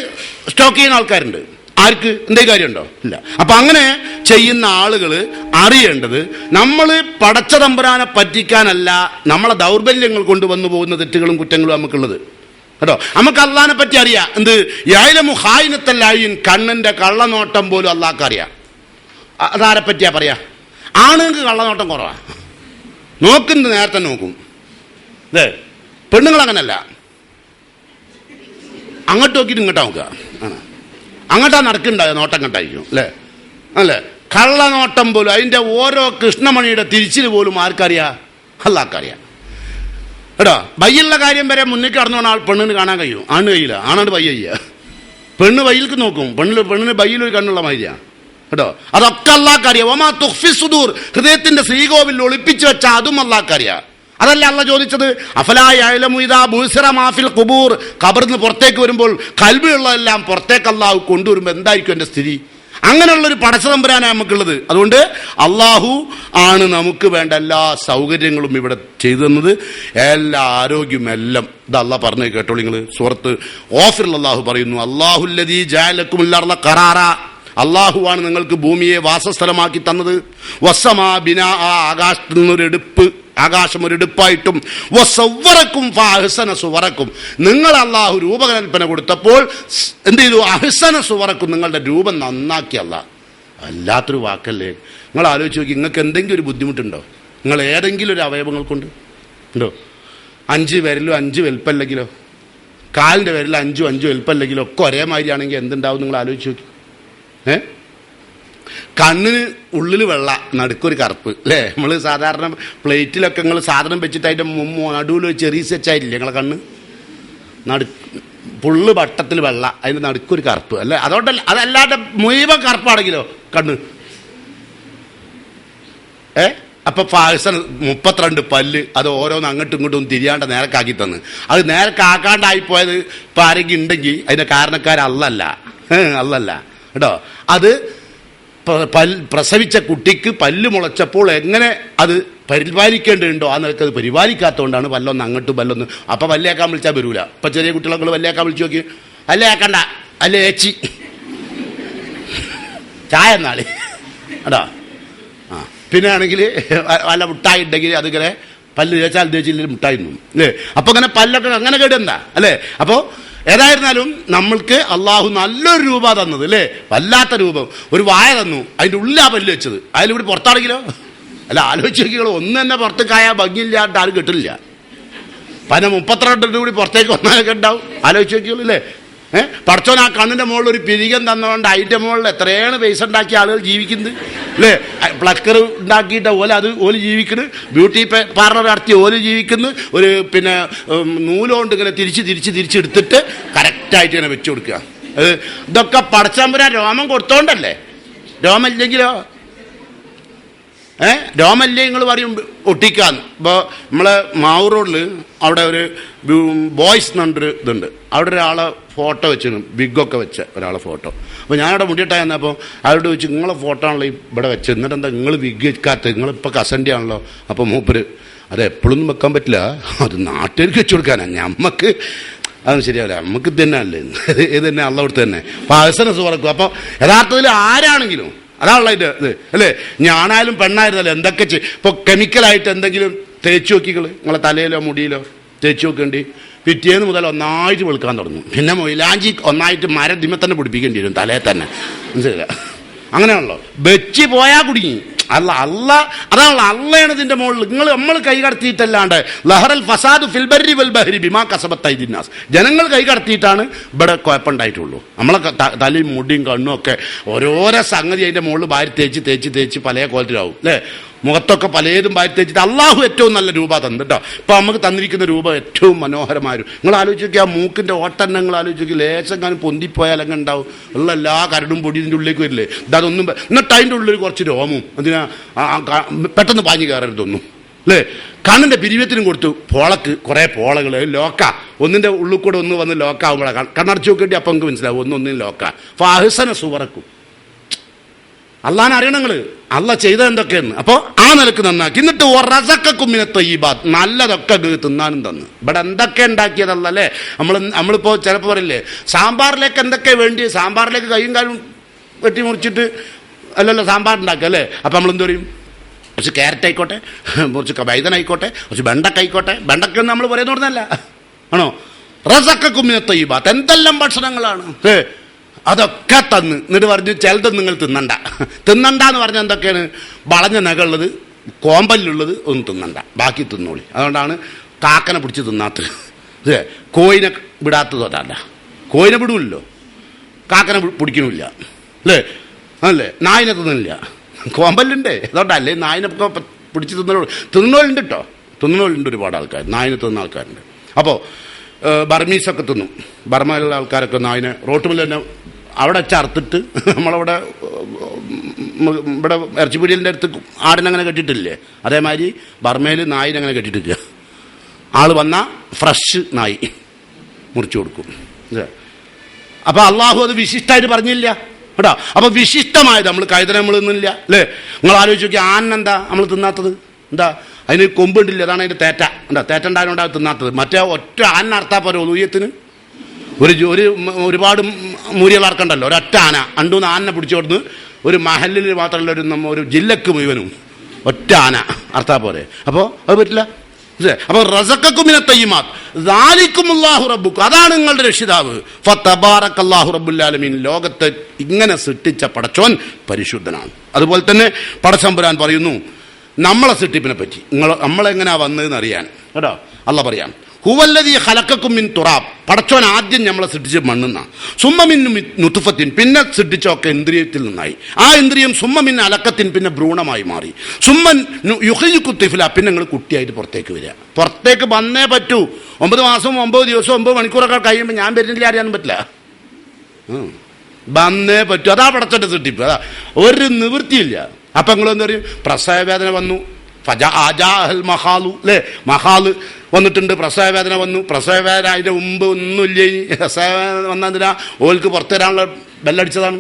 സ്റ്റോക്ക് ചെയ്യുന്ന ആൾക്കാരുണ്ട്. ആർക്ക് എന്തെങ്കിലും കാര്യമുണ്ടോ? ഇല്ല. അപ്പം അങ്ങനെ ചെയ്യുന്ന ആളുകൾ അറിയേണ്ടത്, നമ്മൾ പടച്ച തമ്പുരാനെ പറ്റിക്കാനല്ല, നമ്മളെ ദൗർബല്യങ്ങൾ കൊണ്ട് വന്നു പോകുന്ന തെറ്റുകളും കുറ്റങ്ങളും നമുക്കുള്ളത് കേട്ടോ. നമുക്ക് അള്ളാഹിനെ പറ്റി അറിയാം. എന്ത് യഅലമു ഖായിനത്തൽ കണ്ണിൻ്റെ കള്ളനോട്ടം പോലും അള്ളാഹ്ക്ക് അറിയാം. അതാരെ പറ്റിയാ പറയാ? ആണുങ്ങൾക്ക് കള്ളനോട്ടം കുറവാണ്, നോക്കുന്നത് നേരത്തെ നോക്കും. അതെ, പെണ്ണുങ്ങൾ അങ്ങനല്ല, അങ്ങോട്ട് നോക്കിയിട്ട് ഇങ്ങോട്ടാ നോക്കുക. അങ്ങോട്ടാ നടക്കുന്നുണ്ടാകുക, നോട്ടം കണ്ടായിരിക്കും, അല്ലേ? കള്ളനോട്ടം പോലും, അതിൻ്റെ ഓരോ കൃഷ്ണമണിയുടെ തിരിച്ചിൽ പോലും ആർക്കറിയാം? അള്ളാഹ്ക്കറിയാം കേട്ടോ. ബയ്യുള്ള കാര്യം വരെ മുന്നിൽ കടന്നുകൊണ്ട് ആൾ പെണ്ണിന് കാണാൻ കഴിയും, ആണ് കഴിയില്ല. ആണാണ്ട് ബയ്യ ചെയ്യുക. പെണ്ണ് ബയ്യിലേക്ക് നോക്കും, പെണ്ണിന് ബയ്യിലൊരു കണ്ണുള്ള മാതിരിയാണ് കേട്ടോ. അതൊക്കെ അള്ളാഹ്ക്കറിയാം. വമാ തുഖ്ഫി സുദൂർ, ഹൃദയത്തിന്റെ ശ്രീകോവിൽ ഒളിപ്പിച്ചു വെച്ചാൽ അതും അള്ളാഹ്ക്കറിയാം. അതല്ല അള്ളാഹ് ചോദിച്ചത്, അഫലാ യഅലമു ഇദാ ബുസിറ മാ ഫിൽ ഖുബൂർ, ഖബറിന്ന് പുറത്തേക്ക് വരുമ്പോൾ കൽബിലുള്ളതെല്ലാം പുറത്തേക്ക് അള്ളാഹു കൊണ്ടുവരുമ്പോൾ എന്തായിരിക്കും എൻ്റെ സ്ഥിതി? അങ്ങനെയുള്ളൊരു പടച്ചതമ്പുരാനാണ് നമുക്കുള്ളത്. അതുകൊണ്ട് അള്ളാഹു ആണ് നമുക്ക് വേണ്ട എല്ലാ സൗകര്യങ്ങളും ഇവിടെ ചെയ്തു തന്നത്, എല്ലാ ആരോഗ്യം എല്ലാം. ഇത് അള്ളാഹ് പറഞ്ഞു കേട്ടോളൂ നിങ്ങൾ. സൂറത്ത് ഓഫറിൽ അള്ളാഹു പറയുന്നു, അല്ലാഹുല്ലദീ ജഅലക്കുമുൽ അർള ഖറാറ, അള്ളാഹുവാണ് നിങ്ങൾക്ക് ഭൂമിയെ വാസസ്ഥലമാക്കി തന്നത്. വസ്സമാ ബിനാ, ആകാശത്തിൽ നിന്നൊരെടുപ്പ്, ആകാശം ഒരെടുപ്പായിട്ടും, വസവ്വറക്കും ഫഅഹ്സന സുവറക്കും, നിങ്ങൾ അള്ളാഹു രൂപകൽപ്പന കൊടുത്തപ്പോൾ എന്ത് ചെയ്തു? അഹ്സന സുവറക്കും, നിങ്ങളുടെ രൂപം നന്നാക്കി അള്ളാഹ്. വല്ലാത്തൊരു വാക്കല്ലേ. നിങ്ങൾ ആലോചിച്ച് നോക്കി, നിങ്ങൾക്ക് എന്തെങ്കിലും ഒരു ബുദ്ധിമുട്ടുണ്ടോ? നിങ്ങൾ ഏതെങ്കിലും ഒരു അവയവങ്ങൾ കൊണ്ട് ഉണ്ടോ? 5 വിരലും 5 വലുപ്പമല്ലെങ്കിലോ, കാലിൻ്റെ വിരൽ 5 വലുപ്പമല്ലെങ്കിലോ ഒക്കെ ഒരേമാതിരി ആണെങ്കിൽ എന്തുണ്ടാവും നിങ്ങൾ ആലോചിച്ച് നോക്കി. കണ്ണിന് ഉള്ളിൽ വെള്ള, നടുക്കൊരു കറുപ്പ് അല്ലേ? നമ്മൾ സാധാരണ പ്ലേറ്റിലൊക്കെ നിങ്ങൾ സാധനം വെച്ചിട്ട് അതിൻ്റെ നടുവിൽ ചെറിയ വെച്ചായില്ലേ നിങ്ങളെ കണ്ണ്? പുള്ള് വട്ടത്തിൽ വെള്ള, അതിൻ്റെ നടുക്കൊരു കറുപ്പ് അല്ലേ? അതുകൊണ്ടല്ല, അതല്ലാതെ മുഴുവൻ കറുപ്പാണെങ്കിലോ കണ്ണ്. അപ്പൊ ഫാഹ്സൻ 32 പല്ല്, അത് ഓരോന്ന് അങ്ങോട്ടും ഇങ്ങോട്ടും തിരിയാണ്ട് നേരക്കാക്കി തന്ന്. അത് നേരക്കാക്കാണ്ടായിപ്പോയത് ഇപ്പം ആരെങ്കിലും ഉണ്ടെങ്കിൽ അതിൻ്റെ കാരണക്കാരല്ല, അല്ലല്ല കേട്ടോ. അത് പ്രസവിച്ച കുട്ടിക്ക് പല്ല് മുളച്ചപ്പോൾ എങ്ങനെ അത് പരിപാലിക്കേണ്ടതുണ്ടോ ആ നിലക്ക് അത് പരിപാലിക്കാത്തതുകൊണ്ടാണ് പല്ലൊന്ന് അങ്ങോട്ടും പല്ലൊന്ന്. അപ്പം വല്ലേക്കാൻ വിളിച്ചാൽ വരൂല. ഇപ്പം ചെറിയ കുട്ടികളെ വല്ലേക്കാൻ വിളിച്ചു നോക്കി, അല്ലേ ആക്കണ്ട, അല്ലേ ഏച്ചി ചായ എന്നാളി കേട്ടോ. പിന്നെ ആണെങ്കിൽ വല്ല മുട്ടായി ഉണ്ടെങ്കിൽ അതിങ്ങനെ പല്ല് തേച്ചാൽ തേച്ചില്ലെങ്കിൽ മുട്ടായി തിന്നും അല്ലേ? അപ്പോൾ അങ്ങനെ പല്ലൊക്കെ അങ്ങനെ കേടെന്താ അല്ലേ? അപ്പോൾ ഏതായിരുന്നാലും നമ്മൾക്ക് അള്ളാഹു നല്ലൊരു രൂപ തന്നത് അല്ലേ? വല്ലാത്ത രൂപം. ഒരു വായ തന്നു, അതിൻ്റെ ഉള്ളിലാ പല്ല് വെച്ചത്. അതിലൂടെ പുറത്താണെങ്കിലോ അല്ല, ആലോചിച്ച് നോക്കിയോ, ഒന്ന് തന്നെ പുറത്തേക്കായാൽ ഭംഗിയില്ലാണ്ട് ആരും കിട്ടില്ല. 32 കൂടി പുറത്തേക്ക് വന്നാലൊക്കെ ഉണ്ടാവും. ആലോചിച്ച് നോക്കിയോളൂ അല്ലേ? പടച്ചോൻ ആ കണ്ണിൻ്റെ മുകളിൽ ഒരു പിരികം തന്നുകൊണ്ട് അതിൻ്റെ മുകളിൽ എത്രയാണ് പൈസ ഉണ്ടാക്കിയ ആളുകൾ ജീവിക്കുന്നത് അല്ലേ? പ്ലക്കർ ഉണ്ടാക്കിയിട്ട് ഓല് ജീവിക്കുന്നു, ബ്യൂട്ടി പാർലർ നടത്തി ഓല് ജീവിക്കുന്നു. ഒരു പിന്നെ നൂലുകൊണ്ട് ഇങ്ങനെ തിരിച്ചെടുത്തിട്ട് കറക്റ്റായിട്ട് ഇങ്ങനെ വെച്ചു കൊടുക്കുക. ഇതൊക്കെ പടച്ചമ്പുരാൻ രോമം കൊടുത്തോണ്ടല്ലേ? രോമമില്ലെങ്കിലോ രോമല്ലേ നിങ്ങൾ പറയും ഒട്ടിക്കാന്ന്. ഇപ്പോൾ നമ്മളെ മാവൂർ റോഡിൽ അവിടെ ഒരു ബോയ്സ് എന്നൊരു ഇതുണ്ട്. അവിടെ ഒരാളെ ഫോട്ടോ വെച്ചിരുന്നു, ബിഗൊക്കെ വെച്ച ഒരാളെ ഫോട്ടോ. അപ്പോൾ ഞാനവിടെ മുടിയിട്ടായി വന്നപ്പോൾ അവരോട് ചോദിച്ചു, നിങ്ങളെ ഫോട്ടോ ആണല്ലോ ഇവിടെ വെച്ചത്, എന്നിട്ട് എന്താ നിങ്ങൾ വിഗ് വെക്കാത്ത? നിങ്ങളിപ്പോൾ കസൻ്റെ ആണല്ലോ. അപ്പോൾ മൂപ്പര്, അത് എപ്പോഴൊന്നും വെക്കാൻ പറ്റില്ല, അത് നാട്ടുകാർക്ക് വെച്ച് കൊടുക്കാനാണ്, ഞമ്മക്ക് അതൊന്നും ശരിയാവില്ല, നമുക്ക് തന്നെ അല്ലേ, ഇത് തന്നെ അള്ളവിടുത്തെ തന്നെ പായസന സുവർക്കും. അപ്പോൾ യഥാർത്ഥത്തിൽ ആരാണെങ്കിലും അതാണല്ലോ ഇത് അല്ലേ? ഞാനായാലും പെണ്ണായിരുന്നല്ലോ എന്തൊക്കെ ഇപ്പോൾ കെമിക്കലായിട്ട് എന്തെങ്കിലും തേച്ച് നോക്കികൾ നിങ്ങളെ തലയിലോ മുടിയിലോ തേച്ച് നോക്കേണ്ടി പിറ്റേന്ന് മുതൽ ഒന്നായിട്ട് വെളുക്കാൻ തുടങ്ങും. പിന്നെ മൊയിലാഞ്ചി ഒന്നായിട്ട് മരദിമ തന്നെ പിടിപ്പിക്കേണ്ടി വരും തലയിൽ തന്നെ, മനസ്സിലായില്ല? അങ്ങനെയാണല്ലോ, വെച്ച് പോയാൽ കുടുങ്ങി. അതാണല്ലോ അള്ളയാണ് ഇതിന്റെ മുകളിൽ. നമ്മൾ കൈ കടത്തിയിട്ടല്ലാണ്ട് ലഹറൽ ഫസാദു ഫിൽ ബർരി വൽ ബഹരി ബിമാ കസബത്ത് അയ്ദിന്നാസ്, ജനങ്ങൾ കൈ കടത്തിയിട്ടാണ് ഇവിടെ കുഴപ്പമുണ്ടായിട്ടുള്ളൂ. നമ്മളെ തലയും മുടിയും കണ്ണും ഒക്കെ ഓരോരോ സംഗതി അതിന്റെ മുകളിൽ വാരി തേച്ച് പല കോലത്തിലാവും അല്ലേ? മുഖത്തൊക്കെ പലതും വാരി തേച്ചിട്ട് അള്ളാഹു ഏറ്റവും നല്ല രൂപ തന്നു കേട്ടോ. ഇപ്പൊ നമുക്ക് തന്നിരിക്കുന്ന രൂപ ഏറ്റവും മനോഹരമായ. നിങ്ങൾ ആലോചിച്ച് നോക്കി, ആ മൂക്കിന്റെ ഓട്ടന്നെ നിങ്ങൾ ആലോചിച്ച് നോക്കി, ലേശം പൊന്തിപ്പോയാൽ അങ്ങനെ ഉണ്ടാവും. ഉള്ള എല്ലാ കരടും പൊടി ഇതിൻ്റെ ഉള്ളിലേക്ക് വരില്ലേ? ഇതൊന്നും എന്നിട്ട് അതിൻ്റെ ഉള്ളിൽ കുറച്ച് രോമവും അതിനാ പെട്ടെന്ന് പാഞ്ഞു കയറരുതൊന്നും അല്ലേ? കണ്ണിന്റെ പിരിവത്തിനും കൊടുത്തു പോളക്ക് കുറേ പോളകൾ ലോക്ക, ഒന്നിന്റെ ഉള്ളിൽ കൂടെ ഒന്ന് വന്ന് ലോക്കാവുമ്പോഴാണ് കണ്ണടച്ചു നോക്കേണ്ടി അപ്പം നമുക്ക് മനസ്സിലാവും ഒന്നൊന്നും ലോക്ക. ഫഅഹ്സന സുവറക്കും. അള്ളാഹാനെ അറിയണം നിങ്ങൾ, അള്ള ചെയ്ത എന്തൊക്കെയെന്ന്. അപ്പോൾ ആ നിലക്ക് നന്നാക്കി. എന്നിട്ട് റസഖക്കും മിന ത്വയ്യിബാത്ത്, നല്ലതൊക്കെ തിന്നാനും തന്നു. ഇവിടെ എന്തൊക്കെ ഉണ്ടാക്കിയതല്ലേ? നമ്മളിപ്പോൾ ചിലപ്പോൾ പറയില്ലേ, സാമ്പാറിലേക്ക് എന്തൊക്കെ വേണ്ടി, സാമ്പാറിലേക്ക് കൈയും കാലും വെട്ടി മുറിച്ചിട്ട് അല്ലല്ലോ സാമ്പാർ ഉണ്ടാക്കുക അല്ലേ? അപ്പം നമ്മളെന്ത് പറയും, കുറച്ച് ക്യാരറ്റ് ആയിക്കോട്ടെ, കുറച്ച് വൈതനായിക്കോട്ടെ, കുറച്ച് വെണ്ടക്കായിക്കോട്ടെ. വെണ്ടക്കൊന്നും നമ്മൾ പറയുന്നോടുന്നല്ല ആണോ? റസഖക്കും മിന ത്വയ്യിബാത്ത്, എന്തെല്ലാം ഭക്ഷണങ്ങളാണ് അതൊക്കെ തന്ന്. എന്നിട്ട് പറഞ്ഞു ചിലതൊന്നും നിങ്ങൾ തിന്നണ്ട എന്ന് പറഞ്ഞാൽ എന്തൊക്കെയാണ്? വളഞ്ഞ നഖമുള്ളത്, കോമ്പല്ലുള്ളത് ഒന്നും തിന്നണ്ട, ബാക്കി തിന്നോളി. അതുകൊണ്ടാണ് കാക്കനെ പിടിച്ച് തിന്നാത്തത്. കോയിനെ വിടാത്തതോ അതല്ല, കോയിനെ വിടൂല്ലോ, കാക്കനെ പിടിക്കണില്ല അല്ലേ? അല്ലേ? നായിനെ തിന്നില്ല, കോമ്പല്ലുണ്ടേ, അതുകൊണ്ടല്ലേ നായിനൊക്കെ പിടിച്ച് തിന്നോളുണ്ട് കേട്ടോ. തിന്നോളുണ്ട് ഒരുപാട് ആൾക്കാർ, നായിനെ തിന്നുന്ന ആൾക്കാരുണ്ട്. അപ്പോൾ ബർമീസൊക്കെ തിന്നും. ബർമയിലുള്ള ആൾക്കാരൊക്കെ നായിനെ റോട്ടുമിൽ തന്നെ അവിടെ വെച്ചറുത്തിട്ട്, നമ്മളവിടെ ഇവിടെ ഇറച്ചിപ്പീടിയലിൻ്റെ അടുത്ത് ആടിനങ്ങനെ കെട്ടിയിട്ടില്ലേ, അതേമാതിരി ബർമയിൽ നായിനങ്ങനെ കെട്ടിയിട്ടില്ല. ആൾ വന്നാൽ ഫ്രഷ് നായി മുറിച്ചു കൊടുക്കും. അപ്പോൾ അള്ളാഹു അത് വിശിഷ്ടമായിട്ട് പറഞ്ഞില്ല. കേട്ടോ. അപ്പൊ വിശിഷ്ടമായത് നമ്മൾ കൈതന നമ്മൾ തിന്നില്ല അല്ലേ? നിങ്ങൾ ആലോചിച്ച് നോക്കി, ആനെന്താ നമ്മൾ തിന്നാത്തത്? എന്താ അതിന് കൊമ്പുണ്ടില്ല, അതാണ് അതിന്റെ തേറ്റ. എന്താ തേറ്റ ഉണ്ടായതുകൊണ്ട് അത് തിന്നാത്തത്. മറ്റേ ഒറ്റ ആന അർത്താ പോരെ ഉദയത്തിന് ഒരുപാട് മൂരികളർക്കണ്ടല്ലോ. ഒരൊറ്റ ആന 2-3 ആനനെ പിടിച്ചു കൊടുന്ന് ഒരു മഹലിൽ മാത്രമല്ല ഒരു ജില്ലക്ക് മുഴുവനും ഒറ്റ ആന അർത്താ പോരെ. അപ്പോൾ അത് പറ്റില്ല. അപ്പൊ റസഖക്കുമിന തയ്യിമാത്ത് ദാലിക്കുമുല്ലാഹു റബ്ബുക്കും, അതാണ് നിങ്ങളുടെ രക്ഷിതാവ്. ഫതബാറകല്ലാഹു റബ്ബുൽ ആലമീൻ, ലോകത്തെ ഇങ്ങനെ സൃഷ്ടിച്ച പടച്ചോൻ പരിശുദ്ധനാണ്. അതുപോലെ തന്നെ പടച്ചമ്പുരാൻ പറയുന്നു നമ്മളെ സൃഷ്ടിപ്പിനെ പറ്റി, നമ്മളെങ്ങനെയാ വന്നതെന്ന് അറിയാൻ കേട്ടോ. അള്ളാഹ് പറയാം, ഹുവല്ലദീ ഖലഖക്കും മിൻ തുറാബ്, പടച്ചോൻ ആദ്യം നമ്മളെ സൃഷ്ടിച്ച് മണ്ണെന്നാ. സുമ്മ മിൻ നുത്ഫത്തിൻ, പിന്നെ സൃഷ്ടിച്ചൊക്കെ ഇന്ദ്രിയത്തിൽ നിന്നായി. ആ ഇന്ദ്രിയം സുമ്മ മിൻ അലക്കത്തിൻ, പിന്നെ ഭ്രൂണമായി മാറി. സുമ്മൻ യുഖ്രിജുക്കും തിഫ്ല, പിന്നെ നിങ്ങൾ കുട്ടിയായിട്ട് പുറത്തേക്ക് വരിക. പുറത്തേക്ക് വന്നേ പറ്റൂ. 9 മാസവും 9 ദിവസവും 9 മണിക്കൂറൊക്കെ കഴിയുമ്പോൾ ഞാൻ വരുന്നില്ല അറിയാനും പറ്റില്ല. വന്നേ പറ്റൂ. അതാ പടച്ചോന്റെ സൃഷ്ടിപ്പ്. അതാ ഒരു നിവൃത്തിയില്ല. അപ്പൊ നിങ്ങളെന്താ പറയും? പ്രസവവേദന വന്നു, മഹാല് വന്നിട്ടുണ്ട്, പ്രസവവേദന വന്നു. പ്രസവവേദന അതിന്റെ മുമ്പ് ഒന്നുമില്ല. പ്രസവവേദന വന്നതിനാ ഓൾക്ക് പുറത്തു വരാനുള്ള ബെല്ലടിച്ചതാണ്.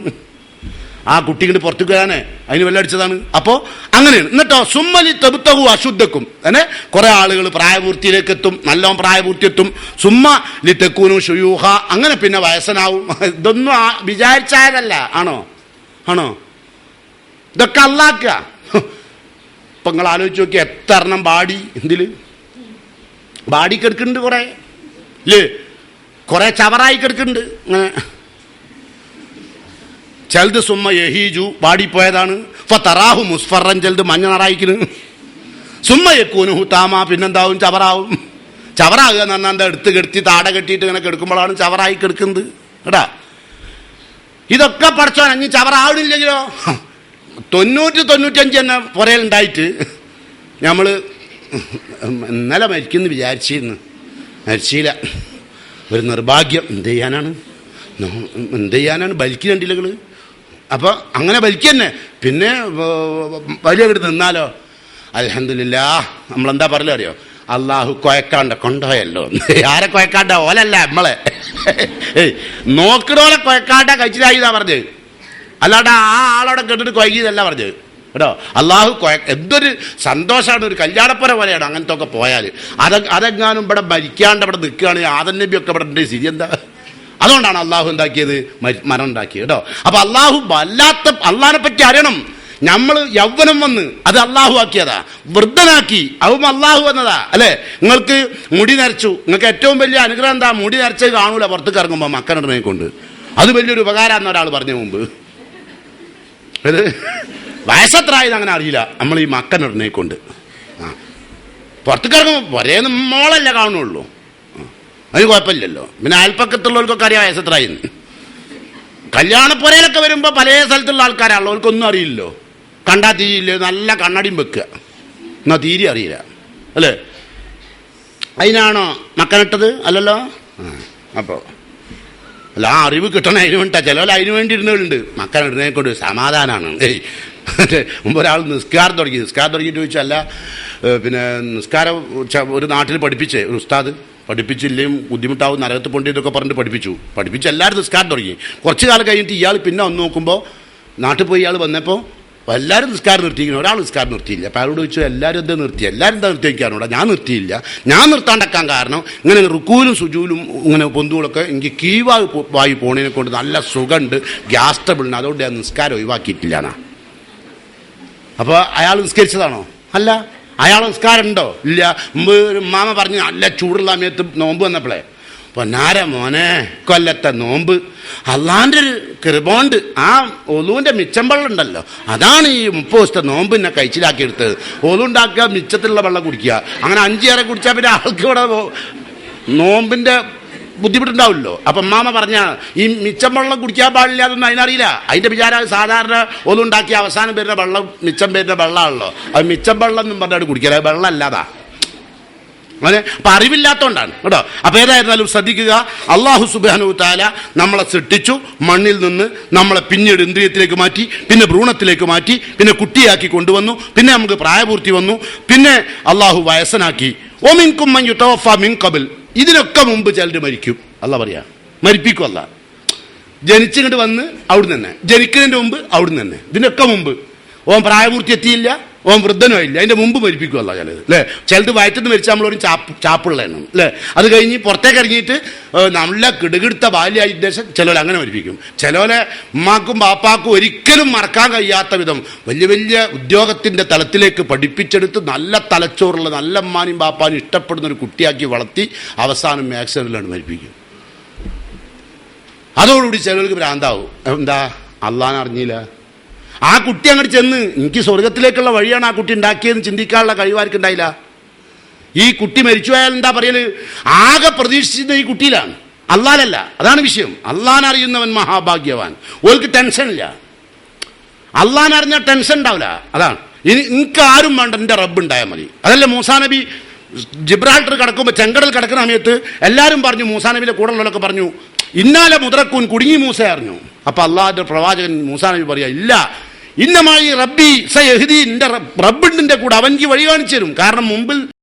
ആ കുട്ടിക്ക് പുറത്തേക്ക് വരാനേ അതിന് ബെല്ലടിച്ചതാണ്. അപ്പോ അങ്ങനെയാണ്. എന്നിട്ടോ സുമ്മലി തെബുത്തകു അശുദ്ധക്കും, അങ്ങനെ കുറെ ആളുകൾ പ്രായപൂർത്തിയിലേക്ക് എത്തും, നല്ലോണം പ്രായപൂർത്തി എത്തും. സുമ്മ ലി തെക്കൂനു ഷുയൂഹ, അങ്ങനെ പിന്നെ വയസ്സനാവും. ഇതൊന്നും വിചാരിച്ചായതല്ല. ആണോ? ഇതൊക്കെ അല്ലാക്കുക. ഇപ്പൊ നിങ്ങൾ ആലോചിച്ച് നോക്കി, എത്ര എണ്ണം ബാഡി എന്തില് ബാഡി കിടക്കുന്നുണ്ട്, കുറെ ഇല്ലേ? കുറെ ചവറായി കിടക്കുന്നുണ്ട്. അങ്ങനെ ചിലത് സുമ്മ യഹീജു, ബാഡി പോയതാണ്. ഫതറാഹു മുസ്ഫറൻ, ചിലത് മഞ്ഞ നിറായിക്കുന്നു. സുമ്മ യക്കൂനുഹു താമ, പിന്നെന്താവും? ചവറാവും. ചവറാകുക എന്ന് പറഞ്ഞാൽ എന്താ? എടുത്ത് കെടുത്തി താട കെട്ടിയിട്ട് ഇങ്ങനെ കിടക്കുമ്പോഴാണ് ചവറായി കിടക്കുന്നത് കേട്ടാ. ഇതൊക്കെ പഠിച്ചോ. അഞ്ഞ് ചവറാവണില്ലെങ്കിലോ 90-95 തന്നെ പുറയിലുണ്ടായിട്ട് നമ്മൾ ഇന്നലെ മരിക്കുന്നു വിചാരിച്ചിരുന്നു, മരിച്ചില്ല. ഒരു നിർഭാഗ്യം. എന്ത് ചെയ്യാനാണ് ബലിക്കുന്നുണ്ടില്ല നിങ്ങൾ. അപ്പോൾ അങ്ങനെ ബലിക്കുക തന്നെ. പിന്നെ വലിയ വീട് നിന്നാലോ അൽഹംദുലില്ലാഹ്, നമ്മളെന്താ പറയലോ അറിയോ? അള്ളാഹു കൊയക്കാണ്ട കൊണ്ടുപോയല്ലോ. ആരെ കൊയക്കാണ്ട? ഓലല്ല നമ്മളെ. നോക്കണോലെ കൊയക്കാണ്ട കഴിച്ചിട്ടായിന്നാ പറഞ്ഞത്, അല്ലാണ്ട് ആ ആളോടെ കേട്ടിട്ട് കൊയകിയതല്ല പറഞ്ഞത് കേട്ടോ. അള്ളാഹു എന്തൊരു സന്തോഷമാണ്, ഒരു കല്യാണപ്പുര പോലെയാണ് അങ്ങനത്തെ ഒക്കെ പോയാൽ. അതെങ്ങാനും ഇവിടെ മരിക്കാണ്ട് ഇവിടെ നിൽക്കുകയാണെങ്കിൽ ആദം നബിയൊക്കെ ഇവിടെ ഉണ്ട്. ശരി എന്താ? അതുകൊണ്ടാണ് അള്ളാഹു എന്താക്കിയത്? മരണം ഉണ്ടാക്കിയത് കേട്ടോ. അപ്പൊ അള്ളാഹു വല്ലാത്ത, അള്ളാഹിനെ പറ്റി അറിയണം. നമ്മൾ യൗവനം വന്ന് അത് അള്ളാഹു ആക്കിയതാ, വൃദ്ധനാക്കി അതും അള്ളാഹു വന്നതാ അല്ലെ? നിങ്ങൾക്ക് മുടി നരച്ചു, നിങ്ങൾക്ക് ഏറ്റവും വലിയ അനുഗ്രഹം എന്താ? മുടി നരച്ചത് കാണൂല പുറത്തേക്ക് ഇറങ്ങുമ്പോൾ മക്കനിടനെ കൊണ്ട്. അത് വലിയൊരു ഉപകാരമാണെന്ന് ഒരാൾ പറഞ്ഞ മുമ്പ്. ഇത് വയസ്സെത്രയായത് അങ്ങനെ അറിയില്ല നമ്മൾ ഈ മക്കനിടനെ കൊണ്ട്. പുറത്തേക്ക് ഇറങ്ങുമ്പോൾ ഒരേ മോളല്ല കാണുള്ളൂ, അതിന് കുഴപ്പമില്ലല്ലോ. പിന്നെ അയൽപ്പക്കത്തുള്ളവർക്കൊക്കെ അറിയാം വയസ്സെത്രയെന്ന്. കല്യാണപ്പുരയിലൊക്കെ വരുമ്പോൾ പല സ്ഥലത്തുള്ള ആൾക്കാരാണല്ലോ, അവർക്കൊന്നും അറിയില്ലല്ലോ. കണ്ടാ തീരില്ല, നല്ല കണ്ണടിയും വെക്കുക, എന്നാ തീരെ അറിയില്ല അല്ലേ? അതിനാണോ മക്കനിട്ടത്? അല്ലല്ലോ. അപ്പോൾ അല്ല, ആ അറിവ് കിട്ടണേ അതിന് വേണ്ടിട്ടാ. ചിലവർ അതിന് വേണ്ടി ഇരുന്നവരുണ്ട്. മക്കനിടുന്നതിനെ കൊണ്ട് സമാധാനമാണ്. മുമ്പ് ഒരാൾ നിസ്കാരം തുടങ്ങിയിട്ട് ചോദിച്ചല്ല, പിന്നെ നിസ്കാരം ഒരു നാട്ടിൽ പഠിപ്പിച്ചേ ഒരു ഉസ്താദ്, പഠിപ്പിച്ചില്ലേയും ബുദ്ധിമുട്ടാവും, നരകത്ത് പൊണ്ടി ഇതൊക്കെ പറഞ്ഞിട്ട് പഠിപ്പിച്ച് എല്ലാവരും നിസ്കാരം തുടങ്ങി. കുറച്ച് കാലം കഴിഞ്ഞിട്ട് ഇയാൾ പിന്നെ വന്ന് നോക്കുമ്പോൾ നാട്ടിൽ പോയി ഇയാൾ വന്നപ്പോൾ എല്ലാവരും നിസ്കാരം നിർത്തിയിരിക്കുന്നു, ഒരാൾ നിസ്കാരം നിർത്തിയില്ല. അപ്പോൾ അയാളോട് ചോദിച്ചു, എല്ലാവരും എന്താ നിർത്തി? എല്ലാവരും എന്താ നിർത്തിയിരിക്കാറുണ്ടോ? ഞാൻ നിർത്തിയില്ല. ഞാൻ നിർത്താണ്ടക്കാൻ കാരണം ഇങ്ങനെ റുക്കൂലും സുജൂലും ഇങ്ങനെ പൊന്തുകളൊക്കെ എനിക്ക് കീവായി പോണതിനെ കൊണ്ട് നല്ല സുഖമുണ്ട്, ഗ്യാസ് ട്രബിളിന്, അതുകൊണ്ട് ഞാൻ നിസ്കാരം ഒഴിവാക്കിയിട്ടില്ലാണ്. അപ്പോൾ അയാൾ നിസ്കരിച്ചതാണോ? അല്ല. അയാൾ നിസ്കാരം ഉണ്ടോ? ഇല്ല. മുമ്പ് മാമ പറഞ്ഞ് നല്ല ചൂടുള്ള സമയത്ത് നോമ്പ് വന്നപ്പോഴേ, പൊന്നാര മോനെ കൊല്ലത്തെ നോമ്പ് അള്ളാൻ്റെ ഒരു കൃപോണ്ട് ആ ഒലുവിൻ്റെ മിച്ചം വെള്ളം ഉണ്ടല്ലോ, അതാണ് ഈ 30 ദിവസത്തെ നോമ്പ് എന്നെ കഴിച്ചിലാക്കി എടുത്തത്. ഒലുണ്ടാക്കുക, മിച്ചത്തിലുള്ള വെള്ളം കുടിക്കുക, അങ്ങനെ 5 കുടിച്ചാൽ പിന്നെ ആൾക്ക് ഇവിടെ നോമ്പിൻ്റെ ബുദ്ധിമുട്ടുണ്ടാവില്ലോ. അപ്പം മാമ പറഞ്ഞ ഈ മിച്ചം വെള്ളം കുടിക്കാൻ പാടില്ല അതൊന്നും അതിനറിയില്ല. അതിൻ്റെ വിചാരം സാധാരണ ഒലുണ്ടാക്കിയ അവസാനം വരുന്ന വെള്ളം മിച്ചം വരുന്ന വെള്ളമാണല്ലോ, അത് മിച്ചം വെള്ളം എന്നും പറഞ്ഞാൽ കുടിക്കുക, അത് വെള്ളം അല്ലാതാ. അങ്ങനെ അപ്പം അറിവില്ലാത്തതുകൊണ്ടാണ് കേട്ടോ. അപ്പം ഏതായിരുന്നാലും ശ്രദ്ധിക്കുക, അള്ളാഹു സുബ്ഹാനഹു വ തആല നമ്മളെ സൃഷ്ടിച്ചു, മണ്ണിൽ നിന്ന് നമ്മളെ പിന്നീട് ഇന്ദ്രിയത്തിലേക്ക് മാറ്റി, പിന്നെ ഭ്രൂണത്തിലേക്ക് മാറ്റി, പിന്നെ കുട്ടിയാക്കി കൊണ്ടുവന്നു, പിന്നെ നമുക്ക് പ്രായപൂർത്തി വന്നു, പിന്നെ അള്ളാഹു വയസ്സനാക്കി. വമിൻകും മൻ യുതവഫാ മിൻ ഖബൽ, ഇതിനൊക്കെ മുമ്പ് ചിലർ മരിക്കും. അല്ലാഹ് പറയാ മരിപ്പിക്കും. അല്ല ജനിച്ചിങ്ങോട്ട് വന്ന് അവിടുന്ന് തന്നെ, ജനിക്കുന്നതിന്റെ മുമ്പ് അവിടുന്ന് തന്നെ, ഇതിനൊക്കെ മുമ്പ്. ഓൻ പ്രായപൂർത്തി എത്തിയില്ല, ഓൻ വൃദ്ധനോ ഇല്ല, അതിന്റെ മുമ്പ് മരിപ്പിക്കുമല്ലോ ചിലത് അല്ലേ. ചിലത് വയറ്റിന്ന് മരിച്ചാൽ നമ്മളൊരു ചാപ്പുള്ള എണ്ണം അല്ലേ. അത് കഴിഞ്ഞ് പുറത്തേക്ക് ഇറങ്ങിയിട്ട് നല്ല കിടുകിടുത്ത ബാല്യ ഉദ്ദേശം ചിലവർ അങ്ങനെ മരിപ്പിക്കും. ചിലവരെ ഉമ്മാക്കും ബാപ്പാക്കും ഒരിക്കലും മറക്കാൻ കഴിയാത്ത വിധം വലിയ വലിയ ഉദ്യോഗത്തിന്റെ തലത്തിലേക്ക് പഠിപ്പിച്ചെടുത്ത് നല്ല തലച്ചോറുള്ള നല്ല ഉമ്മാനും ബാപ്പാനും ഇഷ്ടപ്പെടുന്ന ഒരു കുട്ടിയാക്കി വളർത്തി അവസാനം ആക്സിഡന്റിലാണ് മരിപ്പിക്കും. അതോടുകൂടി ചിലവർക്ക് ഭ്രാന്താവും. എന്താ? അള്ളാനെ അറിഞ്ഞില്ല. ആ കുട്ടി അങ്ങോട്ട് ചെന്ന് എനിക്ക് സ്വർഗത്തിലേക്കുള്ള വഴിയാണ് ആ കുട്ടി ഉണ്ടാക്കിയതെന്ന് ചിന്തിക്കാനുള്ള കഴിവാർക്ക് ഉണ്ടായില്ല. ഈ കുട്ടി മരിച്ചു പോയാൽ എന്താ പറയല്? ആകെ പ്രതീക്ഷിച്ചിരുന്ന ഈ കുട്ടിയിലാണ്, അള്ളാനല്ല. അതാണ് വിഷയം. അള്ളാൻ അറിയുന്നവൻ മഹാഭാഗ്യവാൻ. ഓർക്ക് ടെൻഷനില്ല. അള്ളാൻ അറിഞ്ഞാൽ ടെൻഷൻ ഉണ്ടാവില്ല. അതാണ്. ഇനി എനിക്ക് ആരും വേണ്ട, എൻ്റെ റബ്ബ് ഉണ്ടായാൽ മതി. അതല്ല മൂസാ നബി ജിബ്രാൾട്ടർ കിടക്കുമ്പോൾ ചെങ്കടൽ കിടക്കുന്ന സമയത്ത് എല്ലാവരും പറഞ്ഞു, മൂസാ നബിയുടെ കൂടെ ഉള്ളവരൊക്കെ പറഞ്ഞു, ഇന്നാലെ മുദ്രക്കൂൻ കുടുങ്ങി മൂസ അറിഞ്ഞു. അപ്പൊ അള്ളാഹുന്റെ പ്രവാചകൻ മൂസാ നബി പറയാ, ഇല്ല, ഇന്നമായി റബ്ബി സയഹ്ദീൻ, എൻ്റെ റബ്ബിന്റെ കൂടെ അവൻക്ക് വഴി കാണിച്ചു തരും. കാരണം മുമ്പിൽ